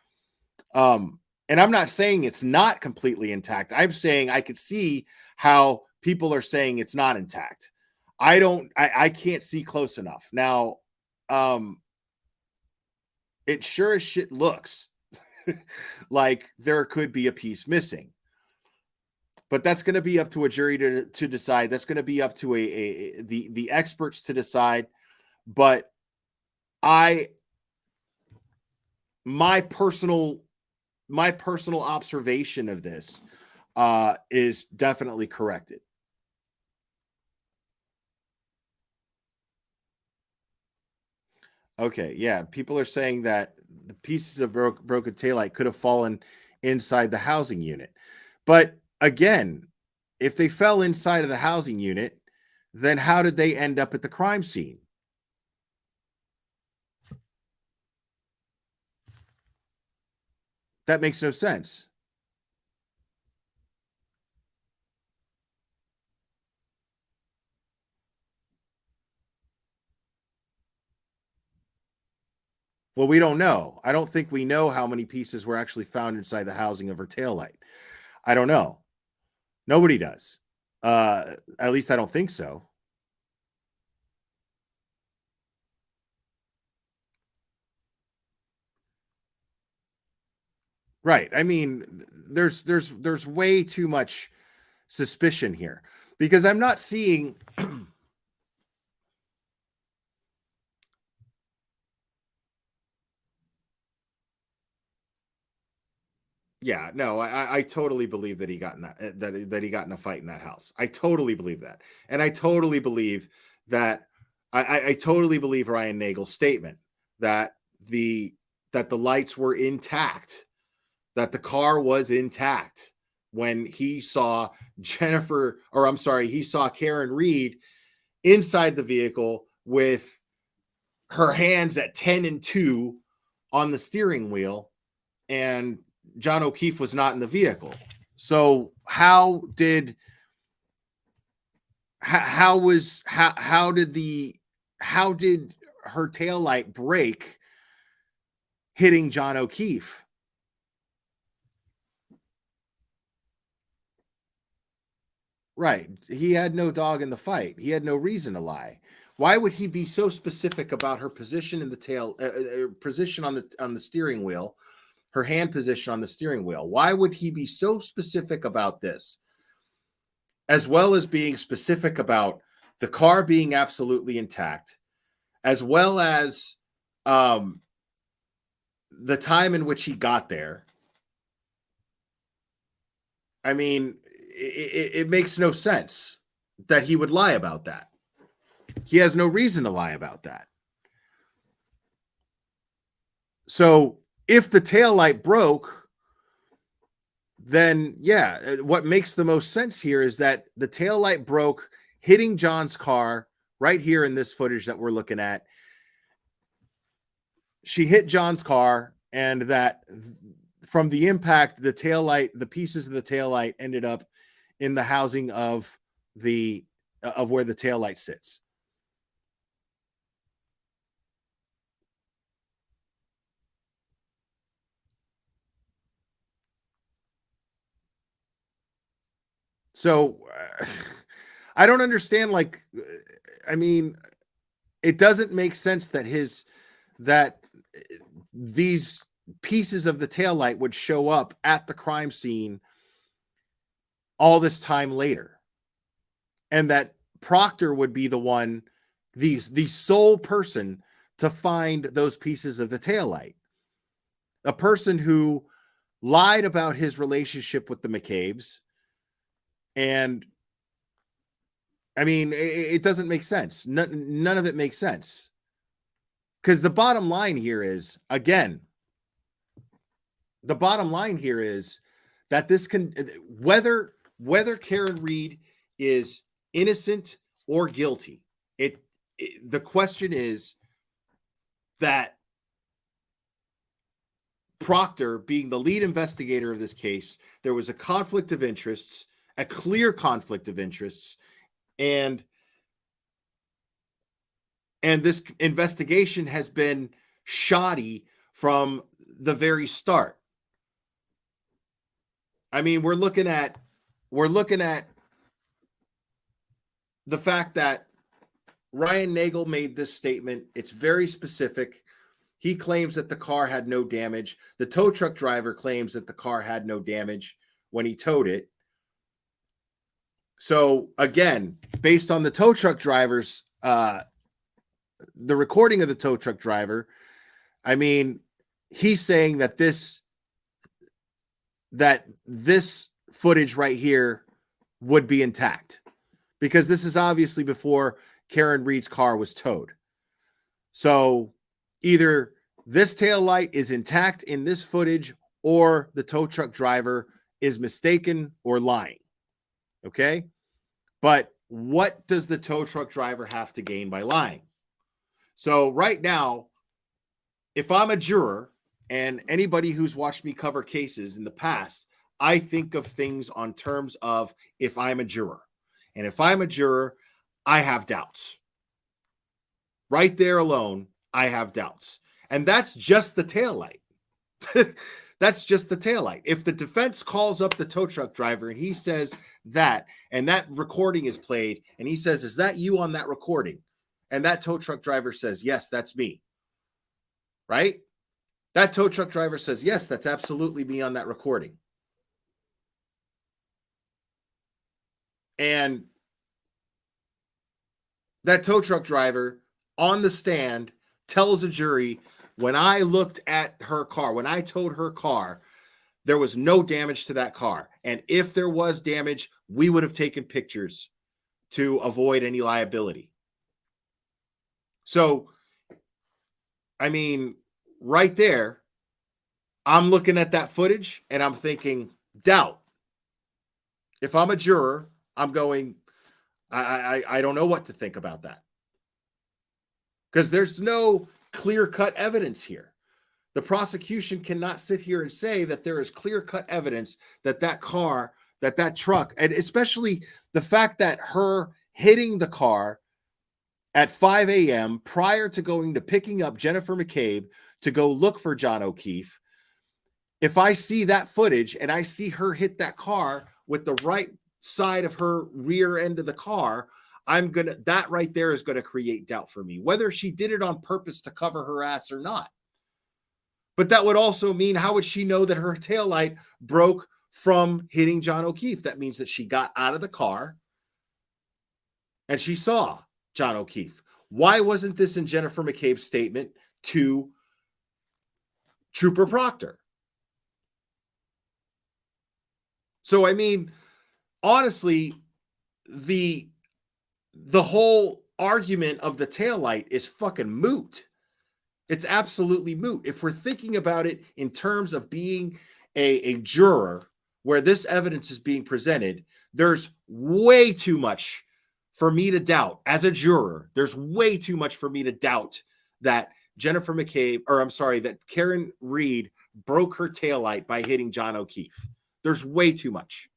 And I'm not saying it's not completely intact. I'm saying I could see how people are saying it's not intact. I can't see close enough. Now, it sure as shit looks like there could be a piece missing. But that's going to be up to a jury to decide. That's going to be up to the experts to decide. But my personal observation of this is definitely corrected. Okay, yeah, people are saying that the pieces of broken taillight could have fallen inside the housing unit. But again, if they fell inside of the housing unit, then how did they end up at the crime scene? That makes no sense. Well, we don't know. I don't think we know how many pieces were actually found inside the housing of her taillight. I don't know. Nobody does. At least I don't think so. Right. I mean, there's way too much suspicion here because I'm not seeing Yeah, no, I totally believe that he got in that he got in a fight in that house. I totally believe that. And I totally believe that I totally believe Ryan Nagel's statement that the lights were intact, that the car was intact when he saw he saw Karen Reed inside the vehicle with her hands at 10 and 2 on the steering wheel, and John O'Keefe was not in the vehicle. So how did her taillight break hitting John O'Keefe? Right. He had no dog in the fight. He had no reason to lie. Why would he be so specific about her position in the position on the steering wheel? Her hand position on the steering wheel. Why would he be so specific about this? As well as being specific about the car being absolutely intact, as well as the time in which he got there. I mean, it makes no sense that he would lie about that. He has no reason to lie about that. So if the taillight broke, then yeah, what makes the most sense here is that the taillight broke, hitting John's car right here in this footage that we're looking at. She hit John's car, and that from the impact, the taillight, the pieces of the taillight ended up in the housing of the of where the taillight sits. So I don't understand. Like, I mean, it doesn't make sense that these pieces of the taillight would show up at the crime scene all this time later, and that Proctor would be the one, the sole person to find those pieces of the taillight. A person who lied about his relationship with the McCabes. And I mean, it doesn't make sense. None of it makes sense. Because the bottom line here is, again, the bottom line here is that this can, whether Karen Reed is innocent or guilty, the question is that Proctor, being the lead investigator of this case, there was a conflict of interests, a clear conflict of interests, and this investigation has been shoddy from the very start. I mean, we're looking at the fact that Ryan Nagel made this statement. It's very specific. He claims that the car had no damage. The tow truck driver claims that the car had no damage when he towed it. So again, based on the tow truck driver's, the recording of the tow truck driver, I mean, he's saying that this footage right here would be intact, because this is obviously before Karen Reed's car was towed. So either this taillight is intact in this footage, or the tow truck driver is mistaken or lying. Okay? But what does the tow truck driver have to gain by lying? So right now, if I'm a juror, and anybody who's watched me cover cases in the past, I think of things on terms of if I'm a juror. And if I'm a juror, I have doubts. Right there alone, I have doubts. And that's just the taillight. That's just the taillight. If the defense calls up the tow truck driver and he says that, and that recording is played, and he says, "Is that you on that recording?" And that tow truck driver says, "Yes, that's me." Right? That tow truck driver says, "Yes, that's absolutely me on that recording." And that tow truck driver on the stand tells a jury, "When I looked at her car, when I towed her car, there was no damage to that car. And if there was damage, we would have taken pictures to avoid any liability." So, I mean, right there, I'm looking at that footage and I'm thinking, doubt. If I'm a juror, I'm going, I don't know what to think about that. Because there's no clear-cut evidence here. The prosecution cannot sit here and say that there is clear-cut evidence that that car, that truck, and especially the fact that her hitting the car at 5 a.m. prior to going to picking up Jennifer McCabe to go look for John O'Keefe, if I see that footage and I see her hit that car with the right side of her rear end of the car, that right there is going to create doubt for me, whether she did it on purpose to cover her ass or not. But that would also mean, how would she know that her taillight broke from hitting John O'Keefe? That means that she got out of the car and she saw John O'Keefe. Why wasn't this in Jennifer McCabe's statement to Trooper Proctor? So, I mean, honestly, the whole argument of the taillight is fucking moot. It's absolutely moot. If we're thinking about it in terms of being a juror where this evidence is being presented, there's way too much for me to doubt. As a juror, there's way too much for me to doubt that that Karen Reed broke her taillight by hitting John O'Keefe. There's way too much.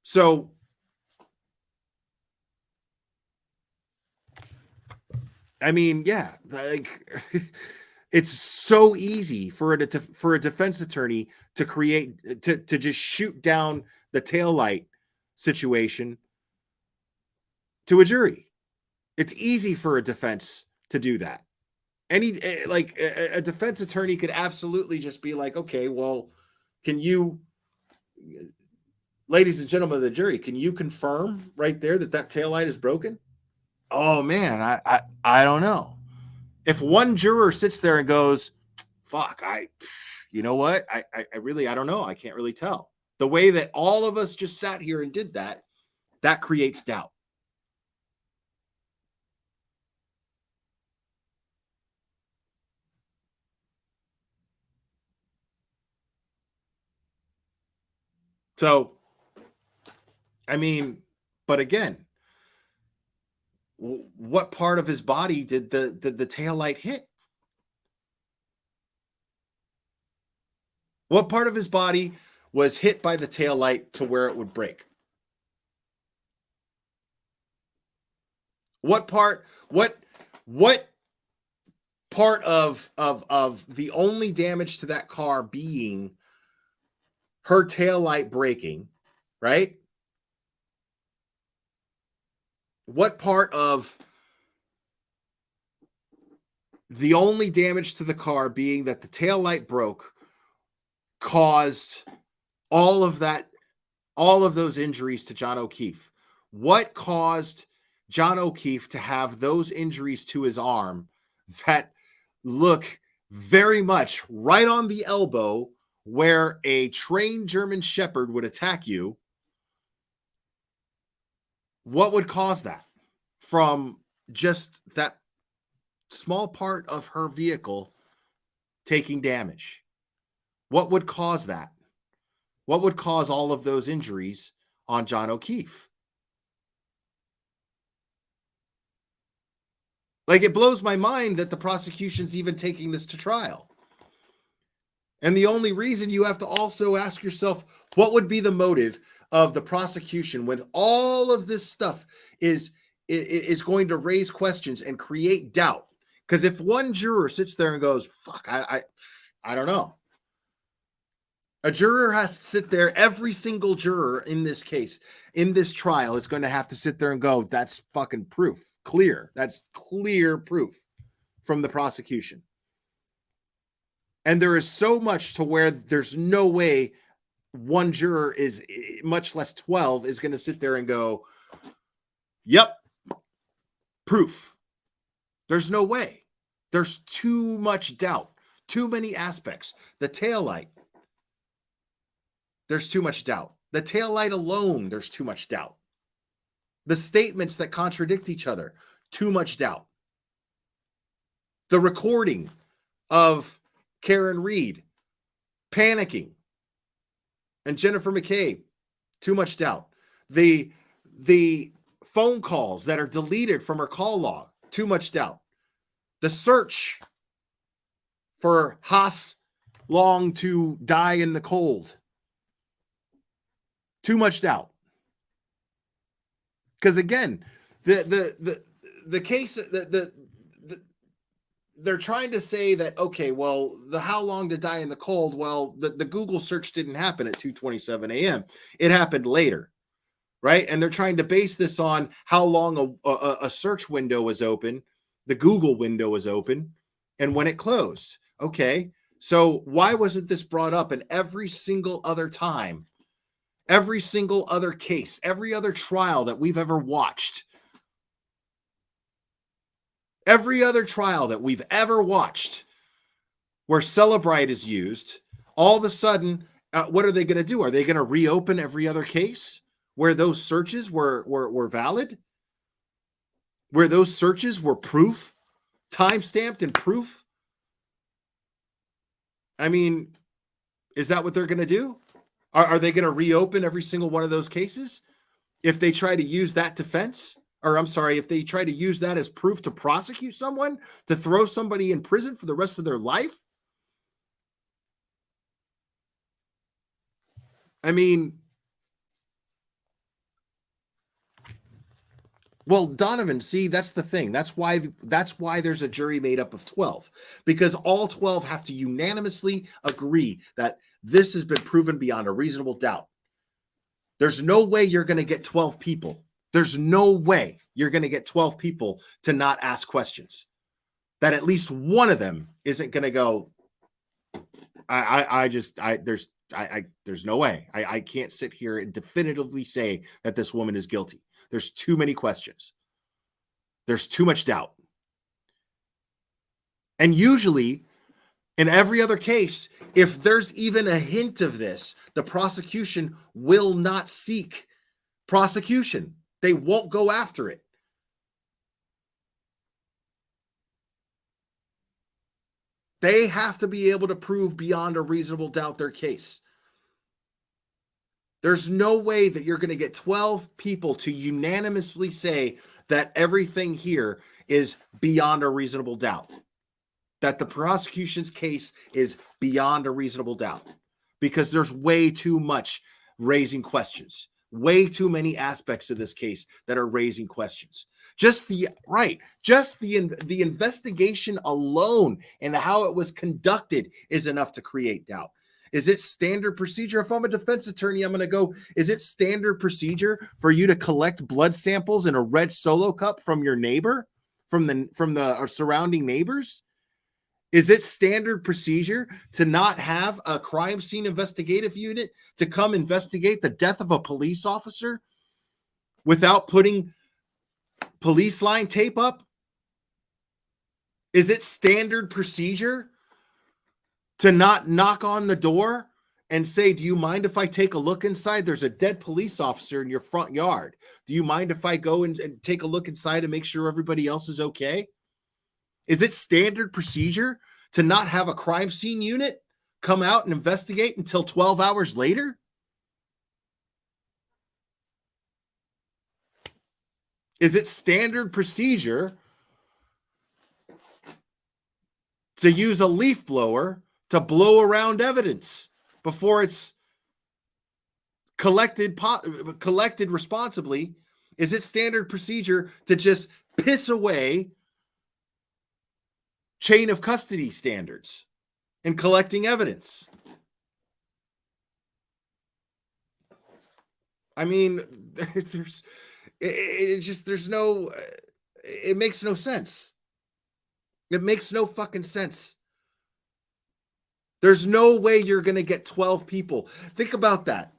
So I mean, yeah, like it's so easy for a defense attorney to create to just shoot down the taillight situation to a jury. It's easy for a defense to do that. Like a defense attorney could absolutely just be like, okay, well, can you, ladies and gentlemen of the jury, can you confirm right there that taillight is broken? Oh man, I don't know. If one juror sits there and goes, fuck, you know what? I really, I don't know. I can't really tell. The way that all of us just sat here and did that, that creates doubt. So, I mean, but again, what part of his body did the taillight hit? What part of his body was hit by the taillight to where it would break? What part of the only damage to that car being her taillight breaking, right? What part of the only damage to the car being that the taillight broke caused all of those injuries to John O'Keefe? What caused John O'Keefe to have those injuries to his arm that look very much right on the elbow where a trained German Shepherd would attack you? What would cause that from just that small part of her vehicle taking damage? What would cause that? What would cause all of those injuries on John O'Keefe? Like, it blows my mind that the prosecution's even taking this to trial. And the only reason, you have to also ask yourself, what would be the motive of the prosecution when all of this stuff is going to raise questions and create doubt? Because if one juror sits there and goes, fuck, I don't know. A juror has to sit there. Every single juror in this case, in this trial, is going to have to sit there and go, that's fucking proof. Clear. That's clear proof from the prosecution. And there is so much to where there's no way one juror is, much less 12, is going to sit there and go, yep, proof. There's no way. There's too much doubt, too many aspects. The taillight, there's too much doubt. The taillight alone, there's too much doubt. The statements that contradict each other, too much doubt. The recording of Karen Reed panicking and Jennifer McCabe, too much doubt. The phone calls that are deleted from her call log, too much doubt. The search for Haas Long to die in the cold, too much doubt. Because again, the case, they're trying to say that, okay, well, the how long to die in the cold, well, the Google search didn't happen at 2:27 a.m. It happened later, right? And they're trying to base this on how long a search window was open, the Google window was open, and when it closed. Okay, so why wasn't this brought up in every single other time? Every single other case, every other trial that we've ever watched, every other trial that we've ever watched where Celebrite is used, all of a sudden, what are they going to do? Are they going to reopen every other case where those searches were valid? Where those searches were proof, time-stamped and proof? I mean, is that what they're going to do? Are they going to reopen every single one of those cases if they try to use that defense or I'm sorry, if they try to use that as proof to prosecute someone, to throw somebody in prison for the rest of their life. I mean, well, Donovan, see, that's the thing. That's why there's a jury made up of 12, because all 12 have to unanimously agree that this has been proven beyond a reasonable doubt. There's no way you're going to get 12 people. There's no way you're going to get 12 people to not ask questions. That at least one of them isn't going to go, there's no way. I can't sit here and definitively say that this woman is guilty. There's too many questions. There's too much doubt. And usually, in every other case, if there's even a hint of this, the prosecution will not seek prosecution. They won't go after it. They have to be able to prove beyond a reasonable doubt their case. There's no way that you're going to get 12 people to unanimously say that everything here is beyond a reasonable doubt, that the prosecution's case is beyond a reasonable doubt, because there's way too much raising questions, way too many aspects of this case that are raising questions. Just the investigation alone and how it was conducted is enough to create doubt. Is it standard procedure? If I'm a defense attorney, I'm going to go, is it standard procedure for you to collect blood samples in a red Solo cup from your neighbor, from the surrounding neighbors? Is it standard procedure to not have a crime scene investigative unit to come investigate the death of a police officer without putting police line tape up? Is it standard procedure to not knock on the door and say, do you mind if I take a look inside? There's a dead police officer in your front yard. Do you mind if I go and take a look inside and make sure everybody else is okay? Is it standard procedure to not have a crime scene unit come out and investigate until 12 hours later? Is it standard procedure to use a leaf blower to blow around evidence before it's collected responsibly? Is it standard procedure to just piss away chain of custody standards in collecting evidence? I mean, it makes no sense. It makes no fucking sense. There's no way you're going to get 12 people. Think about that.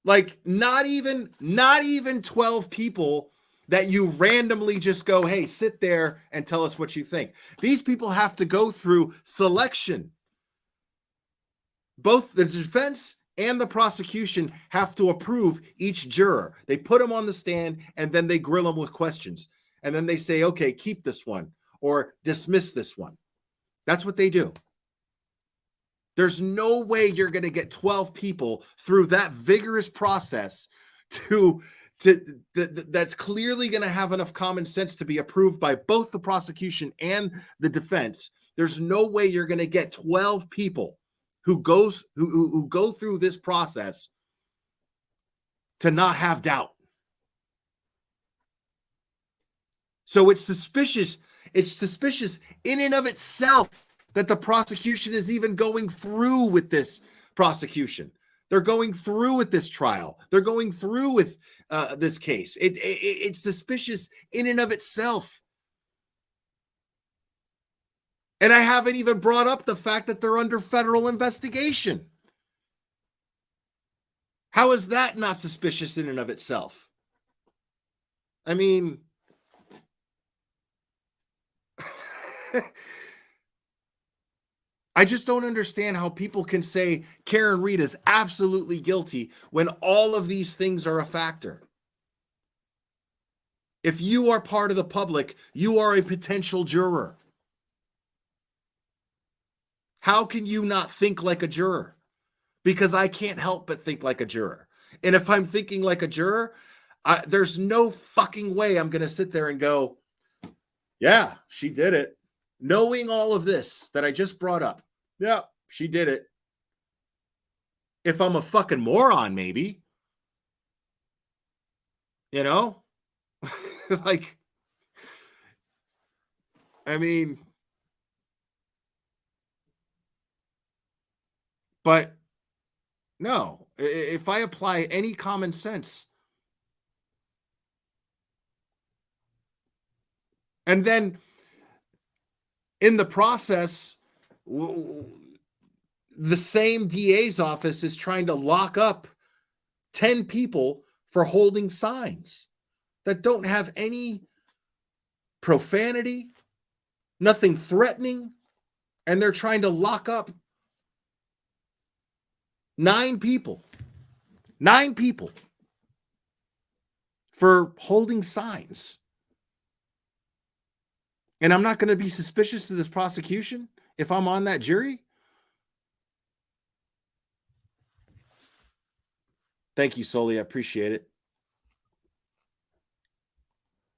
Like not even 12 people that you randomly just go, hey, sit there and tell us what you think. These people have to go through selection. Both the defense and the prosecution have to approve each juror. They put them on the stand and then they grill them with questions. And then they say, okay, keep this one or dismiss this one. That's what they do. There's no way you're going to get 12 people through that vigorous process that's clearly going to have enough common sense to be approved by both the prosecution and the defense. There's no way you're going to get 12 people who go through this process to not have doubt. So it's suspicious. It's suspicious in and of itself that the prosecution is even going through with this prosecution. They're going through with this trial. They're going through with this case. It's suspicious in and of itself. And I haven't even brought up the fact that they're under federal investigation. How is that not suspicious in and of itself? I mean, I just don't understand how people can say Karen Reed is absolutely guilty when all of these things are a factor. If you are part of the public, you are a potential juror. How can you not think like a juror? Because I can't help but think like a juror. And if I'm thinking like a juror, There's no fucking way I'm going to sit there and go, yeah, she did it. Knowing all of this that I just brought up. Yeah, she did it. If I'm a fucking moron, maybe. You know? Like, I mean, but no, if I apply any common sense, and then in the process, the same DA's office is trying to lock up 10 people for holding signs that don't have any profanity, nothing threatening, and they're trying to lock up 9 people for holding signs. And I'm not going to be suspicious of this prosecution if I'm on that jury. Thank you, Soli. I appreciate it.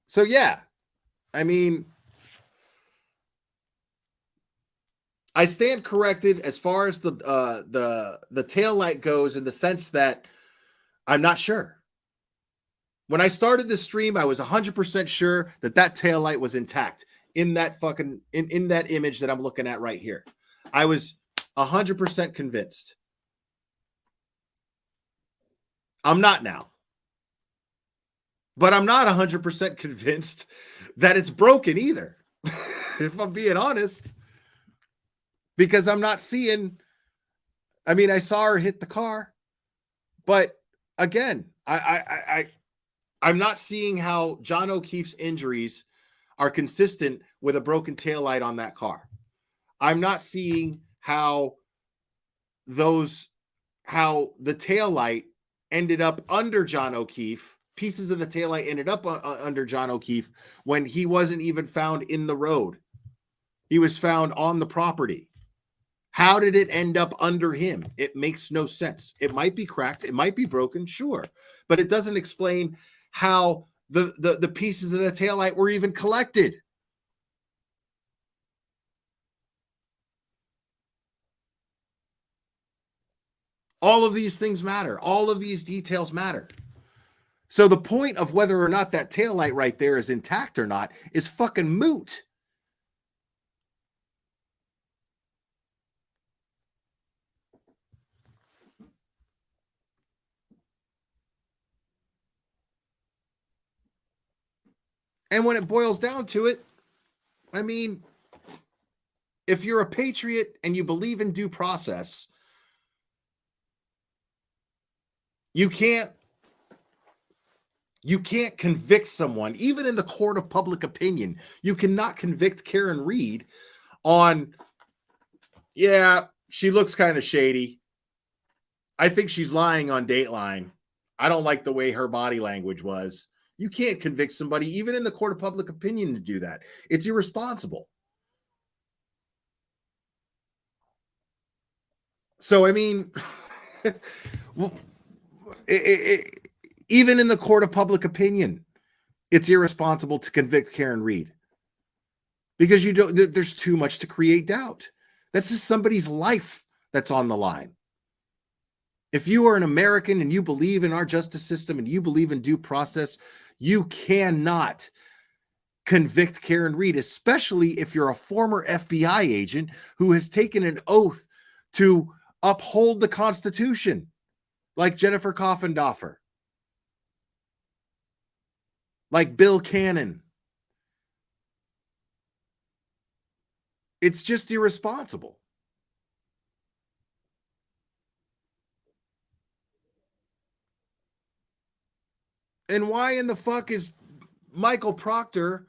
So yeah, I mean, I stand corrected as far as the tail light goes, in the sense that I'm not sure. When I started this stream, I was 100% sure that tail light was intact in that fucking in that image that I'm looking at right here. I was 100% convinced. I'm not now. But I'm not 100% convinced that it's broken either, if I'm being honest. Because I'm not seeing, I mean, I saw her hit the car, but again, I'm not seeing how John O'Keefe's injuries are consistent with a broken taillight on that car. I'm not seeing how the taillight ended up under John O'Keefe. Pieces of the taillight ended up under John O'Keefe when he wasn't even found in the road. He was found on the property. How did it end up under him? It makes no sense. It might be cracked. It might be broken, sure. But it doesn't explain how the pieces of the taillight were even collected. All of these things matter. All of these details matter. So the point of whether or not that taillight right there is intact or not is fucking moot. And when it boils down to it, I mean, if you're a patriot and you believe in due process, you can't convict someone, even in the court of public opinion. You cannot convict Karen Reed on, yeah, she looks kind of shady. I think she's lying on Dateline. I don't like the way her body language was. You can't convict somebody, even in the court of public opinion, to do that. It's irresponsible. So, I mean, even in the court of public opinion, it's irresponsible to convict Karen Reed, because there's too much to create doubt. That's just somebody's life that's on the line. If you are an American and you believe in our justice system and you believe in due process, you cannot convict Karen Reed, especially if you're a former FBI agent who has taken an oath to uphold the Constitution, like Jennifer Coffendorfer, like Bill Cannon. It's just irresponsible. And why in the fuck is Michael Proctor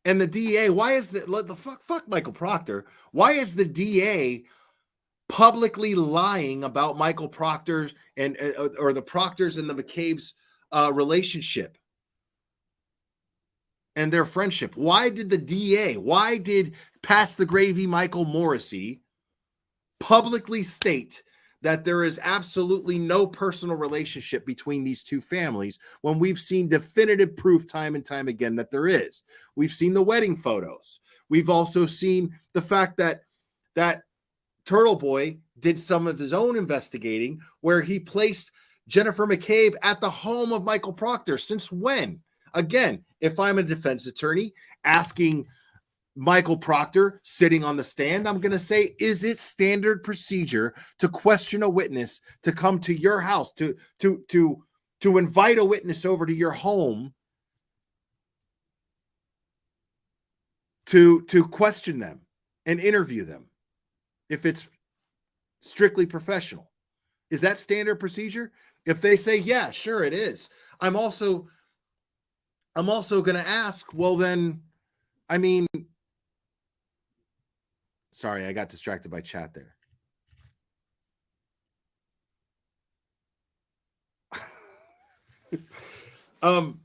and the DA? Why is the fuck Michael Proctor? Why is the DA publicly lying about Michael Proctor and or the Proctors and the McCabe's relationship and their friendship? Why did the DA, why did Pass the Gravy Michael Morrissey publicly state that there is absolutely no personal relationship between these two families when we've seen definitive proof time and time again that there is. We've seen the wedding photos. We've also seen the fact that Turtle Boy did some of his own investigating where he placed Jennifer McCabe at the home of Michael Proctor. Since when? Again, if I'm a defense attorney asking Michael Proctor sitting on the stand, I'm going to say, is it standard procedure to question a witness to come to your house, to invite a witness over to your home to question them and interview them if it's strictly professional? Is that standard procedure? If they say, yeah, sure it is. I'm also going to ask, well then, I mean, sorry, I got distracted by chat there. I'm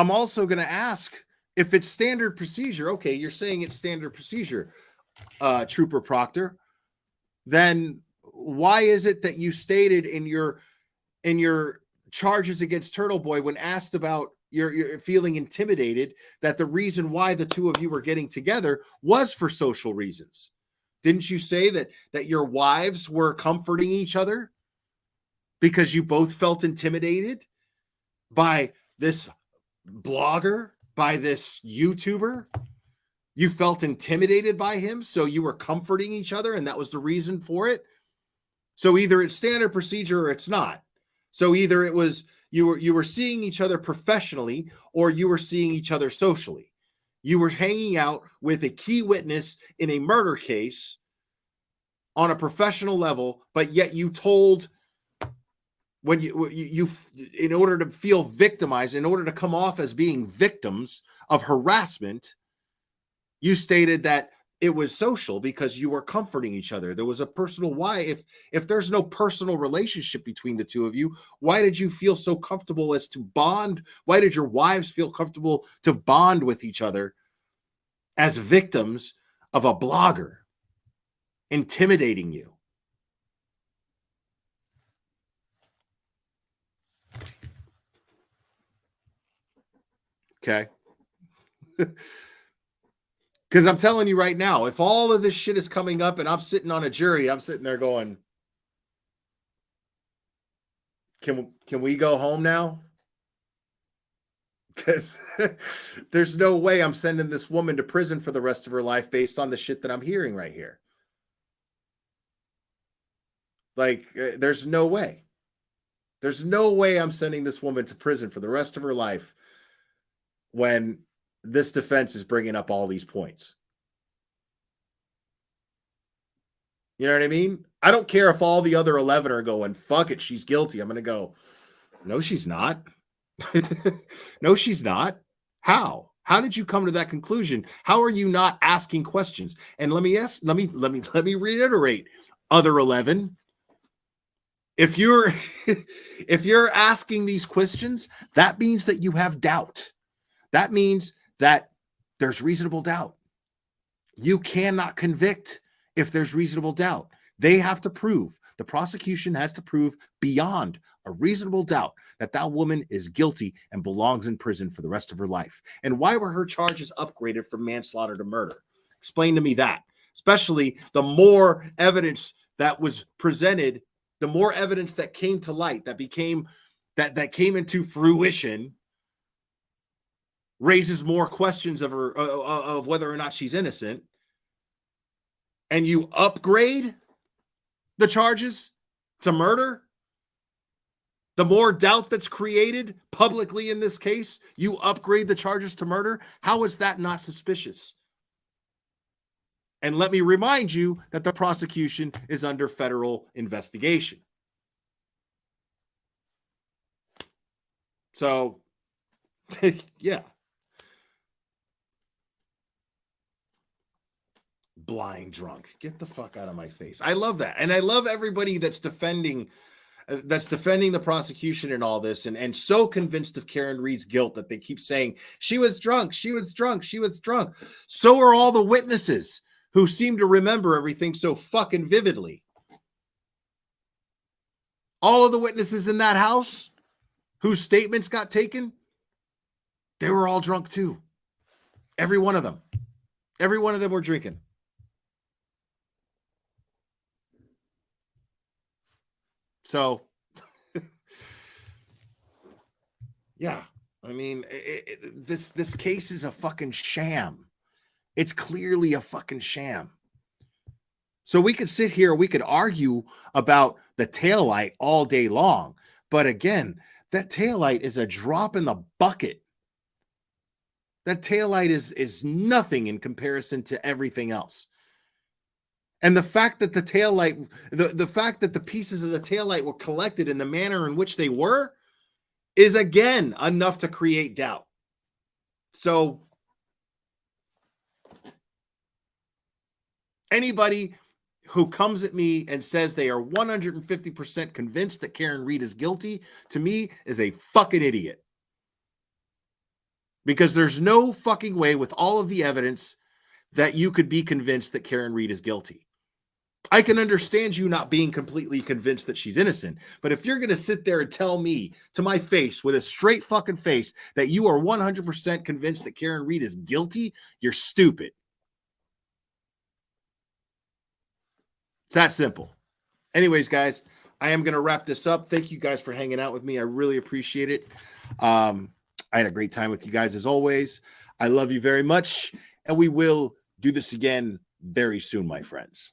also going to ask if it's standard procedure. Okay, you're saying it's standard procedure, Trooper Proctor. Then why is it that you stated in your charges against Turtle Boy when asked about you're feeling intimidated that the reason why the two of you were getting together was for social reasons? Didn't you say that your wives were comforting each other because you both felt intimidated by this blogger, by this YouTuber? You felt intimidated by him, so you were comforting each other, and that was the reason for it. So either it's standard procedure or it's not. So either it was you were seeing each other professionally or you were seeing each other socially. You were hanging out with a key witness in a murder case on a professional level, but yet you told when you in order to feel victimized, in order to come off as being victims of harassment, you stated that it was social because you were comforting each other. There was a personal why. If there's no personal relationship between the two of you, why did you feel so comfortable as to bond? Why did your wives feel comfortable to bond with each other as victims of a blogger intimidating you? Okay. Because I'm telling you right now, if all of this shit is coming up and I'm sitting on a jury, I'm sitting there going, can we go home now? Because there's no way I'm sending this woman to prison for the rest of her life based on the shit that I'm hearing right here. Like, there's no way. There's no way I'm sending this woman to prison for the rest of her life when this defense is bringing up all these points. You know what I mean? I don't care if all the other 11 are going, fuck it, she's guilty. I'm going to go, no, she's not. No, she's not. How? How did you come to that conclusion? How are you not asking questions? And let me reiterate, other 11. If you're asking these questions, that means that you have doubt. That means that there's reasonable doubt. You cannot convict if there's reasonable doubt. They have to prove, the prosecution has to prove beyond a reasonable doubt that that woman is guilty and belongs in prison for the rest of her life. And why were her charges upgraded from manslaughter to murder? Explain to me that. Especially the more evidence that was presented, the more evidence that came to light, that came into fruition, raises more questions of her, of whether or not she's innocent. And you upgrade the charges to murder. The more doubt that's created publicly in this case, you upgrade the charges to murder. How is that not suspicious? And let me remind you that the prosecution is under federal investigation. So, yeah. Blind drunk. Get the fuck out of my face. I love that. And I love everybody that's defending the prosecution and all this and so convinced of Karen Reed's guilt that they keep saying she was drunk, she was drunk, she was drunk. So are all the witnesses who seem to remember everything so fucking vividly. All of the witnesses in that house whose statements got taken, they were all drunk too. Every one of them. Every one of them were drinking. So, yeah, I mean, this case is a fucking sham. It's clearly a fucking sham. So we could sit here, we could argue about the taillight all day long. But again, that taillight is a drop in the bucket. That taillight is nothing in comparison to everything else. And the fact that the taillight, the fact that the pieces of the taillight were collected in the manner in which they were is again enough to create doubt. So anybody who comes at me and says they are 150% convinced that Karen Reed is guilty, to me is a fucking idiot. Because there's no fucking way with all of the evidence that you could be convinced that Karen Reed is guilty. I can understand you not being completely convinced that she's innocent, but if you're going to sit there and tell me to my face with a straight fucking face that you are 100% convinced that Karen Reed is guilty, you're stupid. It's that simple. Anyways, guys, I am going to wrap this up. Thank you guys for hanging out with me. I really appreciate it. I had a great time with you guys as always. I love you very much, and we will do this again very soon, my friends.